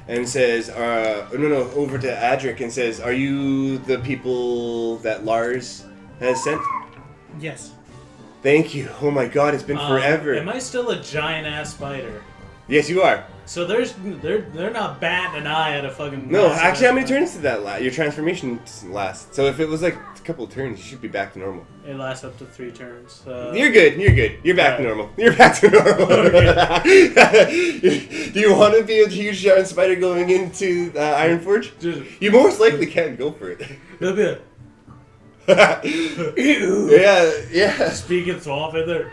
and says, over to Adric and says, "Are you the people that Lars has sent?" Yes. Thank you. Oh my god, it's been forever. Am I still a giant ass spider? Yes, you are. So they're not batting an eye at a fucking. No, massive actually, how many ass spider. turns did that last? Your transformation lasts. So if it was like a couple of turns, you should be back to normal. It lasts up to 3 turns. You're good. You're good. You're back to Right. normal. You're back to normal. Do you want to be a huge giant spider going into Ironforge? Just, You most likely can go for it. it'll be a yeah. speaking swamp in there.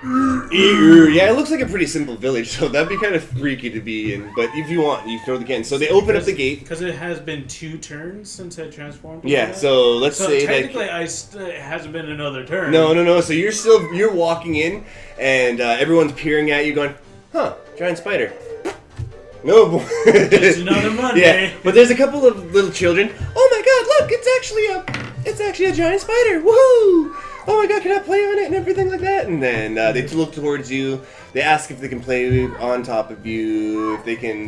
Yeah, it looks like a pretty simple village, so that'd be kind of freaky to be in. But if you want, you totally can. So they open up the gate. Because it has been 2 turns since I transformed. into Yeah, that. so let's So say technically, like. it hasn't been another turn. No. So you're walking in, and everyone's peering at you, going, "Huh, giant spider." No, boy. It's another Monday. Yeah, but there's a couple of little children. Oh my God! Look, it's actually a giant spider. Woohoo! Oh my God, can I play on it and everything like that? And then they look towards you. They ask if they can play on top of you, if they can,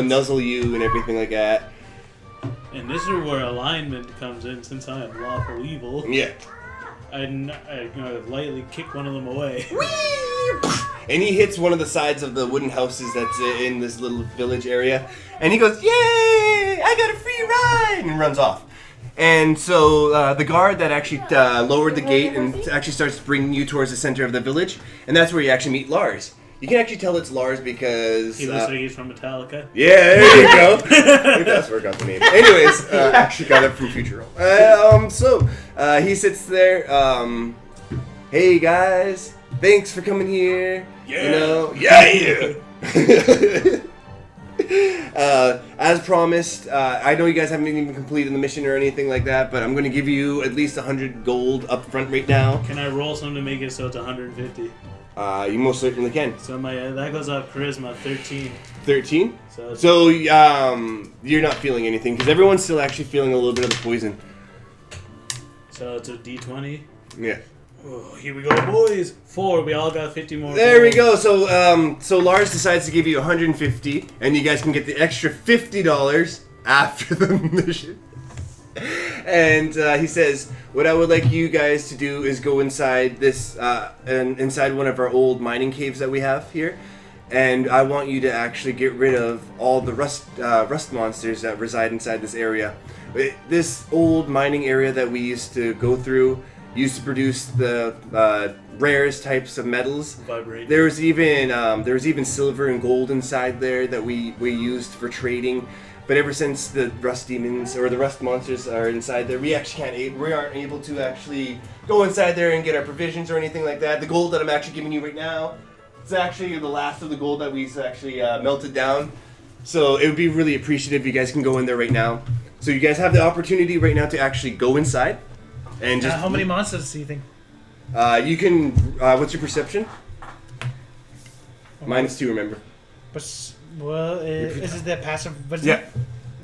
nuzzle you and everything like that. And this is where alignment comes in, since I am lawful evil. Yeah. I lightly kick one of them away. And he hits one of the sides of the wooden houses that's in this little village area. And he goes, "Yay! I got a free ride!" And runs off. And so the guard that actually lowered the gate and actually starts bringing you towards the center of the village. And that's where you actually meet Lars. You can actually tell it's Lars because He looks like he's from Metallica. yeah, there you go. I think that's where I got the name. Anyways, actually got it from Futurama. So he sits there. Hey guys, thanks for coming here. Yeah. You know, yeah. As promised, I know you guys haven't even completed the mission or anything like that, but I'm going to give you at least 100 gold up front right now. Can I roll something to make it so it's 150? You most certainly can. So my that goes up charisma 13. 13? So it's So, you're not feeling anything, because everyone's still actually feeling a little bit of the poison. So it's a D20. Yeah. Oh, here we go, boys. 4. We all got 50 more. There we gold. go. So Lars decides to give you 150, and you guys can get the extra $50 after the mission. And he says, what I would like you guys to do is go inside this, inside one of our old mining caves that we have here, and I want you to actually get rid of all the rust monsters that reside inside this area. This old mining area that we used to go through used to produce the rarest types of metals. Vibrate. There was even silver and gold inside there that we used for trading. But ever since the rust demons or the rust monsters are inside there, we aren't able to actually go inside there and get our provisions or anything like that. The gold that I'm actually giving you right now, it's actually the last of the gold that we've actually melted down. So it would be really appreciative if you guys can go in there right now. So you guys have the opportunity right now to actually go inside and just. How many monsters do you think? You can. What's your perception? -2, remember. Well, is it the passive? What is Yeah. it?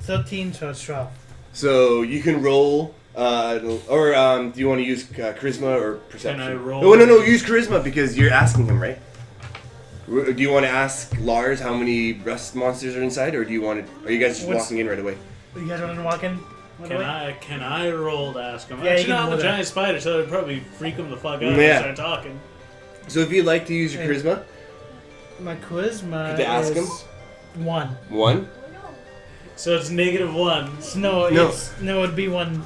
13, so it's 12. So you can roll, or do you want to use charisma or perception? Can I roll? No, use charisma because you're asking him, right? Do you want to ask Lars how many rust monsters are inside, or do you want to? Are you guys just What's- walking in right away? You guys want to walk in? Can I roll to ask him? Yeah, you Actually, can no, I'm roll a that. giant spider, so it'd probably freak him the fuck out Yeah. and start talking. So if you'd like to use your Hey. charisma, My charisma To ask is him? 1. 1. So it's -1. No. It'd be 1.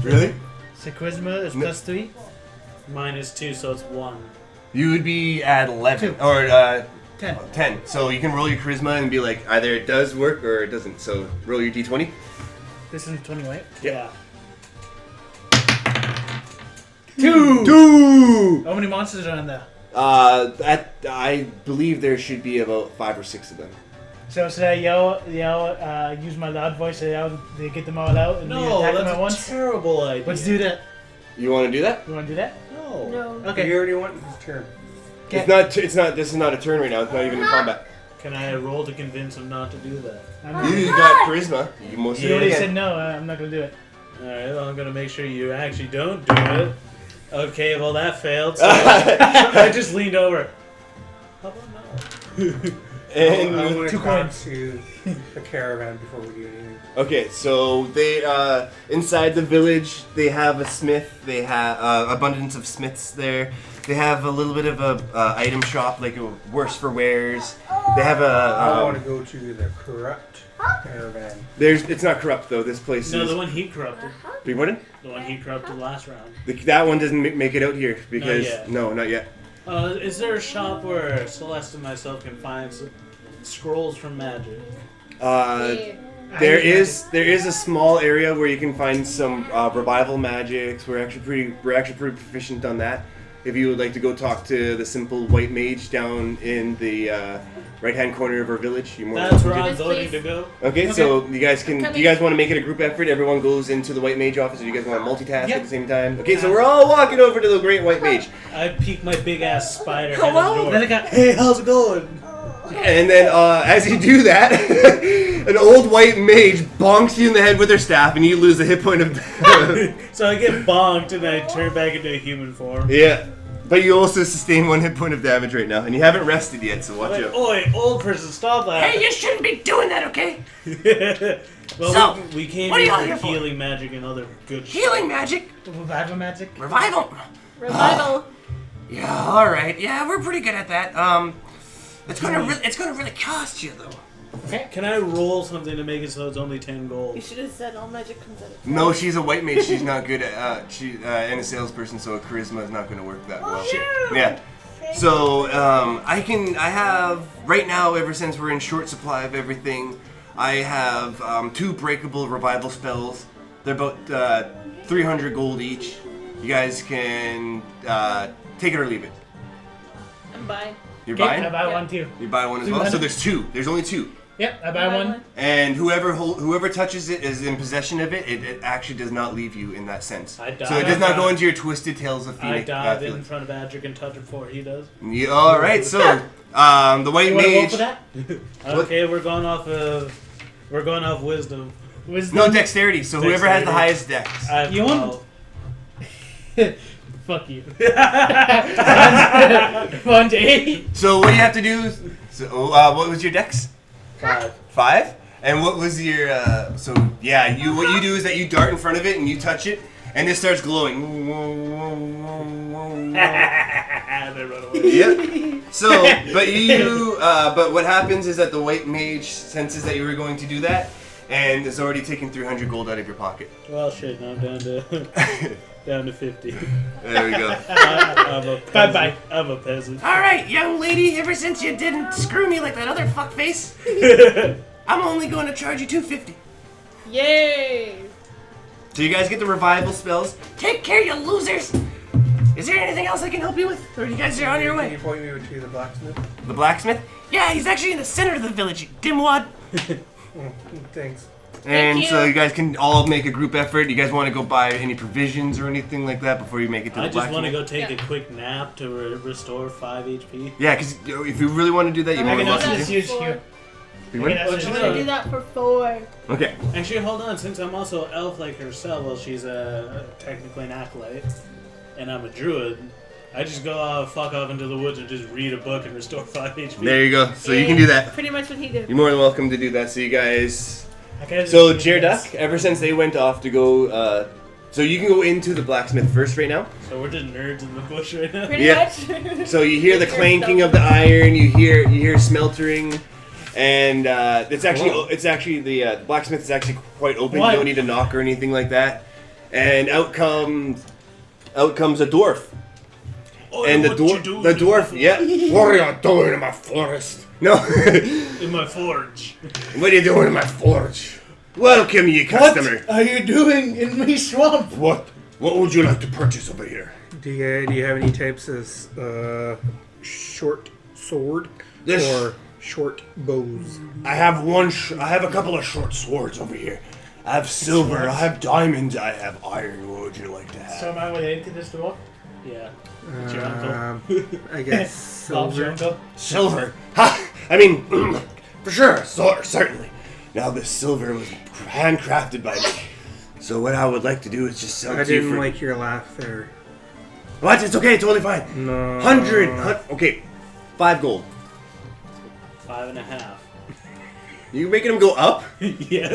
Really? So charisma is No. +3. -2, so it's 1. You would be at 11 2. or 10. 10. So you can roll your charisma and be like, either it does work or it doesn't. So roll your d20. This is 20, right? Yeah. 2! 2. How many monsters are in there? I believe there should be about 5 or 6 of them. So should I yell, use my loud voice to get them all out and No, attack them that's at a once? terrible idea. Let's do that. You want to do that? You want to do that? No. No. Okay. You already went his turn. It's not. This is not a turn right now. It's not even in combat. Can I roll to convince him not to do that? You got charisma. You most You Yeah. already certainly said can. no, I'm not going to do it. Alright, well, I'm gonna make sure you actually don't do it. Okay, well that failed, so I just leaned over. How about no? And I want to 2 talk coins. to the caravan before we do anything. okay, so they inside the village they have a smith. They have abundance of smiths there. They have a little bit of a item shop, like a worse for wares. They have I want a. to go to the corrupt caravan. It's not corrupt though. This place No, is. the one he corrupted. Big pardon? The one he corrupted last round. That one doesn't make it out here because yet. no, not yet. Is there a shop where Celeste and myself can find some scrolls from magic? Yeah. There is a small area where you can find some revival magics. We're actually pretty proficient on that. If you would like to go talk to the simple white mage down in the right-hand corner of our village, you're more than That's where welcome I'm Yes, voting please. to go. to. Okay, so you guys can. Do Coming. you guys want to make it a group effort? Everyone goes into the white mage office, or you guys want to multitask Yep. at the same time? Okay, so we're all walking over to the great white mage, I peek my big ass spider head Hello? at the door. Then I got Hey, how's it going? and then as you do that, an old white mage bonks you in the head with her staff, and you lose a hit point of. So I get bonked and I turn back into a human form. Yeah, but you also sustain 1 hit point of damage right now, and you haven't rested yet, so watch Like, out. oi, old person, stop that. Hey, you shouldn't be doing that, okay? Well, So, we came what are here y'all for here for? healing magic and other good shit. Healing magic, revival magic. revival. Revival. Yeah, all right. Yeah, we're pretty good at that. It's gonna really cost you though. Can I roll something to make it so it's only 10 gold? You should have said all magic comes out of No, she's a white mage. She's not good at and a salesperson, so charisma is not going to work that well. Yeah. So I have right now. Ever since we're in short supply of everything, I have 2 breakable revival spells. They're about 300 gold each. You guys can take it or leave it. I'm buying. You're Okay, buying? I buy Yeah. one too. You buy one as well. So there's 2. There's only 2. Yep, I buy one. And whoever touches it is in possession of it. It actually does not leave you in that sense. I dive- So it does not go into your twisted tales of I Phoenix. dive in Felix. front of Adric and touch him before he does. Yeah, all right. So the white You want to roll mage. for that? Okay, we're going off wisdom. Wisdom. No dexterity. So whoever has the Dexterity. highest dex. I have You want- 12. Fuck you. 1 to 8. So what do you have to do? So what was your dex? 5. 5. And what was your? So yeah, what you do is that you dart in front of it and you touch it, and it starts glowing. They run away. Yep. So, but what happens is that the white mage senses that you were going to do that, and is already taking 300 gold out of your pocket. Well, shit. Now I'm down to down to 50. There we go. I'm a peasant. Bye-bye. I'm a peasant. All right, young lady. Ever since you didn't screw me like that other fuckface, I'm only going to charge you 250. Yay! So you guys get the revival spells. Take care, you losers. Is there anything else I can help you with, or you guys are on your Can way? you point me to the blacksmith? The blacksmith. Yeah, he's actually in the center of the village, you dimwad. Oh, thanks. And Thank so you. you guys can all make a group effort. You guys want to go buy any provisions or anything like that before you make it to I the just want blacksmith? to go take Yeah. a quick nap to restore 5 HP. Yeah, because if you really want to do that, you I more can than also welcome just to. use you. You I want- can also Well, just I'm you gonna know- do that for 4. Okay. Actually, hold on. Since I'm also elf like herself, well, she's technically an acolyte, and I'm a druid. I just go fuck off into the woods and just read a book and restore 5 HP. There you go. So you can do that. Pretty much what he did. You're more than welcome to do that. So you guys. I can just So use this. Jairduck, ever since they went off to go, so you can go into the blacksmith first right now. So we're just nerds in the bush right now. Pretty Yeah. much. So you hear the clanking of the iron. You hear smeltering, and it's actually the blacksmith is actually quite open. What? You don't need to knock or anything like that. And out comes a dwarf. Oh, And the what you dwarf, doing the in dwarf, my yeah. What are you doing in my forest? No. in my forge. What are you doing in my forge? Welcome, ye customer. What are you doing in my swamp? What would you like to purchase over here? Do you have any types of short sword This- or short bows? I have I have a couple of short swords over here. I have silver, I have diamonds, I have iron. What would you like to have? So am I related to this dwarf? Yeah. It's your uncle. I guess Bob's your silver. uncle? Silver? Ha! I mean, for sure, certainly. Now this silver was handcrafted by me. So what I would like to do is just sell I to you didn't for... like your laugh there. What? It's okay, totally fine. No. 100. Okay, 5 gold. 5.5. You making them go up? Yeah.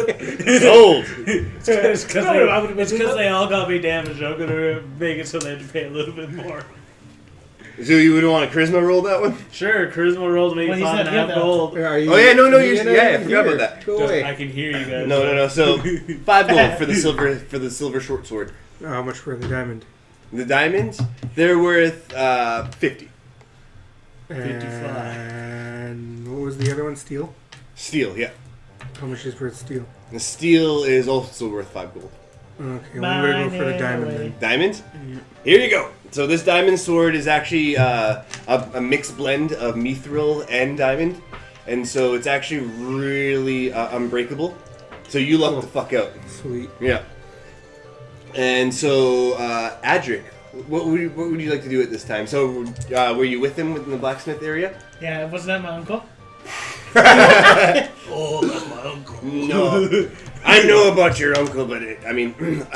Sold. It's because they all got me damaged. I'm gonna make it so they have to pay a little bit more. So you would want a charisma roll that one? Sure, charisma roll to make Well, he's not 5.5 here, though. gold. Are you, Oh, yeah, no, you're you- not yeah, I even forgot here. about that. Go Just, away. I can hear you guys. No. So 5 gold for the silver short sword. How much for the diamond? The diamonds, they're worth 50. 55. And what was the other one? Steel? Steel, yeah. How much is worth steel? The steel is also worth 5 gold. Okay, well, I'm gonna go for the diamond then. Diamonds? Here you go. So this diamond sword is actually a mixed blend of mithril and diamond. And so it's actually really unbreakable. So you luck the fuck out. Sweet. Yeah. And so, Adric, what would you like to do at this time? So, were you with him in the blacksmith area? Yeah, wasn't that my uncle? Oh, that's my uncle. No. I know about your uncle, but I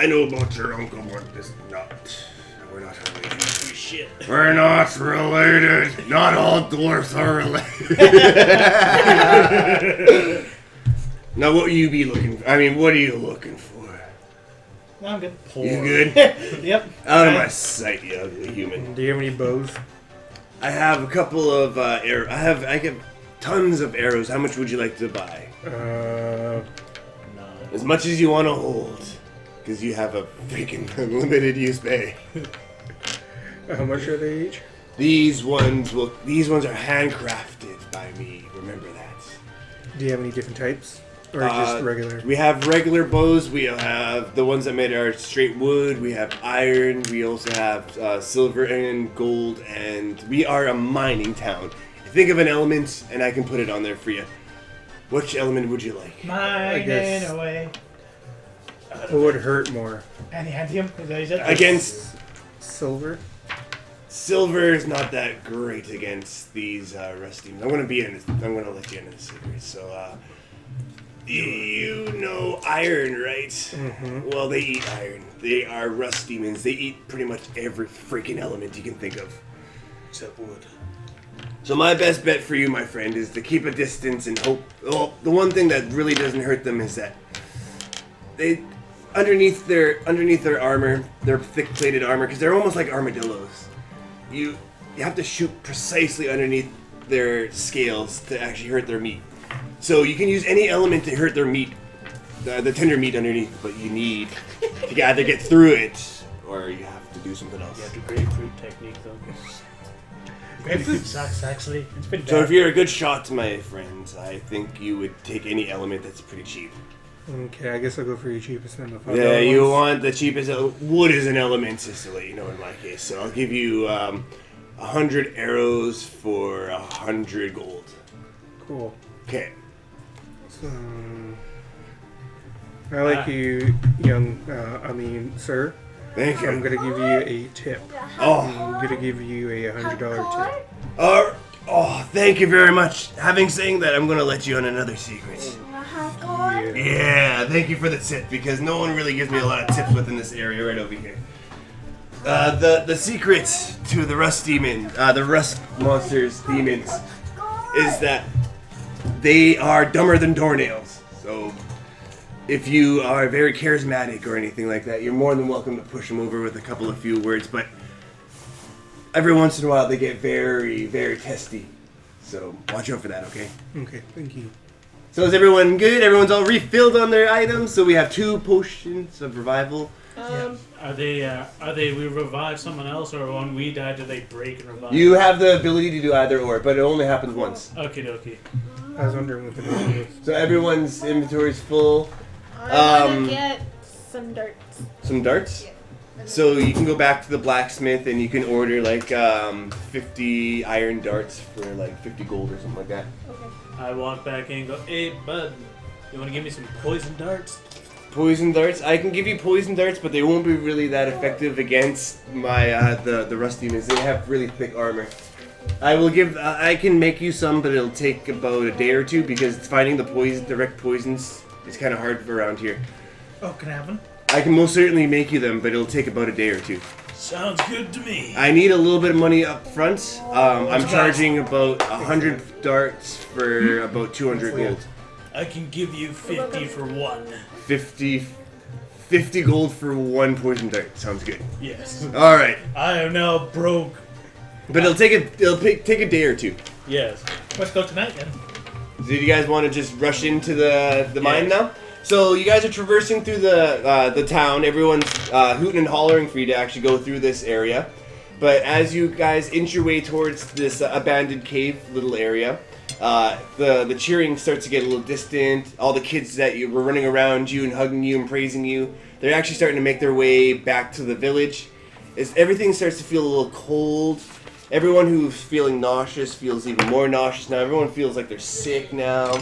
know about your uncle, but it's not. We're not related. Shit. We're not related. Not all dwarfs are related. Now, what would you be looking for? What are you looking for? No, I'm good. You good? Yep. Out of my sight, you ugly human. Do you have any bows? I have a couple of arrows. I have tons of arrows. How much would you like to buy? As much as you want to hold, because you have a freaking unlimited use bay. How much are they each? These ones are handcrafted by me. Remember that. Do you have any different types? Or just regular? We have regular bows. We have the ones that made are straight wood. We have iron. We also have silver and gold. And we are a mining town. Think of an element, and I can put it on there for you. Which element would you like? Mining away. What would hurt more? Adamantium? Is that what you said? Against Silver? silver is not that great against these rusty. I'm gonna let you into the secret. So, you know iron, right? Mm-hmm. Well, they eat iron. They are rust demons. They eat pretty much every freaking element you can think of. Except wood. So my best bet for you, my friend, is to keep a distance and hope. Well, the one thing that really doesn't hurt them is that they, underneath their armor, their thick-plated armor, because they're almost like armadillos. You have to shoot precisely underneath their scales to actually hurt their meat. So you can use any element to hurt their meat, the tender meat underneath, but you need to either get through it or you have to do something else. You have the grapefruit technique, though. Grapefruit sucks, actually. It's pretty bad. So if you're a good shot, my friends, I think you would take any element that's pretty cheap. Okay, I guess I'll go for your cheapest then. The $5 Yeah, you ones. want the cheapest. Wood is an element, just to let you know in my case. So I'll give you 100 arrows for 100 gold. Cool. Okay. So, I like you, sir. Thank I'm you. gonna give you a tip. Oh, I'm gonna give you a $100 tip. Thank you very much. Having saying that, I'm gonna let you on another secret. Yeah. Yeah, thank you for the tip because no one really gives me a lot of tips within this area right over here. The secret to the rust demon, the rust monsters demons, is that they are dumber than doornails. So if you are very charismatic or anything like that, you're more than welcome to push them over with a couple of few words. But every once in a while, they get very, very testy. So watch out for that, okay? Okay, thank you. So is everyone good? Everyone's all refilled on their items. So we have 2 potions of revival. Are they we revive someone else, or when we die, do they break and revive? You have the ability to do either or, but it only happens once. Okie dokie. I was wondering what the name was. So everyone's inventory is full. I want to get some darts. Some darts. Yeah. So you can go back to the blacksmith and you can order like 50 iron darts for like 50 gold or something like that. Okay. I walk back in and go, hey, bud, you want to give me some poison darts? Poison darts. I can give you poison darts, but they won't be really that effective against my the rust demons. They have really thick armor. I can make you some, but it'll take about a day or two because finding the direct poisons is kind of hard around here. Oh, can I have one? I can most certainly make you them, but it'll take about a day or two. Sounds good to me. I need a little bit of money up front. I'm What's that? charging about 100 darts for about 200 gold. I can give you 50 for one. 50 gold for 1 poison dart. Sounds good. Yes. All right, I am now broke. but it'll take a day or two. Yes. Let's go tonight, then. Do you guys want to just rush into the mine now? So you guys are traversing through the town. Everyone's hooting and hollering for you to actually go through this area. But as you guys inch your way towards this abandoned cave little area, the cheering starts to get a little distant. All the kids that you were running around you and hugging you and praising you, they're actually starting to make their way back to the village. As everything starts to feel a little cold. Everyone who's feeling nauseous feels even more nauseous now. Everyone feels like they're sick now.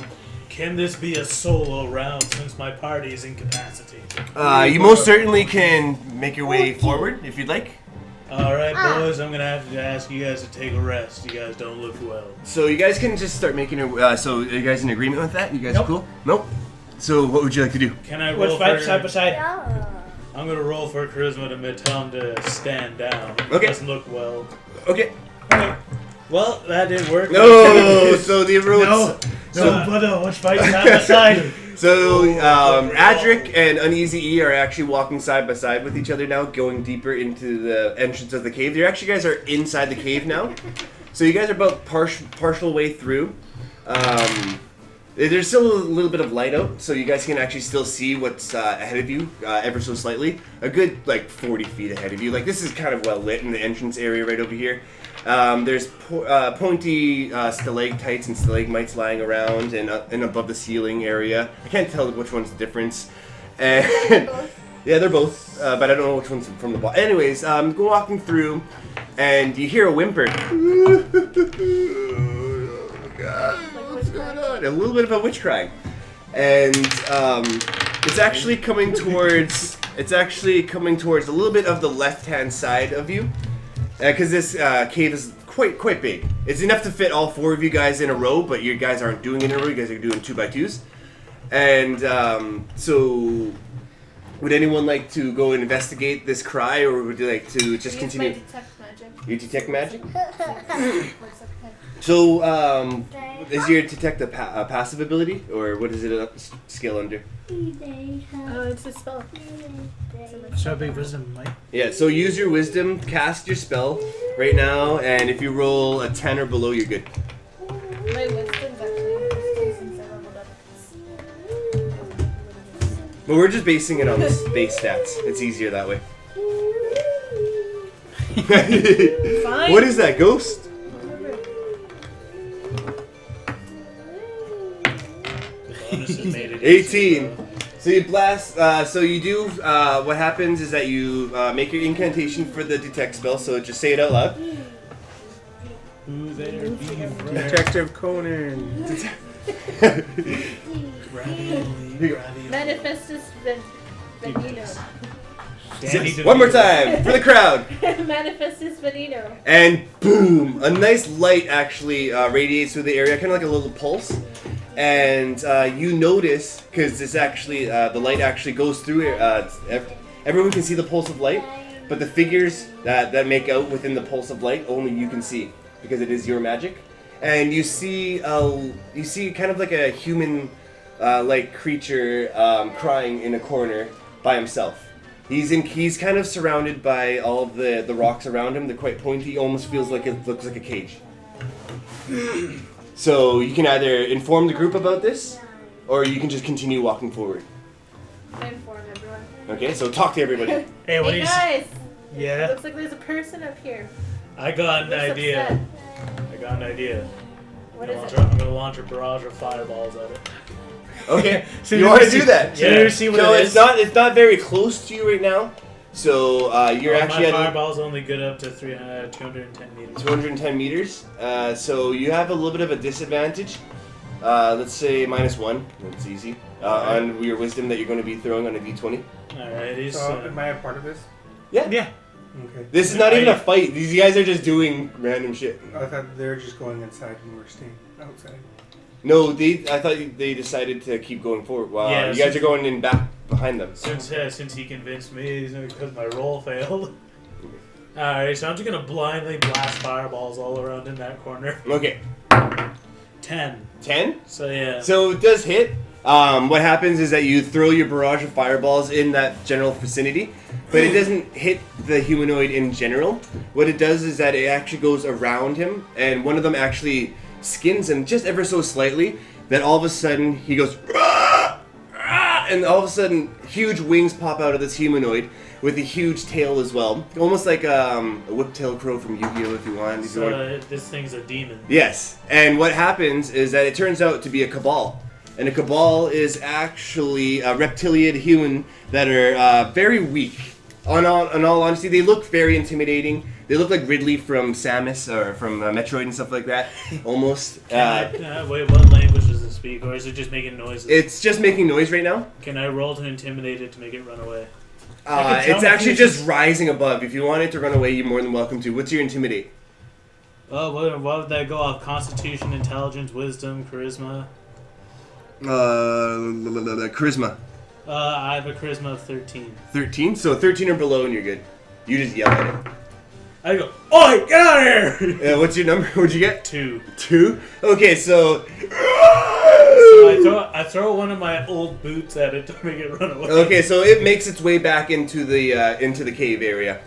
Can this be a solo round since my party is incapacitated? You most certainly can make your way forward if you'd like. Alright, boys, I'm gonna have to ask you guys to take a rest. You guys don't look well. So you guys can just start making your. So are you guys in agreement with that? You guys Nope. cool? Nope. So what would you like to do? Can I Let's roll fight for... side by side. I'm gonna roll for charisma to tell him to stand down. Okay. Doesn't look well. Okay. Okay. Well, that didn't work. No. So the roads. No, brother, let's fight side by side. So Adric and Uneasy E are actually walking side by side with each other now, going deeper into the entrance of the cave. You actually guys are inside the cave now. So you guys are about partial way through. There's still a little bit of light out, so you guys can actually still see what's ahead of you, ever so slightly. A good, like, 40 feet ahead of you. Like, this is kind of well lit in the entrance area right over here. There's pointy stalactites and stalagmites lying around and above the ceiling area. I can't tell which one's the difference. And yeah, they're both, but I don't know which one's from the bottom. Anyways, go walking through, and you hear a whimper. Oh, God. What's going on? A little bit of a witch cry, and it's actually coming towards. It's actually coming towards a little bit of the left-hand side of you, because this cave is quite big. It's enough to fit all 4 of you guys in a row, but you guys aren't doing it in a row. You guys are doing 2x2s, and so. Would anyone like to go and investigate this cry, or would you like to just continue? My detect magic. You detect magic. What's up, So, is your detect a passive ability, or what is it a skill under? Oh, it's a spell. So big wisdom, Mike. Yeah, so use your wisdom, cast your spell right now, and if you roll a 10 or below, you're good. My wisdom's actually since I leveled up. But we're just basing it on the base stats. It's easier that way. Fine. What is that, ghost? Bonuses made it 18. So you blast. So you do. What happens is that you make your incantation for the detect spell. So just say it out loud. Who there be Detective Conan. Manifestus Veneno. One more time for the crowd. Manifestus Veneno. And boom! A nice light actually radiates through the area, kind of like a little pulse. And you notice, because this actually, the light actually goes through it. Everyone can see the pulse of light, but the figures that make out within the pulse of light, only you can see, because it is your magic. And you see kind of like a human, like creature crying in a corner by himself. He's kind of surrounded by all of the rocks around him. They're quite pointy. Almost feels like it looks like a cage. So you can either inform the group about this, or you can just continue walking forward. I inform everyone. Okay, so talk to everybody. Hey, what do Hey you guys! Yeah, Looks like there's a person up here. I got an Looks idea. upset. I got an idea. What I'm is gonna it? launch a barrage of fireballs at it. Okay, So you you want to see- do that? Yeah. You see what So it it's is? it's not very close to you right now. So you're actually my at fireball's only good up to 210 meters. 210 meters. So you have a little bit of a disadvantage. Let's say -1. That's easy. On your wisdom that you're going to be throwing on a d20. Alrighty, So, am I a part of this? yeah. Okay. This is not even a fight. These guys are just doing random shit. I thought they were just going inside and we're staying outside. No, I thought they decided to keep going forward. Wow, Yeah, you guys so- are going in back behind them. Since he convinced me because my roll failed. Alright, so I'm just gonna blindly blast fireballs all around in that corner. Okay, 10. 10. So yeah. So it does hit. What happens is that you throw your barrage of fireballs in that general vicinity, but it doesn't hit the humanoid in general. What it does is that it actually goes around him, and one of them actually skins him just ever so slightly. That all of a sudden he goes, "Rah! Rah!" And all of a sudden huge wings pop out of this humanoid with a huge tail as well, almost like a whip-tailed crow from Yu-Gi-Oh! If you want. If you want. So this thing's a demon. Yes, and what happens is that it turns out to be a cabal. And a cabal is actually a reptilian human that are very weak. In all honesty, they look very intimidating. They look like Ridley from Samus or from Metroid and stuff like that, almost. Wait, what language does it speak, or is it just making noises? It's just making noise right now. Can I roll to intimidate it to make it run away? I can tell It's my actually future's- just rising above. If you want it to run away, you're more than welcome to. What's your intimidate? Oh, what would that go off? Constitution, intelligence, wisdom, charisma? Charisma. I have a charisma of 13. 13? So 13 or below and you're good. You just yell at it. I go, oi, get out of here! What's your number? What'd you get? 2. 2? Okay, so... So I throw one of my old boots at it to make it run away. Okay, so it makes its way back into the cave area,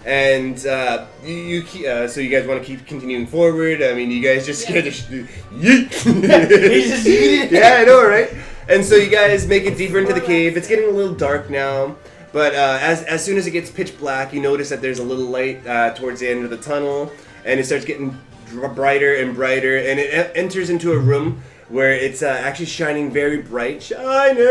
And so you guys want to keep continuing forward? I mean, you guys just scared the yeet. Yeah, I know, right? And so you guys make it deeper into the cave. It's getting a little dark now, but as soon as it gets pitch black, you notice that there's a little light towards the end of the tunnel, and it starts getting brighter and brighter, and it enters into a room where it's actually shining very bright. Shining!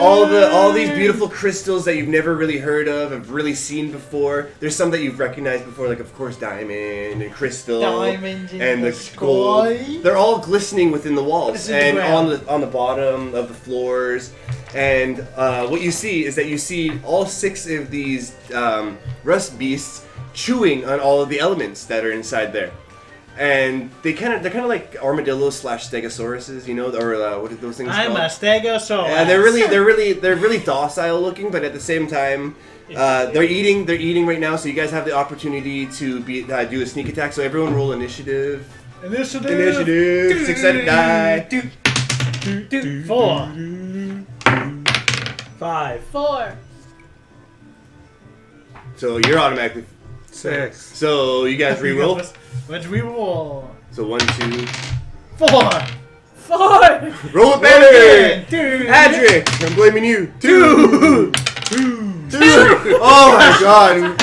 All these beautiful crystals that you've never really heard of, have really seen before. There's some that you've recognized before, like of course diamond and crystal, Diamonds in and the the gold. sky. They're all glistening within the walls It's in the and ground. on the bottom of the floors. And what you see is that you see all 6 of these rust beasts chewing on all of the elements that are inside there. And they're kind of like armadillos / stegosauruses, you know, or what are those things I'm called? a stegosaurus. Yeah, they're really docile looking, but at the same time, they're eating right now. So you guys have the opportunity to do a sneak attack. So everyone roll initiative. Initiative. 6-sided die. 4. 5. 4. So you're automatically. 6. So you guys reroll. Let's reroll. So 1, 2. 4. 4. Roll it better. Dude. Adric, I'm blaming you. 2. 2. Oh my god.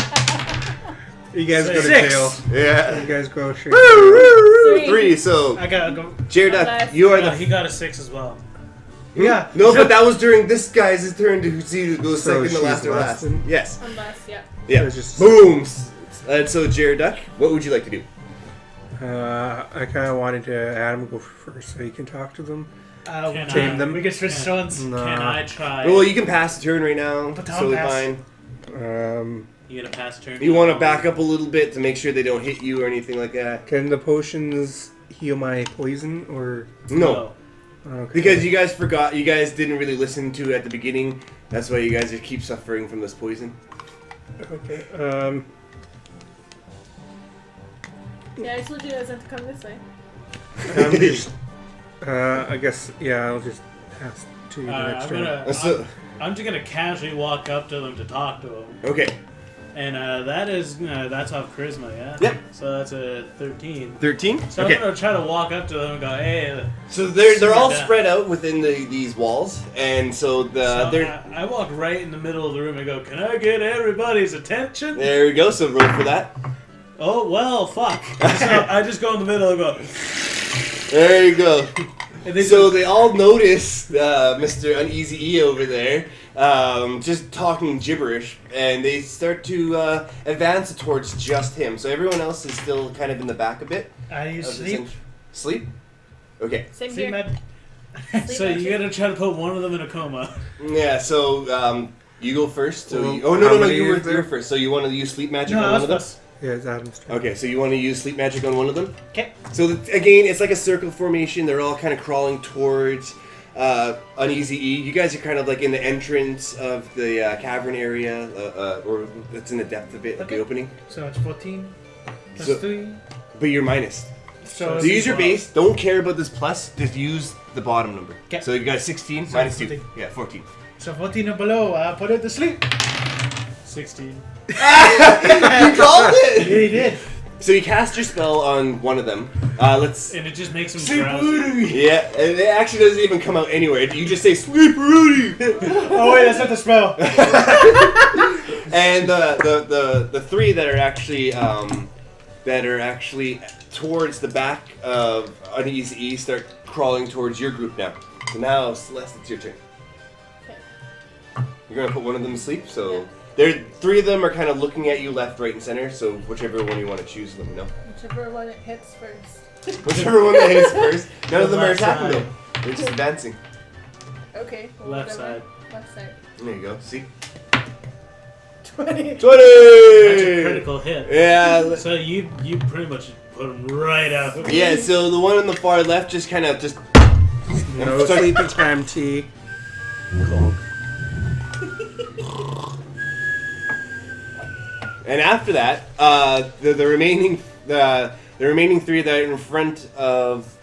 You guys go to 6. jail. Yeah. You guys go straight. 3. So I gotta go. Jared, you are Yeah, the. he got a 6 as well. Yeah. No, but that was during this guy's turn to see who goes So second to she's last or last last. then? Yes. Unless, yeah. Yeah. it's just- Boom. And so Jared Duck, what would you like to do? I kind of wanted to Adam go first so he can talk to them. Can Tame I- them. We can switch turns. No. Can I try? Well, you can pass the turn right now. But It's I'll totally pass. fine. You gonna pass turn? You want to back up a little bit to make sure they don't hit you or anything like that? Can the potions heal my poison or? No. Okay. Because you guys forgot, you guys didn't really listen to it at the beginning. That's why you guys keep suffering from this poison. Okay. Yeah, I told you guys have to come this way. I guess I'll just pass to you the next I'm turn. gonna. I'm just gonna casually walk up to them to talk to them, Okay. and that's off charisma, yeah. Yep. So that's a 13. 13? So Okay. I'm gonna try to walk up to them and go, hey. So they're all Yeah. spread out within these walls, and so they're. I walk right in the middle of the room and go, can I get everybody's attention? There we go. So roll for that. Oh well, fuck. So I just go in the middle and go. There you go. And they So they all notice Mr. Uneasy E over there, just talking gibberish, and they start to advance towards just him. So everyone else is still kind of in the back a bit. I of this sleep. Sleep? Okay. Same Sleep here. med. So you gotta try to put one of them in a coma. Yeah, so you go first. So Well, you, oh, how no, many you were is there? first. So you want to use sleep magic No, on one of them? that's Yeah, it's Adam's turn. Okay, so you want to use sleep magic on one of them? Okay. So again, it's like a circle formation. They're all kind of crawling towards Uneasy E. You guys are kind of like in the entrance of the cavern area, or that's in the depth of it, of the Okay. opening. So it's 14 plus So- 3. But you're minus. So So use your well. base. Don't care about this plus. Just use the bottom number. 'Kay. So you got 16 So minus 2. 14. Yeah, 14. So 14 or below, I put it to sleep. 16. You called it! Yeah, he did. So you cast your spell on one of them. Let's. And it just makes them Sleep drowsy. Rudy! Yeah, and it actually doesn't even come out anywhere. You just say Sleep Rudy! Oh wait, that's not the spell. And the 3 that are actually towards the back of Uneasy E start crawling towards your group now. So now, Celeste, it's your turn. Okay. You're gonna put one of them to sleep. So Yeah. there, 3 of them are kind of looking at you left, right, and center. So whichever one you want to choose, let me know. Whichever one it hits first. Whichever one that hits first. None of them are Left attacking side. though. They're just advancing. Okay. well, Left whatever. side. Left side. There you go. See. 20. 20! That's a critical hit. Yeah. So you pretty much put them right out. Yeah. So the one on the far left just kind of No sleeping time, T. And after that, the remaining 3 that are in front of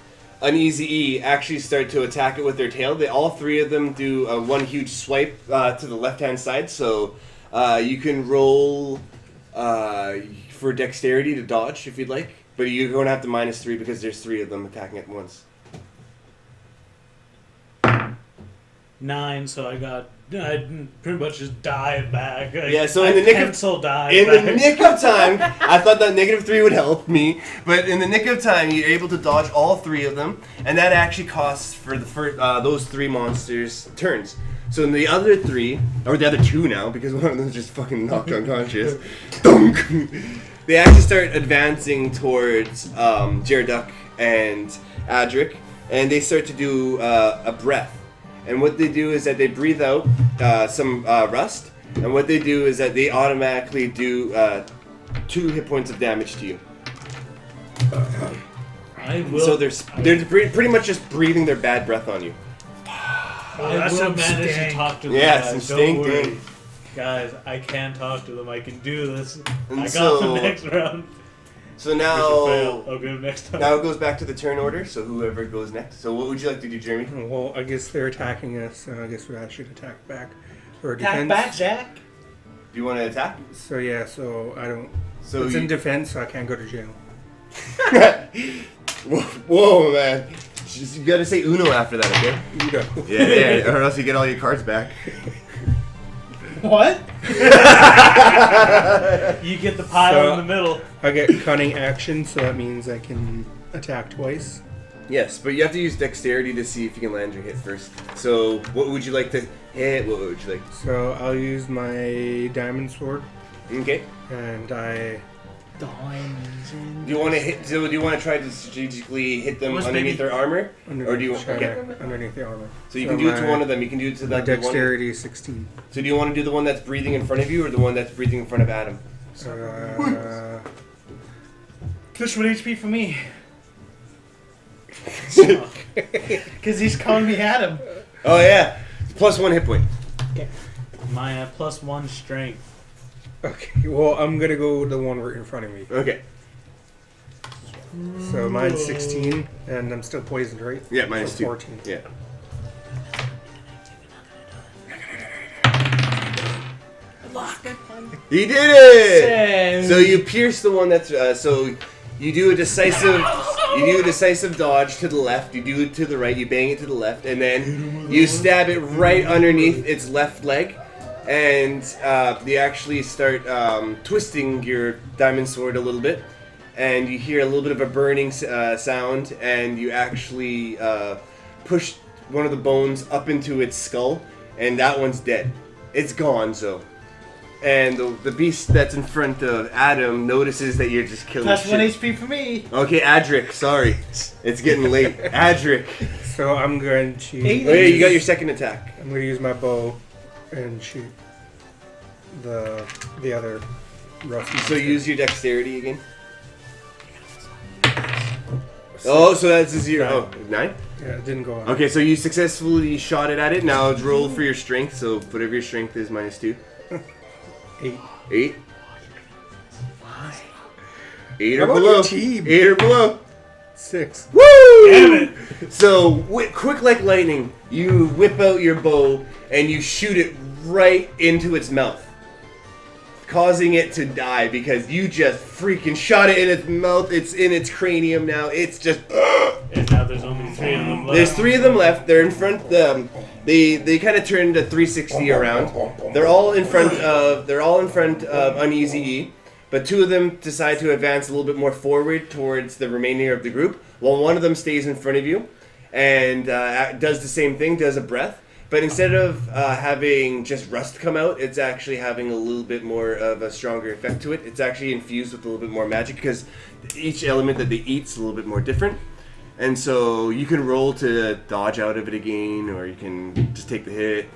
Uneasy E actually start to attack it with their tail. All 3 of them do one huge swipe to the left-hand side. So You can roll for dexterity to dodge if you'd like, but you're going to have to -3 because there's 3 of them attacking at once. 9, so I pretty much just dive back. Yeah, so in the nick of pencil dive in back. the nick of time, I thought that -3 would help me, but in the nick of time, you're able to dodge all 3 of them, and that actually costs for the first those 3 monsters turns. So in the other 3, or the other 2 now, because one of them just fucking knocked unconscious, dunk. They actually start advancing towards Gyaraduck and Adric, and they start to do a breath. And what they do is that they breathe out some rust, and what they do is that they automatically do 2 hit points of damage to you. I will. So they're pretty much just breathing their bad breath on you. I that's will some manage to stank. talk to them. Yeah, guys. some Don't stink worry. thing. Guys, I can talk to them. I can do this. And I got so- the next round. So We should now, fail. I'll get them next time. now it goes back to the turn order. So whoever goes next. So what would you like to do, Jeremy? Well, I guess they're attacking us, so I guess we should attack back. For Attack defense. back, Jack. Do you want to attack? So yeah, so I don't. So it's you, in defense, so I can't go to jail. Whoa, man! You gotta say Uno after that, okay? You know. Yeah, or else you get all your cards back. What? You get the pile So- in the middle. I get cunning action, so that means I can attack twice. Yes, but you have to use dexterity to see if you can land your hit first. So what would you like to hit? What would you like? So I'll use my diamond sword, Okay. and I. Diamonds in. Do you want to hit? So do you want to try to strategically hit them What's underneath baby? their armor? Or do you? Try Okay. underneath the armor. So you can do it to my- one of them. You can do it to My that one. dexterity is 16. So do you want to do the one that's breathing in front of you, or the one that's breathing in front of Adam? Plus 1 HP for me. Because he's calling me Adam. Oh yeah, +1 hit point. My +1 strength. Okay, well, I'm gonna go the one right in front of me. Okay. So mine's 16, and I'm still poisoned, right? Yeah, minus So 2. 14. Yeah. He did it! So you pierce the one that's so you do a decisive dodge to the left, you do it to the right, you bang it to the left, and then you stab it right underneath its left leg, and you actually start twisting your diamond sword a little bit, and you hear a little bit of a burning sound, and you actually push one of the bones up into its skull, and that one's dead. It's gone, so. And the beast that's in front of Adam notices that you're just killing Plus shit. 1 HP for me. Okay, Adric, sorry. It's getting late. Adric. So I'm going to. Eight. Oh yeah, you got your second attack. I'm going to use my bow and shoot the other rusty. So use your dexterity again. Oh, so that's a 0. Oh, 9? Yeah, it didn't go on. Okay, so you successfully shot it at it. Now roll for your strength. So whatever your strength is, -2. 8. 8? 8 or How about below. your team? 8 or below. 6. Woo! Damn it! So, quick like lightning, you whip out your bow and you shoot it right into its mouth, causing it to die because you just freaking shot it in its mouth. It's in its cranium now. It's just. And now there's only 3 of them left. There's 3 of them left. They're in front. They kind of turned a 360 around. They're all in front of Uneasy E. But 2 of them decide to advance a little bit more forward towards the remainder of the group, while one of them stays in front of you and does the same thing, does a breath. But instead of having just rust come out, it's actually having a little bit more of a stronger effect to it. It's actually infused with a little bit more magic because each element that they eat is a little bit more different. And so you can roll to dodge out of it again, or you can just take the hit.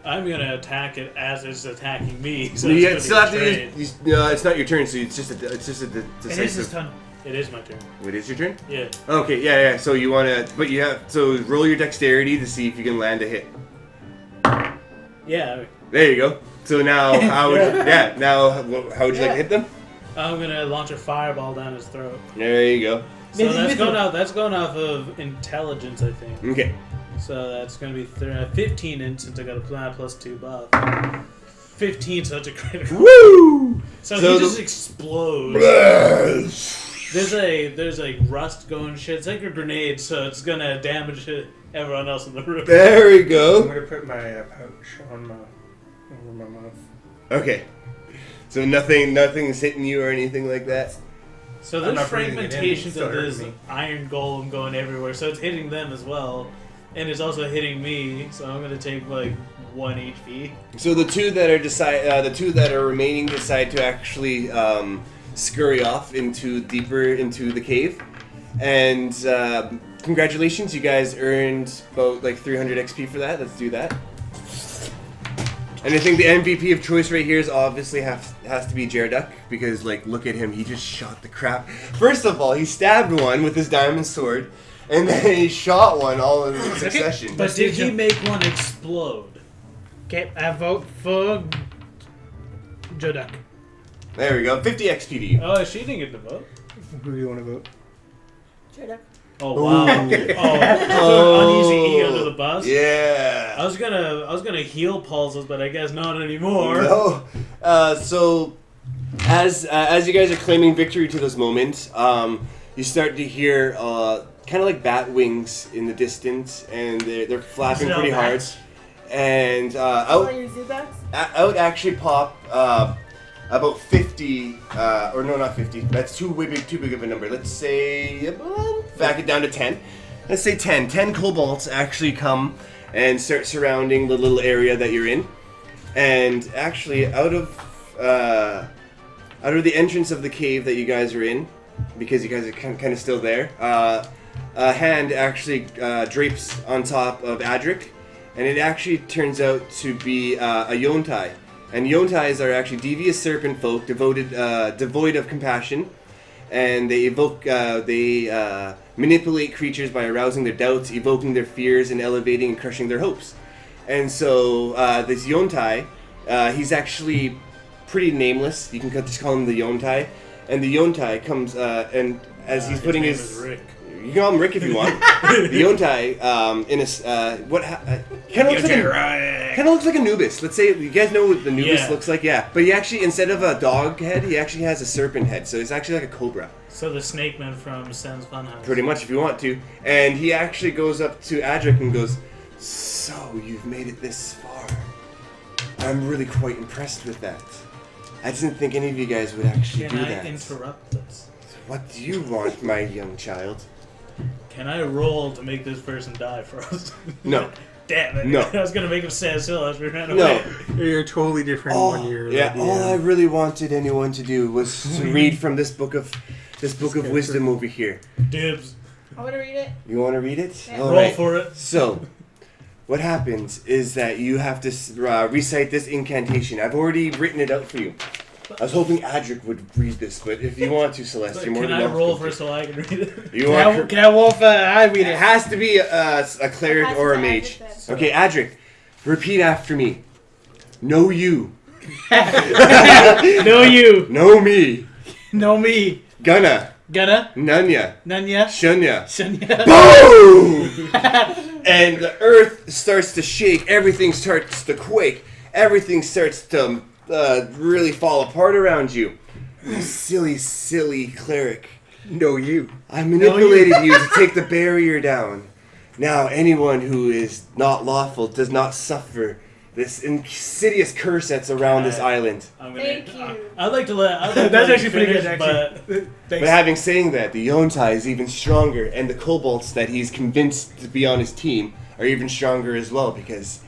I'm gonna attack it as it's attacking me. So You it's still gonna have be to. trade. No, it's not your turn. So it's just a It is his decisive. turn. It is my turn. It is your turn. Yeah. Okay, yeah. So you wanna, but you have roll your dexterity to see if you can land a hit. Yeah. There you go. So now, how would you, how would you like to hit them? I'm gonna launch a fireball down his throat. There you go. So Maybe that's with going a- off. That's going off of intelligence, I think. Okay. So that's gonna be 15 in since I got a +2 buff. 15, so it's a critical. Woo! So So he the- just explodes. There's a rust going shit. It's like a grenade, so it's gonna damage everyone else in the room. There we I'm go. gonna put my pouch on over my mouth. Okay. So nothing's hitting you or anything like that? So I'm there's not breathing it in, fragmentations it's still of this hurting me. iron golem going everywhere, so it's hitting them as well, and it's also hitting me. So I'm gonna take like 1 HP. So the two that are remaining decide to actually scurry off deeper into the cave, and congratulations, you guys earned about like 300 XP for that. Let's do that. And I think the MVP of choice right here is obviously has to be Jareduk, because like look at him, he just shot the crap. First of all, he stabbed one with his diamond sword, and then he shot one all in succession. But did he make one explode? Okay, I vote for Joduk. There we go, 50 XP to you. Oh, she didn't get the vote. Who do you want to vote? Straight up. Oh wow! Oh, uneasy E under the bus. Yeah. I was gonna heal pulses, but I guess not anymore. No. So, as you guys are claiming victory to this moment, you start to hear kind of like bat wings in the distance, and they're flapping Is it pretty all hard. bats? And All your Zubats? out actually pop about 50, or no, not 50. That's too big of a number. Let's say back it down to 10. Let's say 10. 10 kobolds actually come and start surrounding the little area that you're in. And actually, out of the entrance of the cave that you guys are in, because you guys are kind of still there, a hand actually drapes on top of Adric, and it actually turns out to be a Yontai. And Yontais are actually devious serpent folk, devoid of compassion, and they manipulate creatures by arousing their doubts, evoking their fears, and elevating and crushing their hopes. And so this Yontai, he's actually pretty nameless. You can just call him the Yontai. And the Yontai comes, and as he's putting name his... is Rick. You can call him Rick if you want. The Yontai, kind of looks like Anubis. Let's say, you guys know what the Anubis Yeah. looks like? Yeah. But he actually, instead of a dog head, he actually has a serpent head. So it's actually like a cobra. So the snake man from Sam's Funhouse. Pretty much, if you want to. And he actually goes up to Adric and goes, "So, you've made it this far. I'm really quite impressed with that. I didn't think any of you guys would actually Can do I that. interrupt this? What do you want, my young child?" Can I roll to make this person die for us? No. Damn it. No. I was gonna make him stand still as we ran No. away. You're totally different when you're yeah, the all I DM. really wanted anyone to do was to read from this book of wisdom over here. Dibs. I want to read it. You want to read it? Yeah. All Roll right. for it. So, what happens is that you have to recite this incantation. I've already written it out for you. I was hoping Adric would read this, but if you want to, Celeste, But you're more can than I welcome roll to. for so I can read it? You Can want? I roll for I read It it? has to be a cleric Pass or it a to mage. Adric then. Okay, Adric, repeat after me. Know you. Know you. Know me. Know me. Gonna. Gonna. Nunya. Nanya. Shunya. Shunya. Boom! And the earth starts to shake. Everything starts to quake. Everything starts to really fall apart around you. You silly, silly cleric. No, you. I manipulated you to take the barrier down. Now anyone who is not lawful does not suffer this insidious curse that's around this island. I'm gonna, Thank you. I'd like to let. That's actually pretty good, actually. But having saying that, the Yontai is even stronger, and the kobolds that he's convinced to be on his team are even stronger as well, because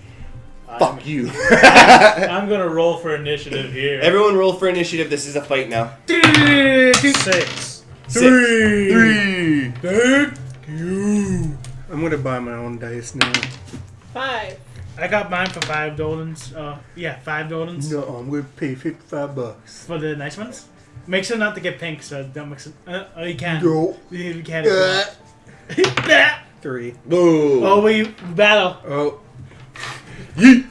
fuck you. I'm gonna roll for initiative here. Everyone roll for initiative. This is a fight now. 6. Three. I'm gonna buy my own dice now. 5. I got mine for $5. 5 dollars. No, I'm gonna pay $55. For the nice ones. Make sure not to get pink, so don't mix it. Oh, you can. No. You can. if you want. 3. Boom. Oh, we battle. Oh. Yeet.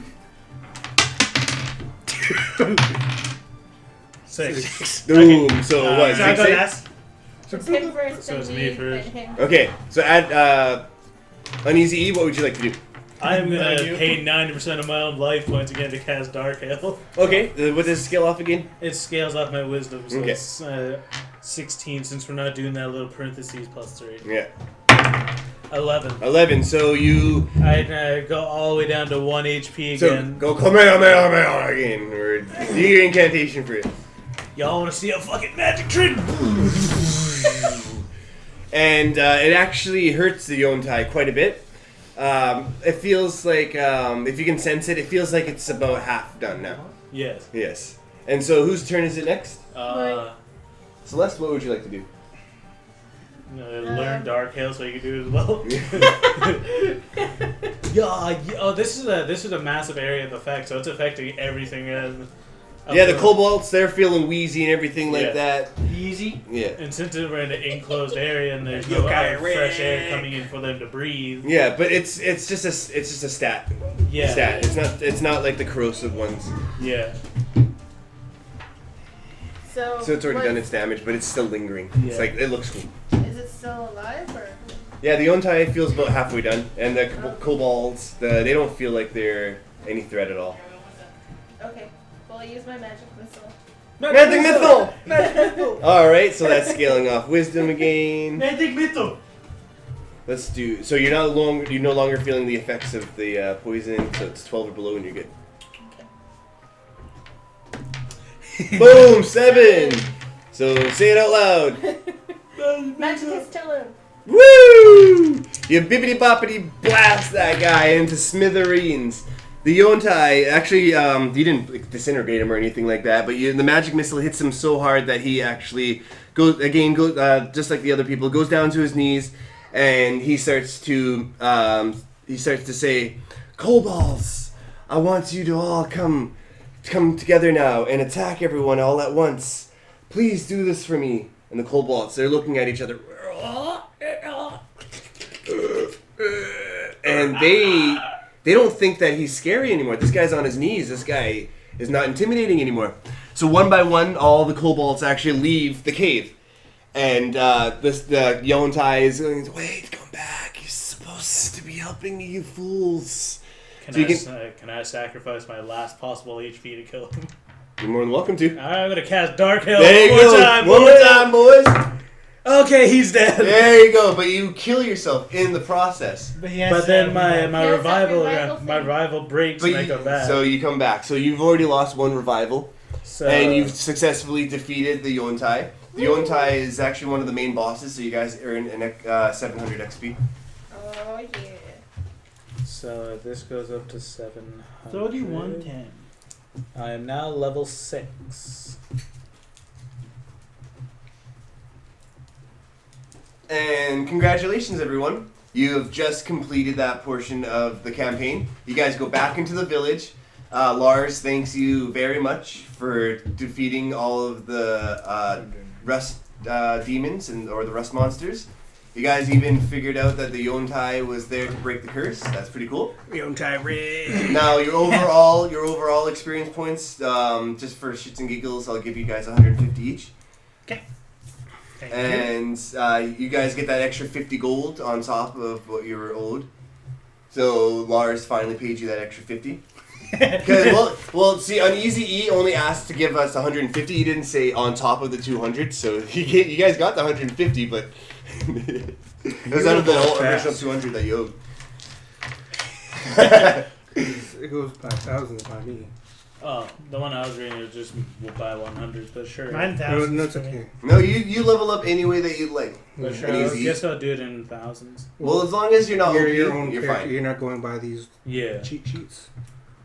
6. Boom. So Uh, what? So I Six, go eight? last. It's him first, So then it's me first. then him. Okay. So add uneasy E. What would you like to do? I'm Not gonna you. pay 90% of my own life points again to cast Dark Hail. Okay, what does it scale off again? It scales off my wisdom, so Okay. it's 16 since we're not doing that little parentheses plus 3. Yeah. 11. 11. So you I go all the way down to 1 HP so again. go Kamehameha again. Or do your incantation for it. Y'all want to see a fucking magic trick? And it actually hurts the Yontai quite a bit. It feels like, if you can sense it, it feels like it's about half done now. Yes. Yes. And so whose turn is it next? Celeste, what would you like to do? Learn Dark Hail so you can do it as well. Oh, this is a massive area of effect, so it's affecting everything. Yeah, the kobolds, they're feeling weasy and everything like Yeah. that. Easy. Yeah. And since we're in an enclosed area and there's no other fresh air coming in for them to breathe. Yeah, but it's just a stat. Yeah. Stat. It's not like the corrosive ones. Yeah. So So it's already what- done its damage, but it's still lingering. Yeah. It's like it looks cool. Is it still alive or? Yeah, the Yontai feels about halfway done, and the kobolds, they don't feel like they're any threat at all. Okay. Well, I use my magic missile. Magic missile. All right, so that's scaling off wisdom again. Magic missile. Let's do. So you're no longer feeling the effects of the poison. So it's 12 or below, and you're good. Boom, 7. So say it out loud. Magic is chillin'. Woo! You bippity boppity blast that guy into smithereens. The Yontai, actually, you didn't disintegrate him or anything like that, but the magic missile hits him so hard that he actually goes, just like the other people, goes down to his knees, and he starts to say, "Kobolds, I want you to all come together now and attack everyone all at once. Please do this for me." And the kobolds, they're looking at each other. And they don't think that he's scary anymore. This guy's on his knees. This guy is not intimidating anymore. So one by one, all the kobolds actually leave the cave. And the Yontai is going, "Wait, come back. You're supposed to be helping me, you fools." Can I sacrifice my last possible HP to kill him? You're more than welcome to. Alright, I'm gonna cast Dark Hail There you one more go. time. One more time, boys. Okay, he's dead. There you go. But you kill yourself in the process. But, he has But to then have my revive. my Yes, that revival revival thing. my revival breaks But and I go back. so you come back. So you've already lost one revival. So And you've successfully defeated the Yontai. The Yontai is actually one of the main bosses, so you guys earn an 700 XP. Oh yeah. So this goes up to 700. 3110. I am now level 6. And congratulations, everyone. You have just completed that portion of the campaign. You guys go back into the village. Lars thanks you very much for defeating all of the rust demons or the rust monsters. You guys even figured out that the Yontai was there to break the curse. That's pretty cool. Yontai red. Now your overall experience points, just for shits and giggles, I'll give you guys 150 each. Thank you. And you guys get that extra 50 gold on top of what you were owed. So Lars finally paid you that extra 50. Well, see, on Easy E only asked to give us 150. He didn't say on top of the 200. So you guys got the 150, but it was out of the whole original 200 that you owed. It goes by thousands by me. Oh, the one I was reading was just we'll buy 100, but sure. Mine No, thousands. no, it's okay. No, you level up any way that you'd like. But sure, And I easy. guess I'll do it in thousands. Well, as long as you're not You're OP, your own you're character. fine. You're not going by these Yeah. cheat sheets.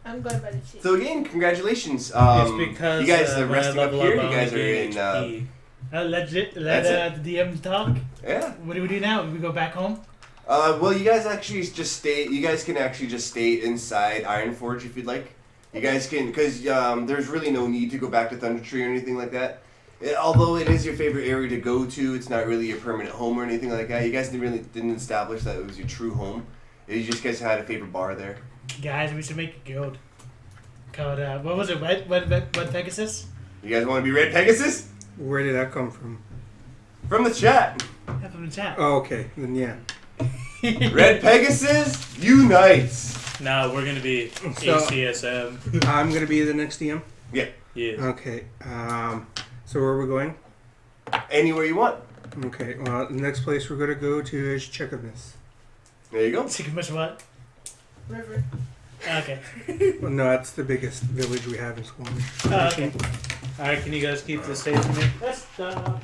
I'm going by the cheat. So again, congratulations. It's because you guys are when I resting up level here. I You guys are only in. gain HP. Let That's the DM talk. Yeah. What do we do now? We go back home? Well, you guys actually just stay. You guys can actually just stay inside Ironforge if you'd like. You guys can, because there's really no need to go back to Thunder Tree or anything like that. Although it is your favorite area to go to, it's not really your permanent home or anything like that. You guys didn't establish that it was your true home. You just guys had a favorite bar there. Guys, we should make a guild. Called, what was it? Red Pegasus? You guys want to be Red Pegasus? Where did that come from? From the chat. Have them in chat. Oh, okay. Then yeah. Red Pegasus unites. No, we're gonna be So- ACSM. I'm gonna be the next DM. Yeah. Okay. So where are we going? Anywhere you want. Okay. Well, the next place we're gonna go to is Chekhovness. There you go. Chicken much what? River. Okay. Well, no, that's the biggest village we have in Squamish. Oh, okay. All right, can you guys keep this safe for me? Let's stop.